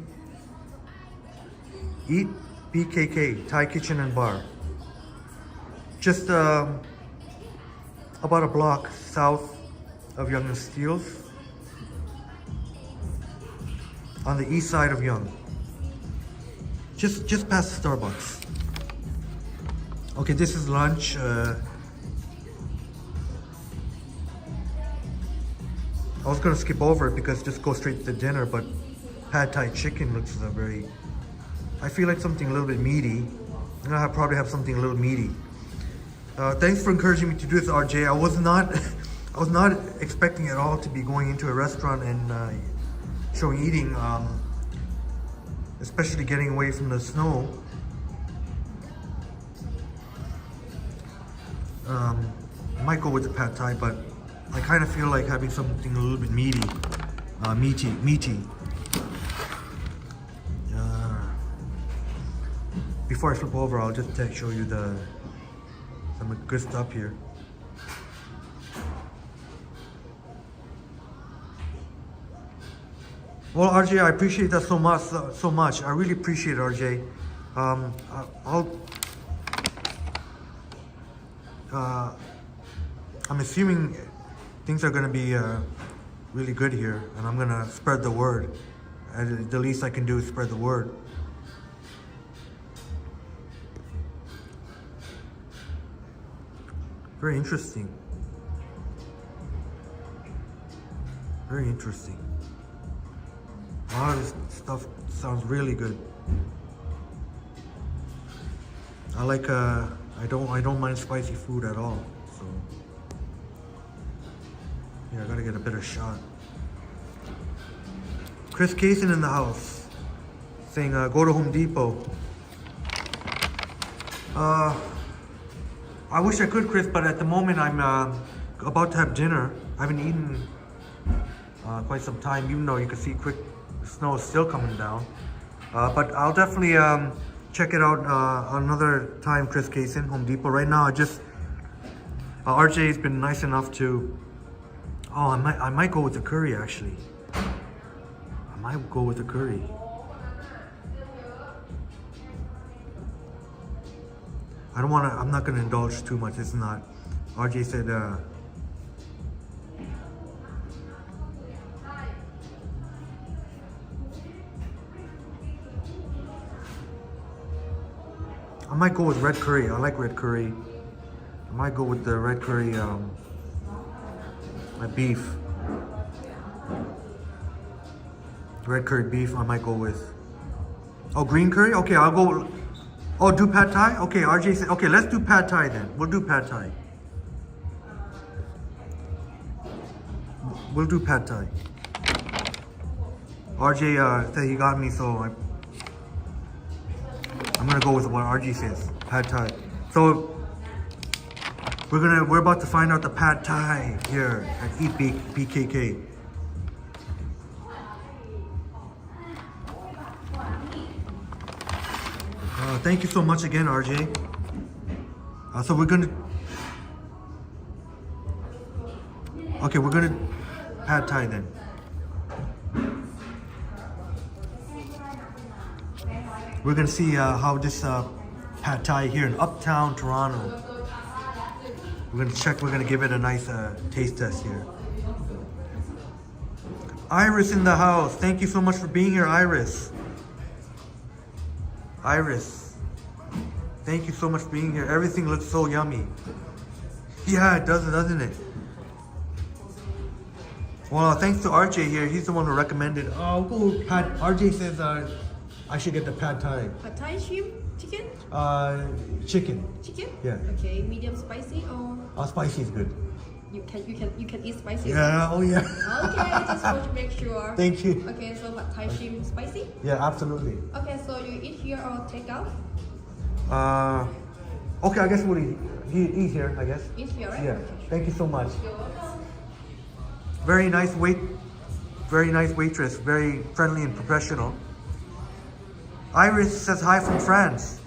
Eat BKK Thai Kitchen and Bar. Just about a block south of Yonge and Steeles, on the east side of Yonge. Just past the Starbucks. Okay, this is lunch. I was gonna skip over it because just go straight to dinner, but pad thai chicken looks very. I feel like something a little bit meaty. I'm gonna probably have something a little meaty. Thanks for encouraging me to do this, RJ. I was not expecting at all to be going into a restaurant and showing eating, especially getting away from the snow. I might go with the pad thai, but I kind of feel like having something a little bit meaty. Before I flip over, I'll just show you some good stuff here. Well, RJ, I appreciate that so much. I really appreciate it, RJ. I'm assuming things are gonna be really good here, and I'm gonna spread the word. And the least I can do is spread the word. Very interesting. Very interesting. A lot of this stuff sounds really good. I like I don't mind spicy food at all. So yeah, I gotta get a better shot. Chris Kaysen in the house saying go to Home Depot. I wish I could, Chris, but at the moment I'm about to have dinner. I haven't eaten quite some time, even though you can see quick snow is still coming down. But I'll definitely check it out another time, Chris Kaysen, Home Depot. Right now, RJ has been nice enough to. Oh, I might go with the curry actually. I might go with the curry. I'm not gonna indulge too much. It's not. RJ said, I might go with red curry. I like red curry. I might go with the red curry, my beef. Red curry beef, I might go with. Oh, green curry? Okay, I'll go. Oh, do pad thai? Okay, RJ said, okay, let's do pad thai then. We'll do pad thai. We'll do pad thai. RJ said he got me, so I'm gonna go with what RJ says, pad thai. So We're about to find out the pad thai here at Eat BKK. Thank you so much again, RJ. So we're gonna. Okay, we're gonna pad thai then. We're gonna see how this pad thai here in Uptown Toronto. We're gonna check. We're gonna give it a nice taste test here. Iris in the house. Thank you so much for being here, Iris. Iris, thank you so much for being here. Everything looks so yummy. Yeah, it does, doesn't it? Well, thanks to RJ here. He's the one who recommended. RJ says I should get the pad thai. Pad Thai shrimp, chicken? Chicken. Chicken? Yeah. Okay, medium spicy or Spicy is good. you can eat spicy? Yeah. Oh yeah. Okay, just want to make sure. Thank you. Okay, so Pad Thai shrimp spicy? Yeah, absolutely. Okay, so you eat here or take out? Okay, I guess we'll eat here. I guess. Eat here, right? Yeah. Okay, sure. Thank you so much. You're welcome. Very nice waitress. Very friendly and professional. Iris says hi from France.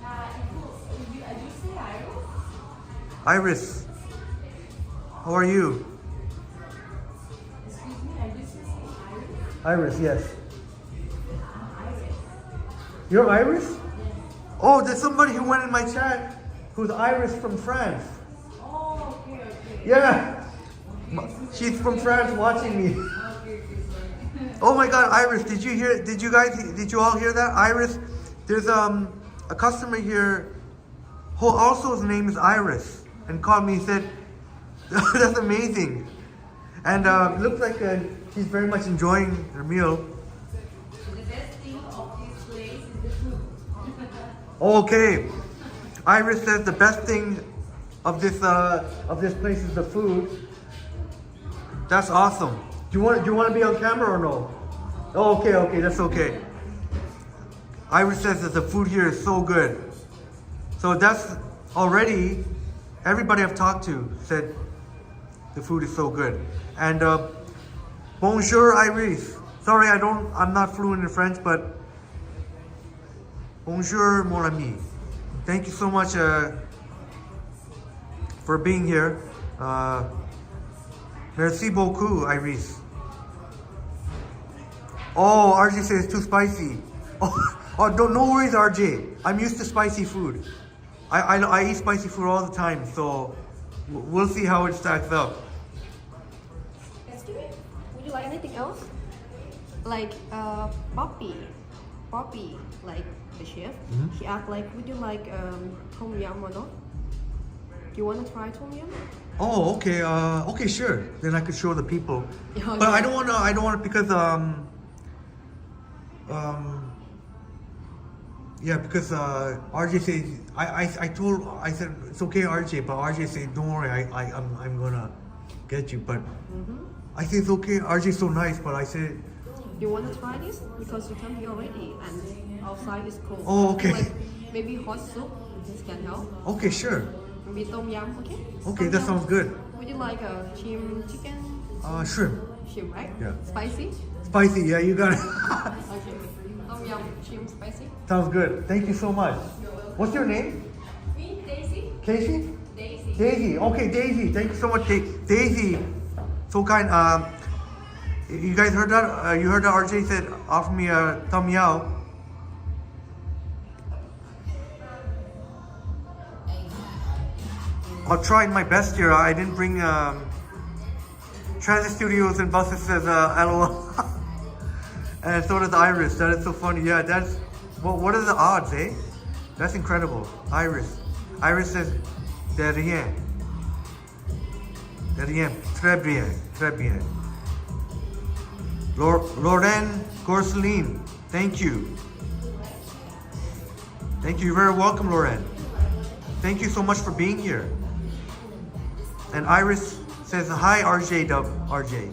Iris, how are you? Iris, yes. You're Iris? Oh, there's somebody who went in my chat who's Iris from France. Oh, okay. Yeah. She's from France watching me. Oh my God, Iris, did you all hear that? Iris, there's a customer here who also his name is Iris and called me and said, that's amazing. And it looks like she's very much enjoying her meal. The best thing of this place is the food. Okay. Iris says the best thing of this place is the food. That's awesome. Do you want to be on camera or no? Oh, okay, that's okay. Iris says that the food here is so good. So that's already everybody I've talked to said the food is so good. And bonjour, Iris. Sorry, I'm not fluent in French, but bonjour, mon ami. Thank you so much for being here. Merci beaucoup, Iris. Oh, RJ says it's too spicy. Oh, no worries, RJ. I'm used to spicy food. I eat spicy food all the time, so we'll see how it stacks up. Excuse me? Would you like anything else? Like Poppy, like the chef, she asked like, would you like tom yum or not? Do you want to try tom yum? Oh, okay. Okay, sure. Then I could show the people. Yeah, But I don't want to because because RJ says I said it's okay, RJ, but RJ said don't worry, I'm gonna get you. But I say it's okay. RJ's so nice, but I said You want to try this? Because you come here already and outside is cold. Oh, okay. Like maybe hot soup, this can help. okay, sure. Maybe tom yum, okay? Okay, Tom that yum. sounds good. Would you like a chim chicken? Shrimp, Chim, right? Yeah. Spicy? spicy. Yeah, you got it. Okay. Tom yum, chim, spicy. Sounds good. Thank you so much. What's your name? Me, Daisy. Casey? Daisy. Daisy. Okay, Daisy. Thank you so much, Daisy. So kind. You guys heard that? You heard that RJ said offer me a tom yum. I'll try my best here. I didn't bring Transit Studios and Buses says LOL. And so does Iris. That is so funny. Yeah, that's what are the odds, eh? That's incredible. Iris says de rien. De rien. Très bien. Très bien. Lorraine Gorseline, thank you. Thank you. You're very welcome, Lorraine. Thank you so much for being here. And Iris says, hi, RJ Dub, RJ.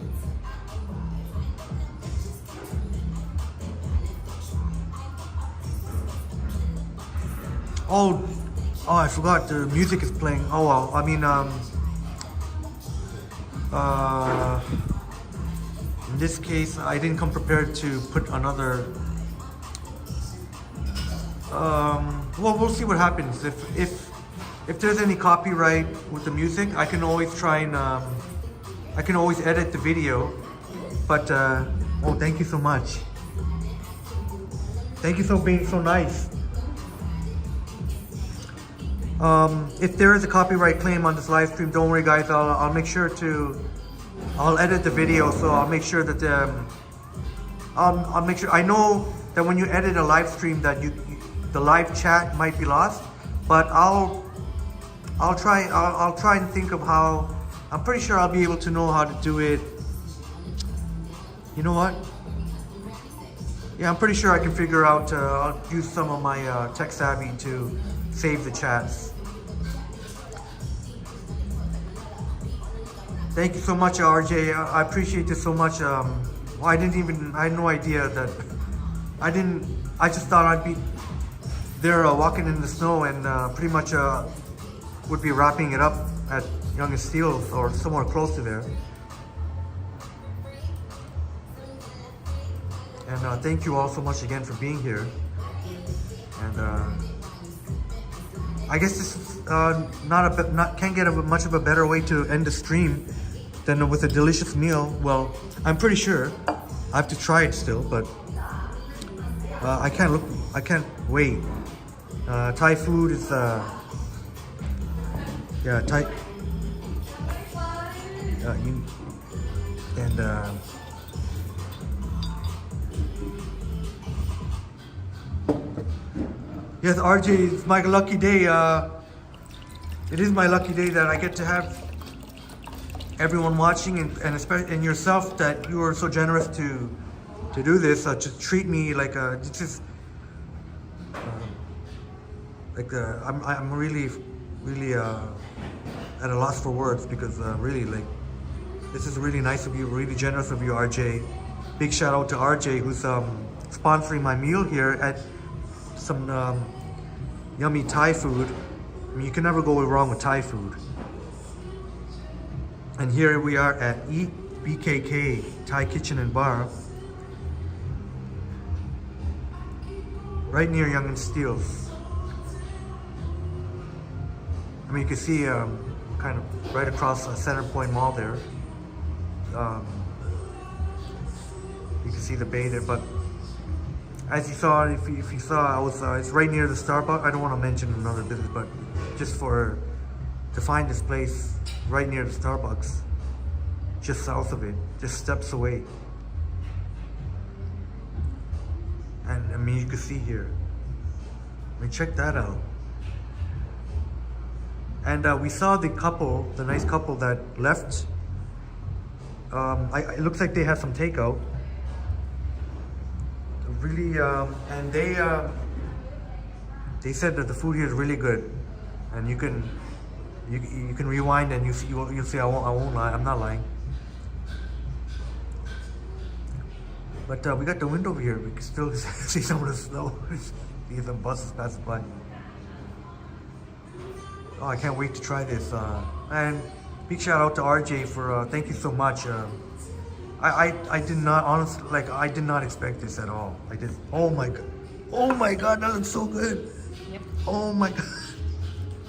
Oh, I forgot the music is playing. Oh, well, I mean, In this case, I didn't come prepared to put another. Well, we'll see what happens. If there's any copyright with the music, I can always try and I can always edit the video. But oh, thank you so much. Thank you for being so nice. If there is a copyright claim on this live stream, don't worry, guys. I'll make sure to. I'll edit the video, so I'll make sure that I'll make sure. I know that when you edit a live stream, that the live chat might be lost, but I'll try and think of how. I'm pretty sure I'll be able to know how to do it. You know what? Yeah, I'm pretty sure I can figure out. I'll use some of my tech savvy to save the chats. Thank you so much, RJ. I appreciate this so much. Well, I had no idea that. I just thought I'd be there walking in the snow and pretty much would be wrapping it up at Young and Steeles or somewhere close to there. And thank you all so much again for being here. And I guess this is can't get much of a better way to end the stream than with a delicious meal. Well, I'm pretty sure. I have to try it still, but I can't wait. Thai food is yeah, Thai. Yes, RJ, it's my lucky day. It is my lucky day that I get to have everyone watching and especially and yourself, that you are so generous to do this, to treat me like it's just I'm really at a loss for words, because really, like, this is really nice of you, really generous of you, RJ. Big shout out to RJ, who's sponsoring my meal here at some yummy Thai food. I mean, you can never go wrong with Thai food. And here we are at Eat BKK Thai Kitchen and Bar, right near Young and Steeles. I mean, you can see kind of right across Center Point Mall there. You can see the bay there, but as you saw, if you saw, it's right near the Starbucks. I don't want to mention another business, but just to find this place right near the Starbucks, just south of it, just steps away. And I mean, you can see here. I mean, check that out. And we saw the couple, the nice couple that left. It looks like they had some takeout. Really, and they said that the food here is really good, and you can rewind and you'll see I won't lie, I'm not lying. But we got the window over here. We can still see some of the snow. See some buses passing by. Oh, I can't wait to try this. And big shout out to RJ for thank you so much. I did not, honestly, like, I did not expect this at all. I did. Oh my god, that looks so good. Yep. Oh my god,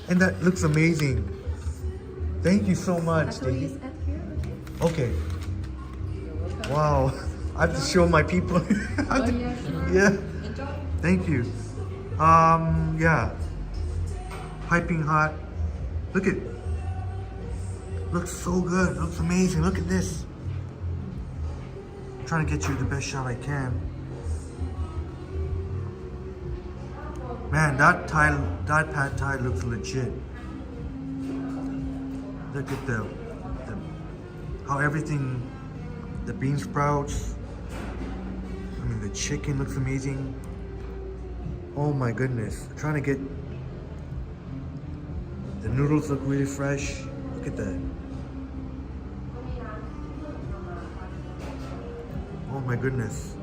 and that looks amazing. Thank you so much, Davey. Okay. Wow, I have to show my people. Yeah. Thank you. Yeah. Piping hot. Look at. Looks so good. Looks amazing. Look at this. Trying to get you the best shot I can. Man, that pad thai looks legit. Look at how everything, the bean sprouts. I mean, the chicken looks amazing. Oh my goodness. Trying to get, the noodles look really fresh. Look at that. Oh my goodness.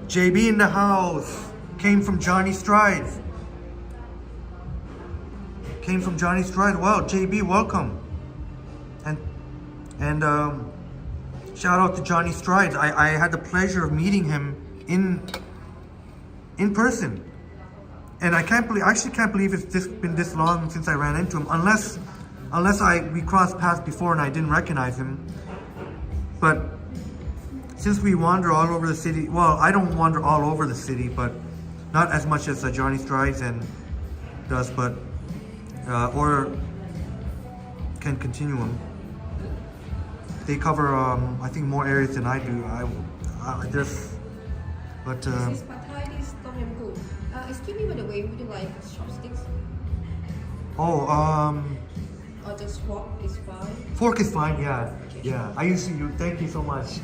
JB in the house. Came from Johnny Strides. Came from Johnny Strides. Wow, JB, welcome. And And shout out to Johnny Strides. I had the pleasure of meeting him in person. And I actually can't believe it's been this long since I ran into him, unless we crossed paths before and I didn't recognize him. But since we wander all over the city, well, I don't wander all over the city, but not as much as Johnny Strides and does, but or Ken Continuum. They cover, I think, more areas than I do. But This is pad thai, this is tom yum goong. Excuse me, by the way, would you like chopsticks? Or just fork is fine? Fork is fine. Yeah, yeah. I usually do. Thank you so much.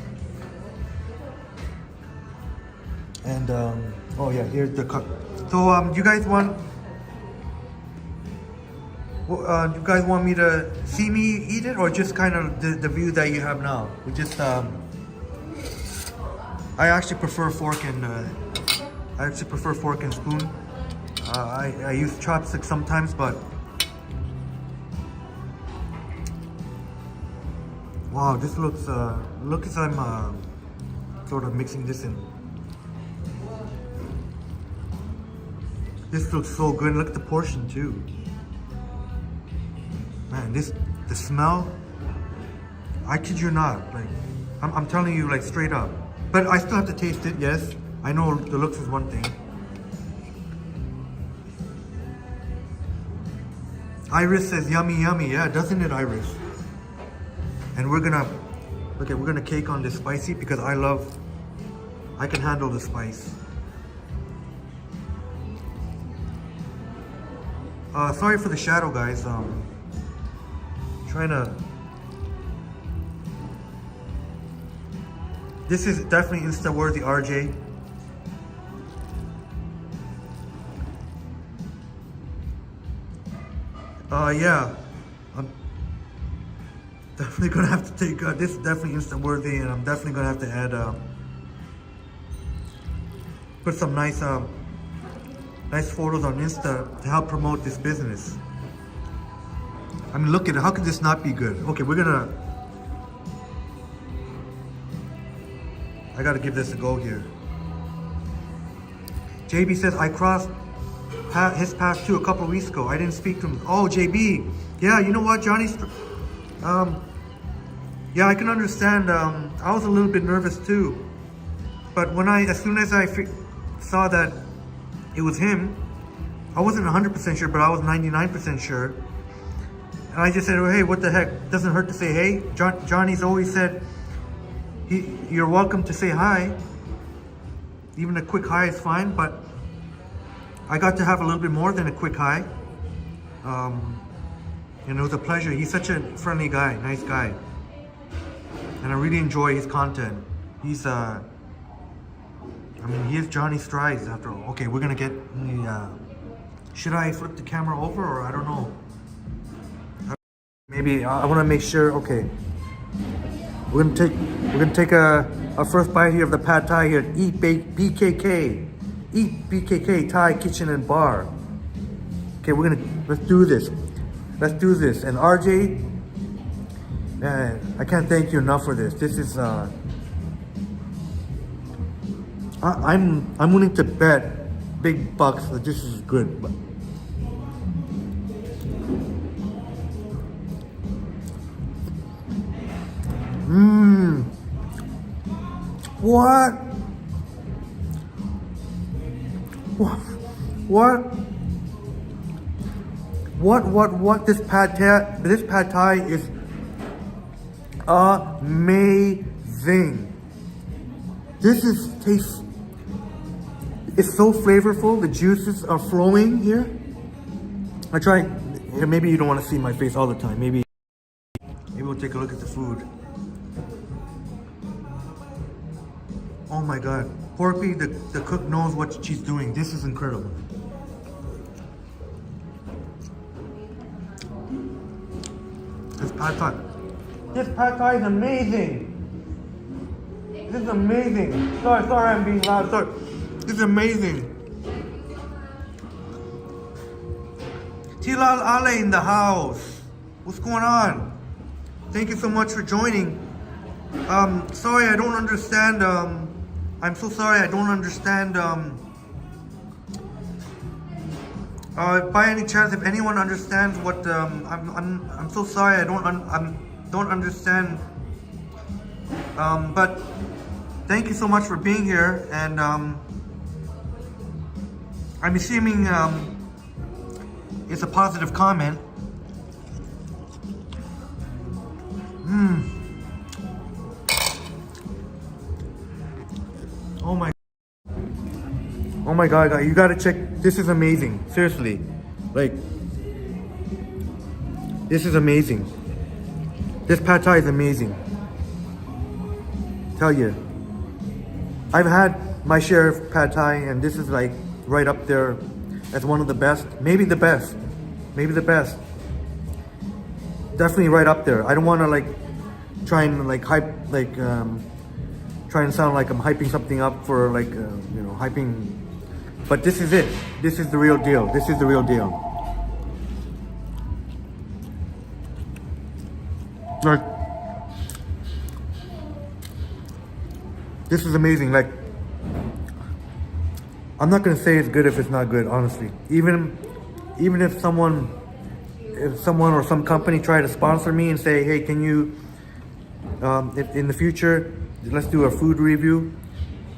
And oh yeah, here's the cup. So you guys want? You guys want me to see me eat it, or just kind of the view that you have now? We just I actually prefer fork and spoon. I use chopsticks sometimes, but wow, this looks look as I'm sort of mixing this in. This looks so good. Look at the portion too. Man, the smell, I kid you not, like, I'm telling you, like, straight up. But I still have to taste it, yes. I know the looks is one thing. Iris says yummy, yummy. Yeah, doesn't it, Iris? And we're gonna cake on this spicy because I can handle the spice. Sorry for the shadow, guys. This is definitely Insta-worthy, RJ. Yeah. I'm definitely gonna have to take, this is definitely Insta-worthy, and I'm definitely gonna have to add, put some nice photos on Insta to help promote this business. I mean, look at it. How could this not be good? Okay, I gotta give this a go here. JB says, I crossed his path too a couple of weeks ago. I didn't speak to him. Oh, JB. Yeah, you know what, Johnny? Yeah, I can understand. I was a little bit nervous too. But as soon as I saw that it was him, I wasn't 100% sure, but I was 99% sure. And I just said, oh, hey, what the heck? Doesn't hurt to say hey. Johnny's always said, you're welcome to say hi. Even a quick hi is fine, but I got to have a little bit more than a quick hi. And it was a pleasure. He's such a friendly guy, nice guy. And I really enjoy his content. He's, I mean, he is Johnny Strides after all. Okay, we're gonna get the, should I flip the camera over, or I don't know. Maybe I want to make sure. Okay, we're gonna take a first bite here of the pad thai here. Eat BKK Thai Kitchen and Bar. Okay, let's do this. Let's do this. And RJ, man, I can't thank you enough for this. This is I'm willing to bet big bucks that this is good. But What? This pad thai is amazing. Tastes. It's so flavorful. The juices are flowing here. I try. Maybe you don't want to see my face all the time. Maybe we'll take a look at the food. Oh my God, Porpy, the cook knows what she's doing. This is incredible. This pad thai is amazing. This is amazing. Sorry, I'm being loud. Sorry. This is amazing. Tilal Ale in the house. What's going on? Thank you so much for joining. Sorry, I don't understand. I'm so sorry, I don't understand. By any chance, if anyone understands what I'm so sorry, I don't understand. But thank you so much for being here, and I'm assuming it's a positive comment. Oh my god, you gotta check. This is amazing. Seriously. Like, this is amazing. This pad thai is amazing. Tell you. I've had my share of pad thai, and this is like right up there as one of the best. Maybe the best. Maybe the best. Definitely right up there. I don't want to like try and like hype, like try and sound like I'm hyping something up for like you know, hyping. But this is it. This is the real deal. This is the real deal. Like, this is amazing. Like, I'm not gonna say it's good if it's not good, honestly. Even if someone or some company try to sponsor me and say, hey, can you, in the future, let's do a food review.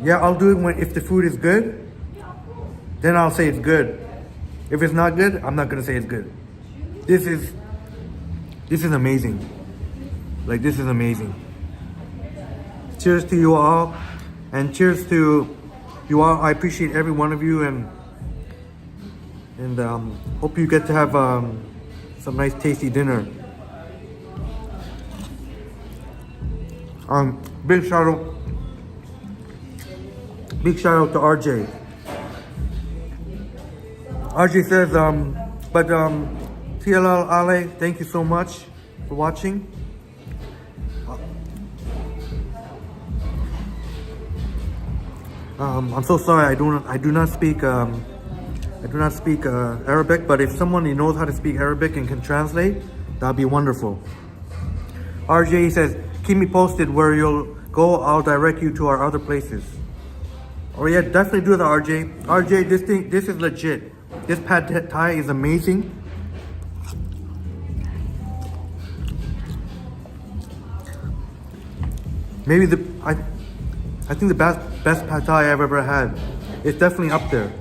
Yeah, I'll do it if the food is good. Then I'll say it's good. If it's not good, I'm not gonna say it's good. This is amazing. Like, this is amazing. Cheers to you all, and cheers to you all. I appreciate every one of you, and hope you get to have some nice tasty dinner. Big shout out to RJ. RJ says, TLL Ale, thank you so much for watching. I'm so sorry, I do not speak Arabic, but if someone who knows how to speak Arabic and can translate, that'd be wonderful. RJ says, keep me posted where you'll go. I'll direct you to our other places. Oh yeah, definitely do that, RJ. RJ, this is legit. This pad thai is amazing. Maybe I think the best pad thai I've ever had. It's definitely up there.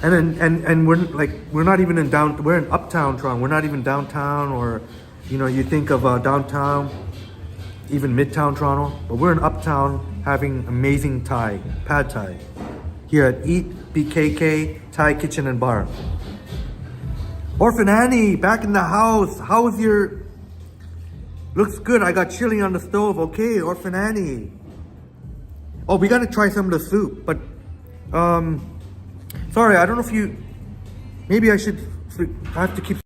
And we're not even in we're in uptown Toronto. We're not even downtown, or you know, you think of downtown, even midtown Toronto, but we're in uptown having amazing Thai, pad Thai, here at Eat BKK Thai Kitchen and Bar. Orphan Annie, back in the house. How is your... Looks good. I got chili on the stove. Okay, Orphan Annie. Oh, we gotta try some of the soup, but sorry, I don't know if you... Maybe I have to keep...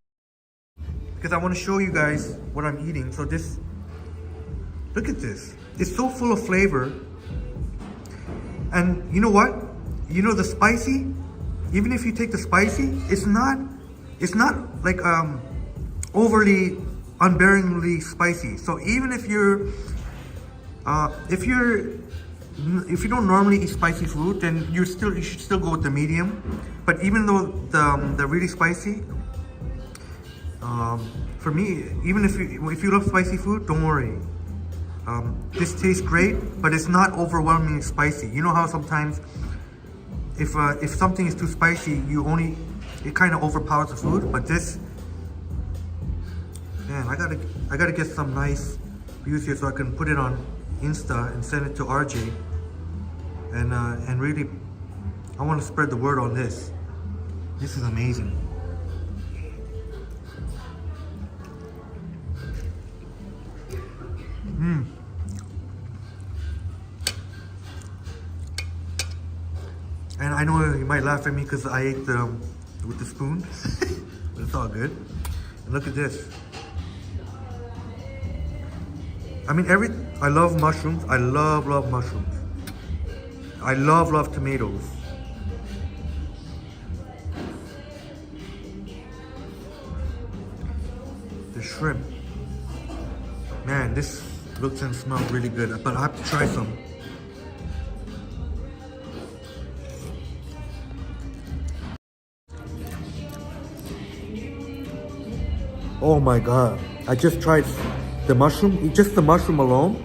Because I want to show you guys what I'm eating. So this... Look at this. It's so full of flavor. And you know what? You know the spicy? Even if you take the spicy, it's not like overly, unbearingly spicy. So even if you don't normally eat spicy food, then you should still go with the medium. But even though the really spicy, for me, even if you love spicy food, don't worry. This tastes great, but it's not overwhelmingly spicy. You know how sometimes if something is too spicy, it kind of overpowers the food. But this, man, I gotta get some nice views here so I can put it on Insta and send it to RJ. And really, I want to spread the word on this. This is amazing. And I know you might laugh at me because I ate with the spoon, but it's all good. And look at this. I mean, I love mushrooms. I love mushrooms. I love tomatoes. shrimp. Man, this looks and smells really good, but I have to try some. Oh my god, I just tried the mushroom, just the mushroom alone.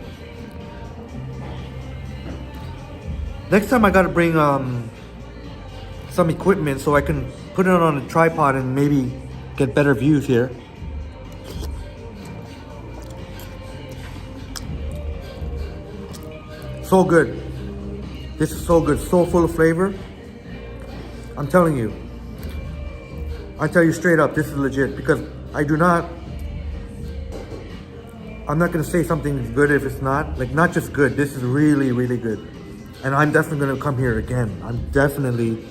Next time I gotta bring some equipment so I can put it on a tripod and maybe get better views here. So good. This is so good, so full of flavor. I'm telling you. I tell you straight up, this is legit because I'm not gonna say something is good if it's not. Like, not just good, this is really, really good. And I'm definitely gonna come here again. I'm definitely.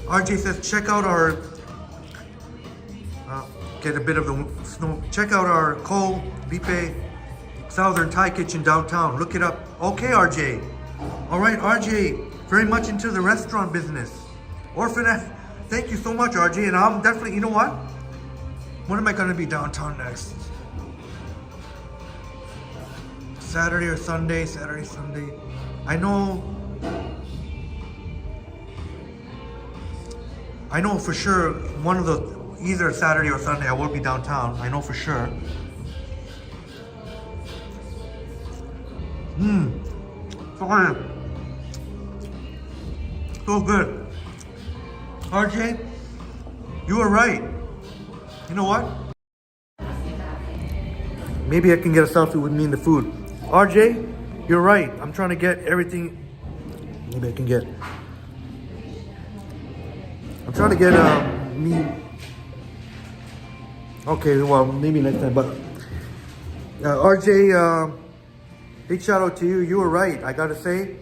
RJ says, check out our, get a bit of the snow. Check out our Ko Bipe Southern Thai Kitchen downtown. Look it up. Okay, RJ. All right, RJ, very much into the restaurant business. Orphanette, thank you so much, RJ. And I'm definitely, you know what? When am I gonna be downtown next? Saturday or Sunday? Saturday, Sunday. I know for sure one of the, either Saturday or Sunday I will be downtown. I know for sure. So good. RJ, you were right. You know what? Maybe I can get a selfie with me and the food. RJ, you're right. I'm trying to get everything. Maybe I can get. I'm trying to get me. Okay, well, maybe next time. But RJ, big shout out to you. You were right. I gotta say,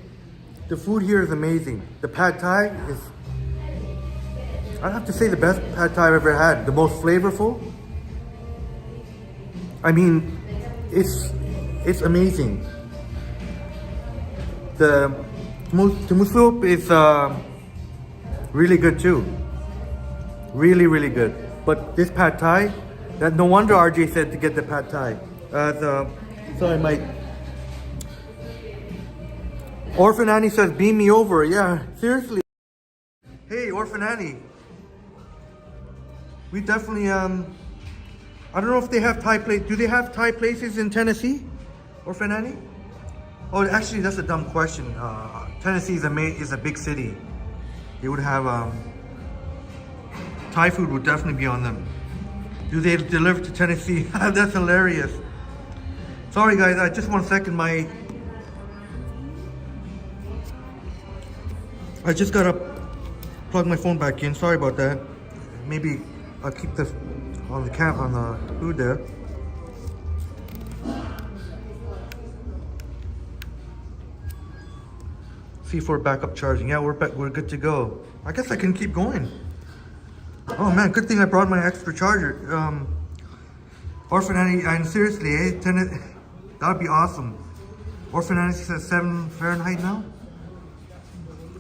the food here is amazing. The pad thai is, I'd have to say, the best pad thai I've ever had. The most flavorful. I mean, it's amazing. The tumu soup is really good too. Really, really good. But this pad thai, that no wonder RJ said to get the pad thai. So I might. Orphan Annie says, beam me over. Yeah, seriously. Hey, Orphan Annie. We definitely, I don't know if they have Thai place. Do they have Thai places in Tennessee? Orphan Annie? Oh, actually, that's a dumb question. Tennessee is a big city. They would have, Thai food would definitely be on them. Do they deliver to Tennessee? That's hilarious. Sorry guys, just 1 second. I just gotta plug my phone back in. Sorry about that. Maybe I'll keep this on the food there. C4 backup charging. Yeah, we're good to go. I guess I can keep going. Oh man, good thing I brought my extra charger. Orphan Annie, and seriously, that would be awesome. Orphan Annie says 7 Fahrenheit now.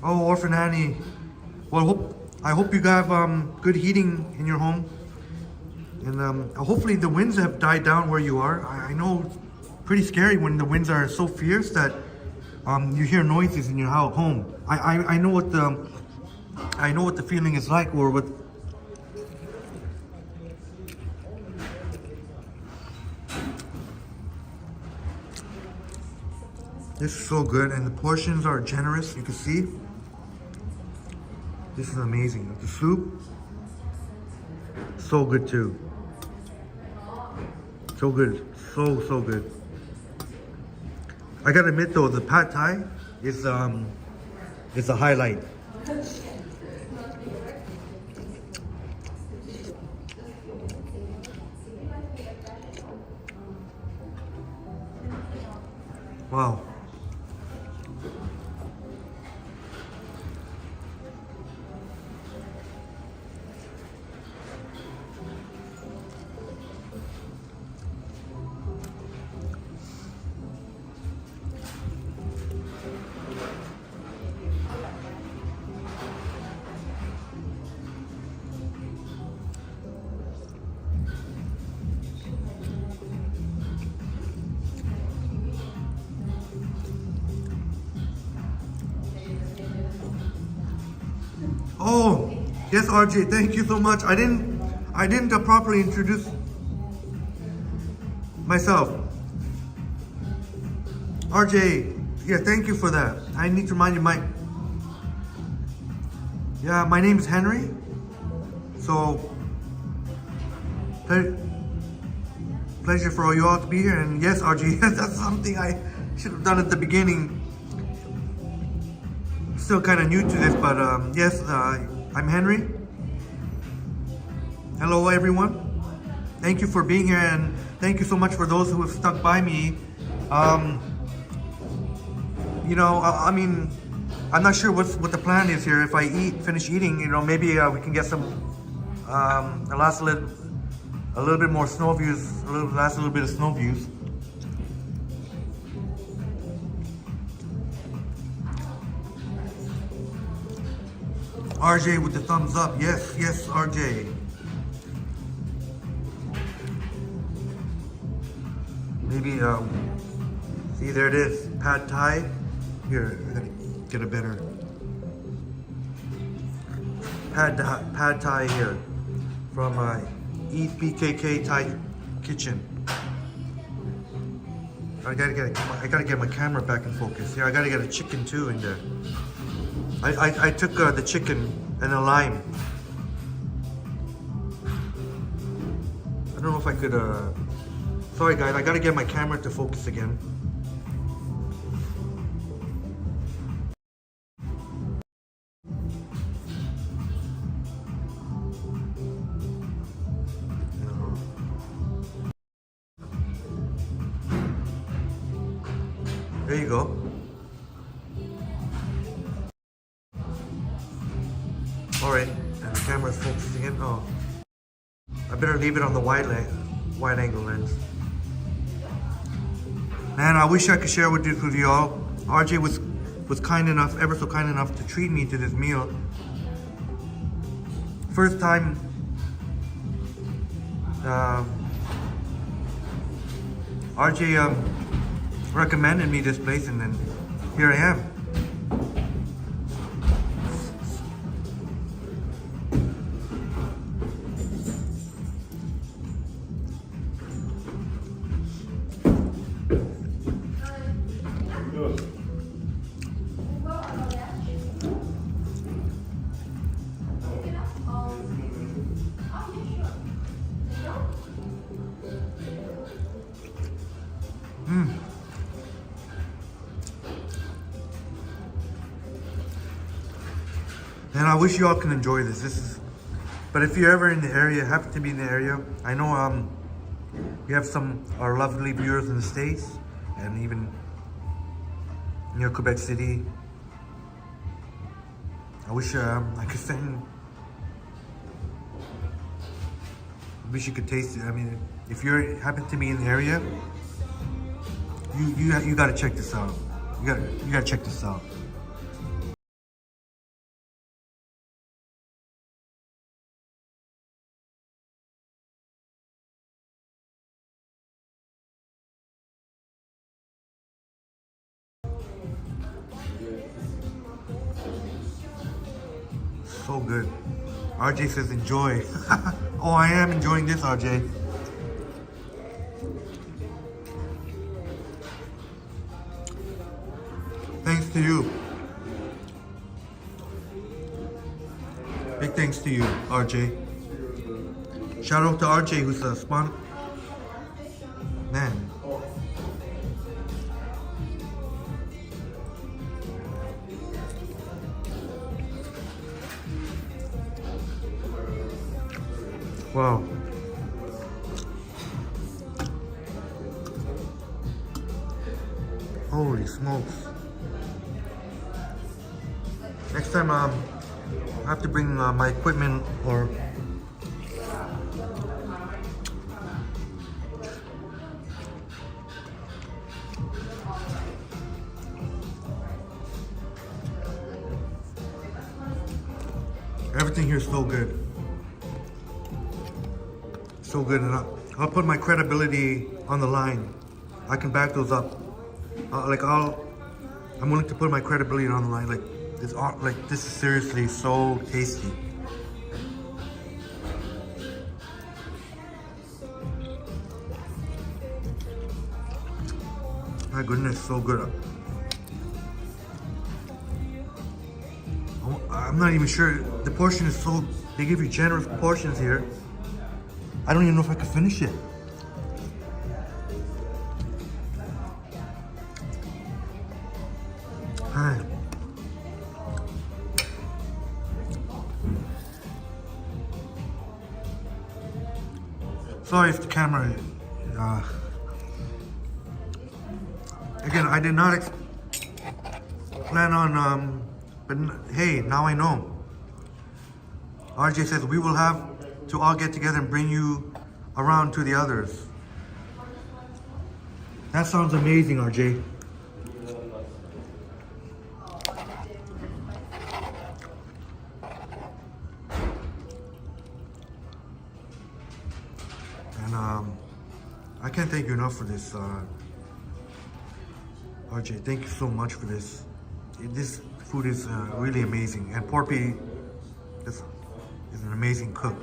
Oh, Orphan Annie. Well, I hope you have good heating in your home. And hopefully the winds have died down where you are. I know it's pretty scary when the winds are so fierce that you hear noises in your home. I know what the feeling is like, or what. This is so good, and the portions are generous. You can see. This is amazing. The soup, so good too. So good, so good. I gotta admit though, the pad thai is a highlight. Wow. Oh, yes, RJ, thank you so much. I didn't properly introduce myself. RJ, yeah, thank you for that. I need to remind you, my name is Henry. So, pleasure for you all to be here. And yes, RJ, that's something I should have done at the beginning. Still kind of new to this, but yes, I'm Henry. Hello, everyone. Thank you for being here, and thank you so much for those who have stuck by me. You know, I mean, I'm not sure what the plan is here. If I finish eating, you know, maybe we can get some a little bit more snow views, a little bit of snow views. RJ with the thumbs up. Yes, RJ. Maybe, see, there it is. Pad Thai. Here, I gotta get a better. Pad Thai here from Eat BKK Thai Kitchen. I gotta get my camera back in focus. Here, I gotta get a chicken too in there. I took the chicken and a lime. I don't know if I could. Sorry guys, I gotta get my camera to focus again. There you go. Alright, and the camera's focusing in. Oh, I better leave it on the wide angle lens. Man, I wish I could share this with you all. RJ was kind enough, ever so kind enough, to treat me to this meal. First time RJ recommended me this place, and then here I am. And I wish you all can enjoy this. But if you're ever in the area, happen to be in the area, I know we have our lovely viewers in the States and even near Quebec City. I wish I could send. I wish you could taste it. I mean, if you happen to be in the area, you gotta check this out. You gotta check this out. So good. RJ says enjoy. Oh, I am enjoying this, RJ. Thanks to you. Big thanks to you, RJ. Shout out to RJ, who's a sponsor. Man. Wow. Holy smokes. Next time I have to bring my equipment, or everything here is so good. So good, and I'll put my credibility on the line. I can back those up. I'm willing to put my credibility on the line. Like, This is seriously so tasty. My goodness, so good. I'm not even sure. The portion is so, they give you generous portions here. I don't even know if I can finish it. Hi. Sorry if the camera, again, I did not plan on, but hey, now I know. RJ says we will have to all get together and bring you around to the others. That sounds amazing, RJ. And I can't thank you enough for this, RJ. Thank you so much for this. This food is really amazing, and Porpy is an amazing cook.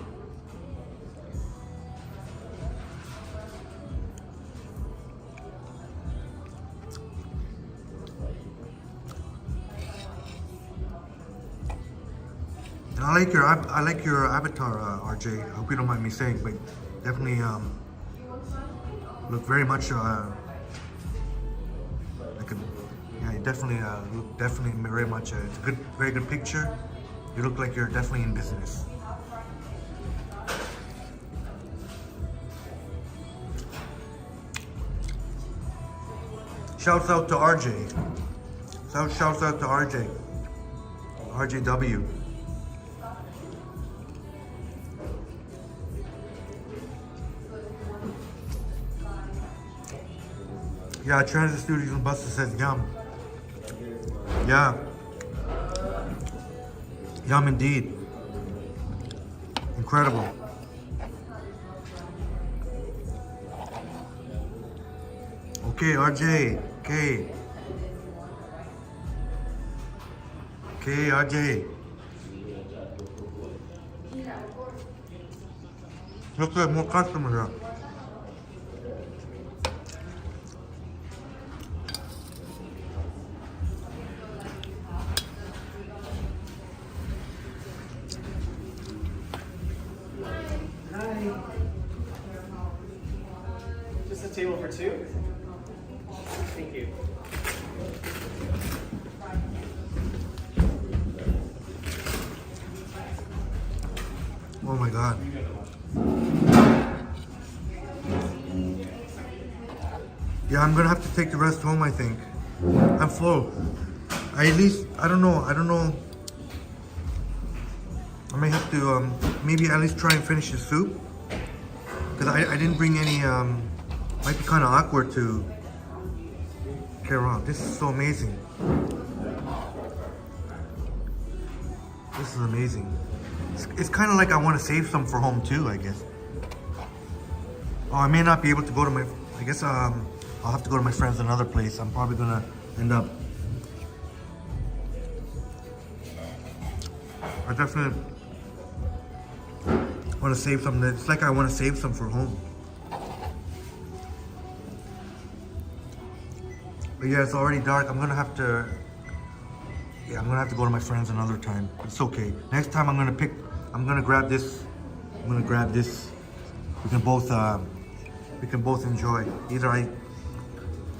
And I like your avatar, RJ. I hope you don't mind me saying, but definitely look very much yeah, you definitely look very much. It's a very good picture. You look like you're definitely in business. Shouts out to RJ. Shouts out to RJ. RJW. Yeah, Transit Studios and Buster says yum. Yeah. Yum indeed. Incredible. Okay, RJ. Okay. Okay, RJ. Look at more customers here. Just a table for two? Thank you. Oh my God. Yeah, I'm gonna have to take the rest home, I think. I'm full. I don't know. I may have to maybe at least try and finish the soup. Because I didn't bring any, might be kind of awkward to carry around. This is so amazing. This is amazing. It's kind of like I want to save some for home too, I guess. Oh, I may not be able to go to my, I guess I'll have to go to my friend's another place. I'm probably gonna end up. I definitely want to save some. It's like I want to save some for home. But yeah, it's already dark. I'm gonna have to go to my friend's another time. It's okay. Next time I'm gonna grab this. We can both enjoy.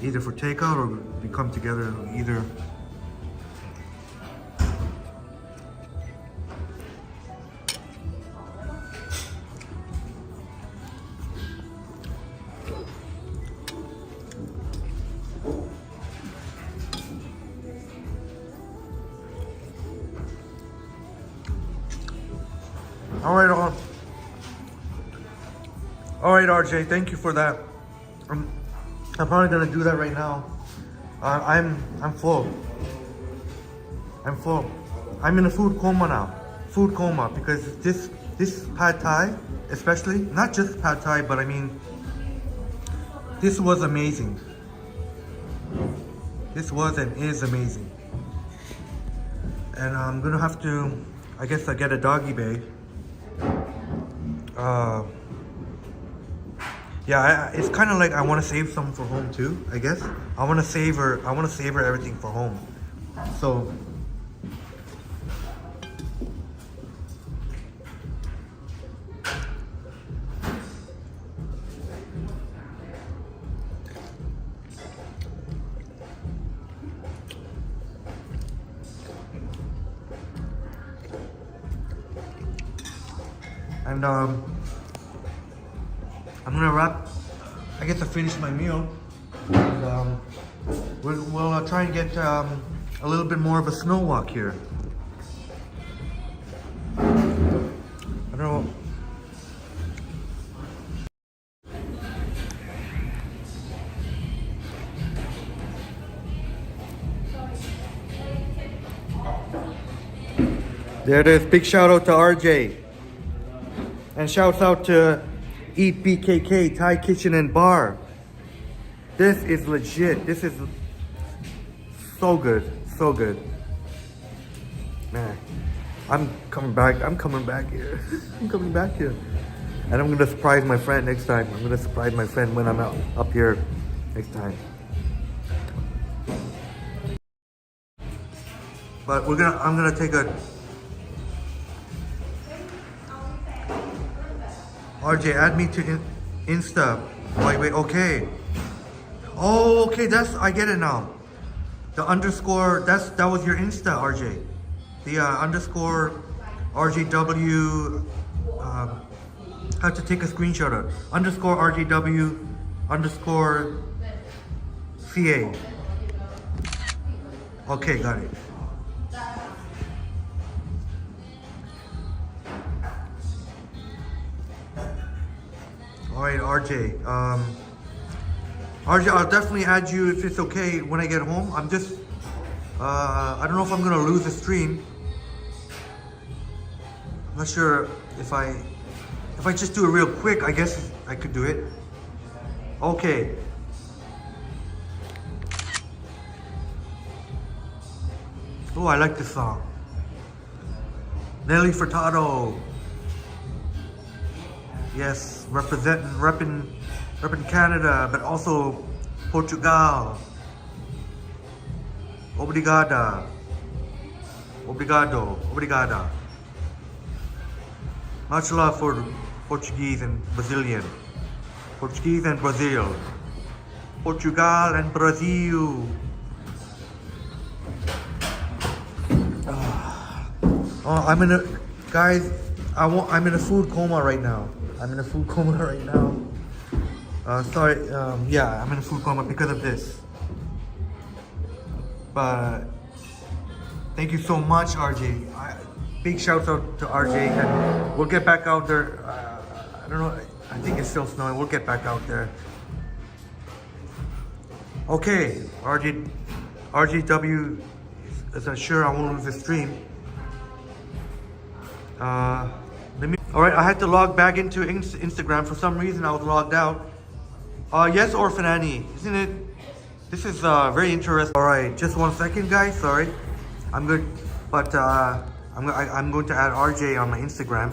Either for takeout or we come together. Either. All right, RJ. Thank you for that. I'm probably gonna do that right now. I'm full. I'm full. I'm in a food coma now. Food coma because this pad thai, especially not just pad thai, but I mean, this was amazing. This was and is amazing. And I'm gonna have to, I guess, I get a doggy bag. Yeah, it's kind of like I want to save some for home too. I guess I want to savor everything for home. So. And I'm gonna wrap. I get to finish my meal, and we'll try and get a little bit more of a snow walk here. I don't know. There it is. Big shout out to RJ. And shouts out to Eat BKK Thai Kitchen and Bar. This is legit. This is so good. So good. Man, I'm coming back. I'm coming back here. I'm coming back here. And I'm gonna surprise my friend next time. I'm gonna surprise my friend when I'm up here next time. But I'm gonna take a RJ, add me to Insta. Wait, okay. Oh, okay, I get it now. The underscore, that was your Insta, RJ. The underscore RJW, have to take a screenshot of underscore RJW underscore CA. Okay, got it. All right, RJ. RJ, I'll definitely add you if it's okay when I get home. I'm just, I don't know if I'm gonna lose the stream. I'm not sure if I just do it real quick. I guess I could do it. Okay. Oh, I like this song. Nelly Furtado. Yes, repping Canada, but also Portugal. Obrigada. Obrigada. Much love for Portuguese and Brazilian. Portuguese and Brazil. Portugal and Brazil. Oh, I'm in a food coma right now. Sorry, yeah, I'm in a food coma because of this. But thank you so much, RJ. Big shout out to RJ, and we'll get back out there. I don't know, I think it's still snowing. We'll get back out there. Okay, RJW is sure I won't lose the stream. Alright, I had to log back into Instagram. For some reason, I was logged out. Yes, Orphan Annie, isn't it? This is very interesting. Alright, just 1 second, guys. Sorry. I'm good. But I'm going to add RJ on my Instagram.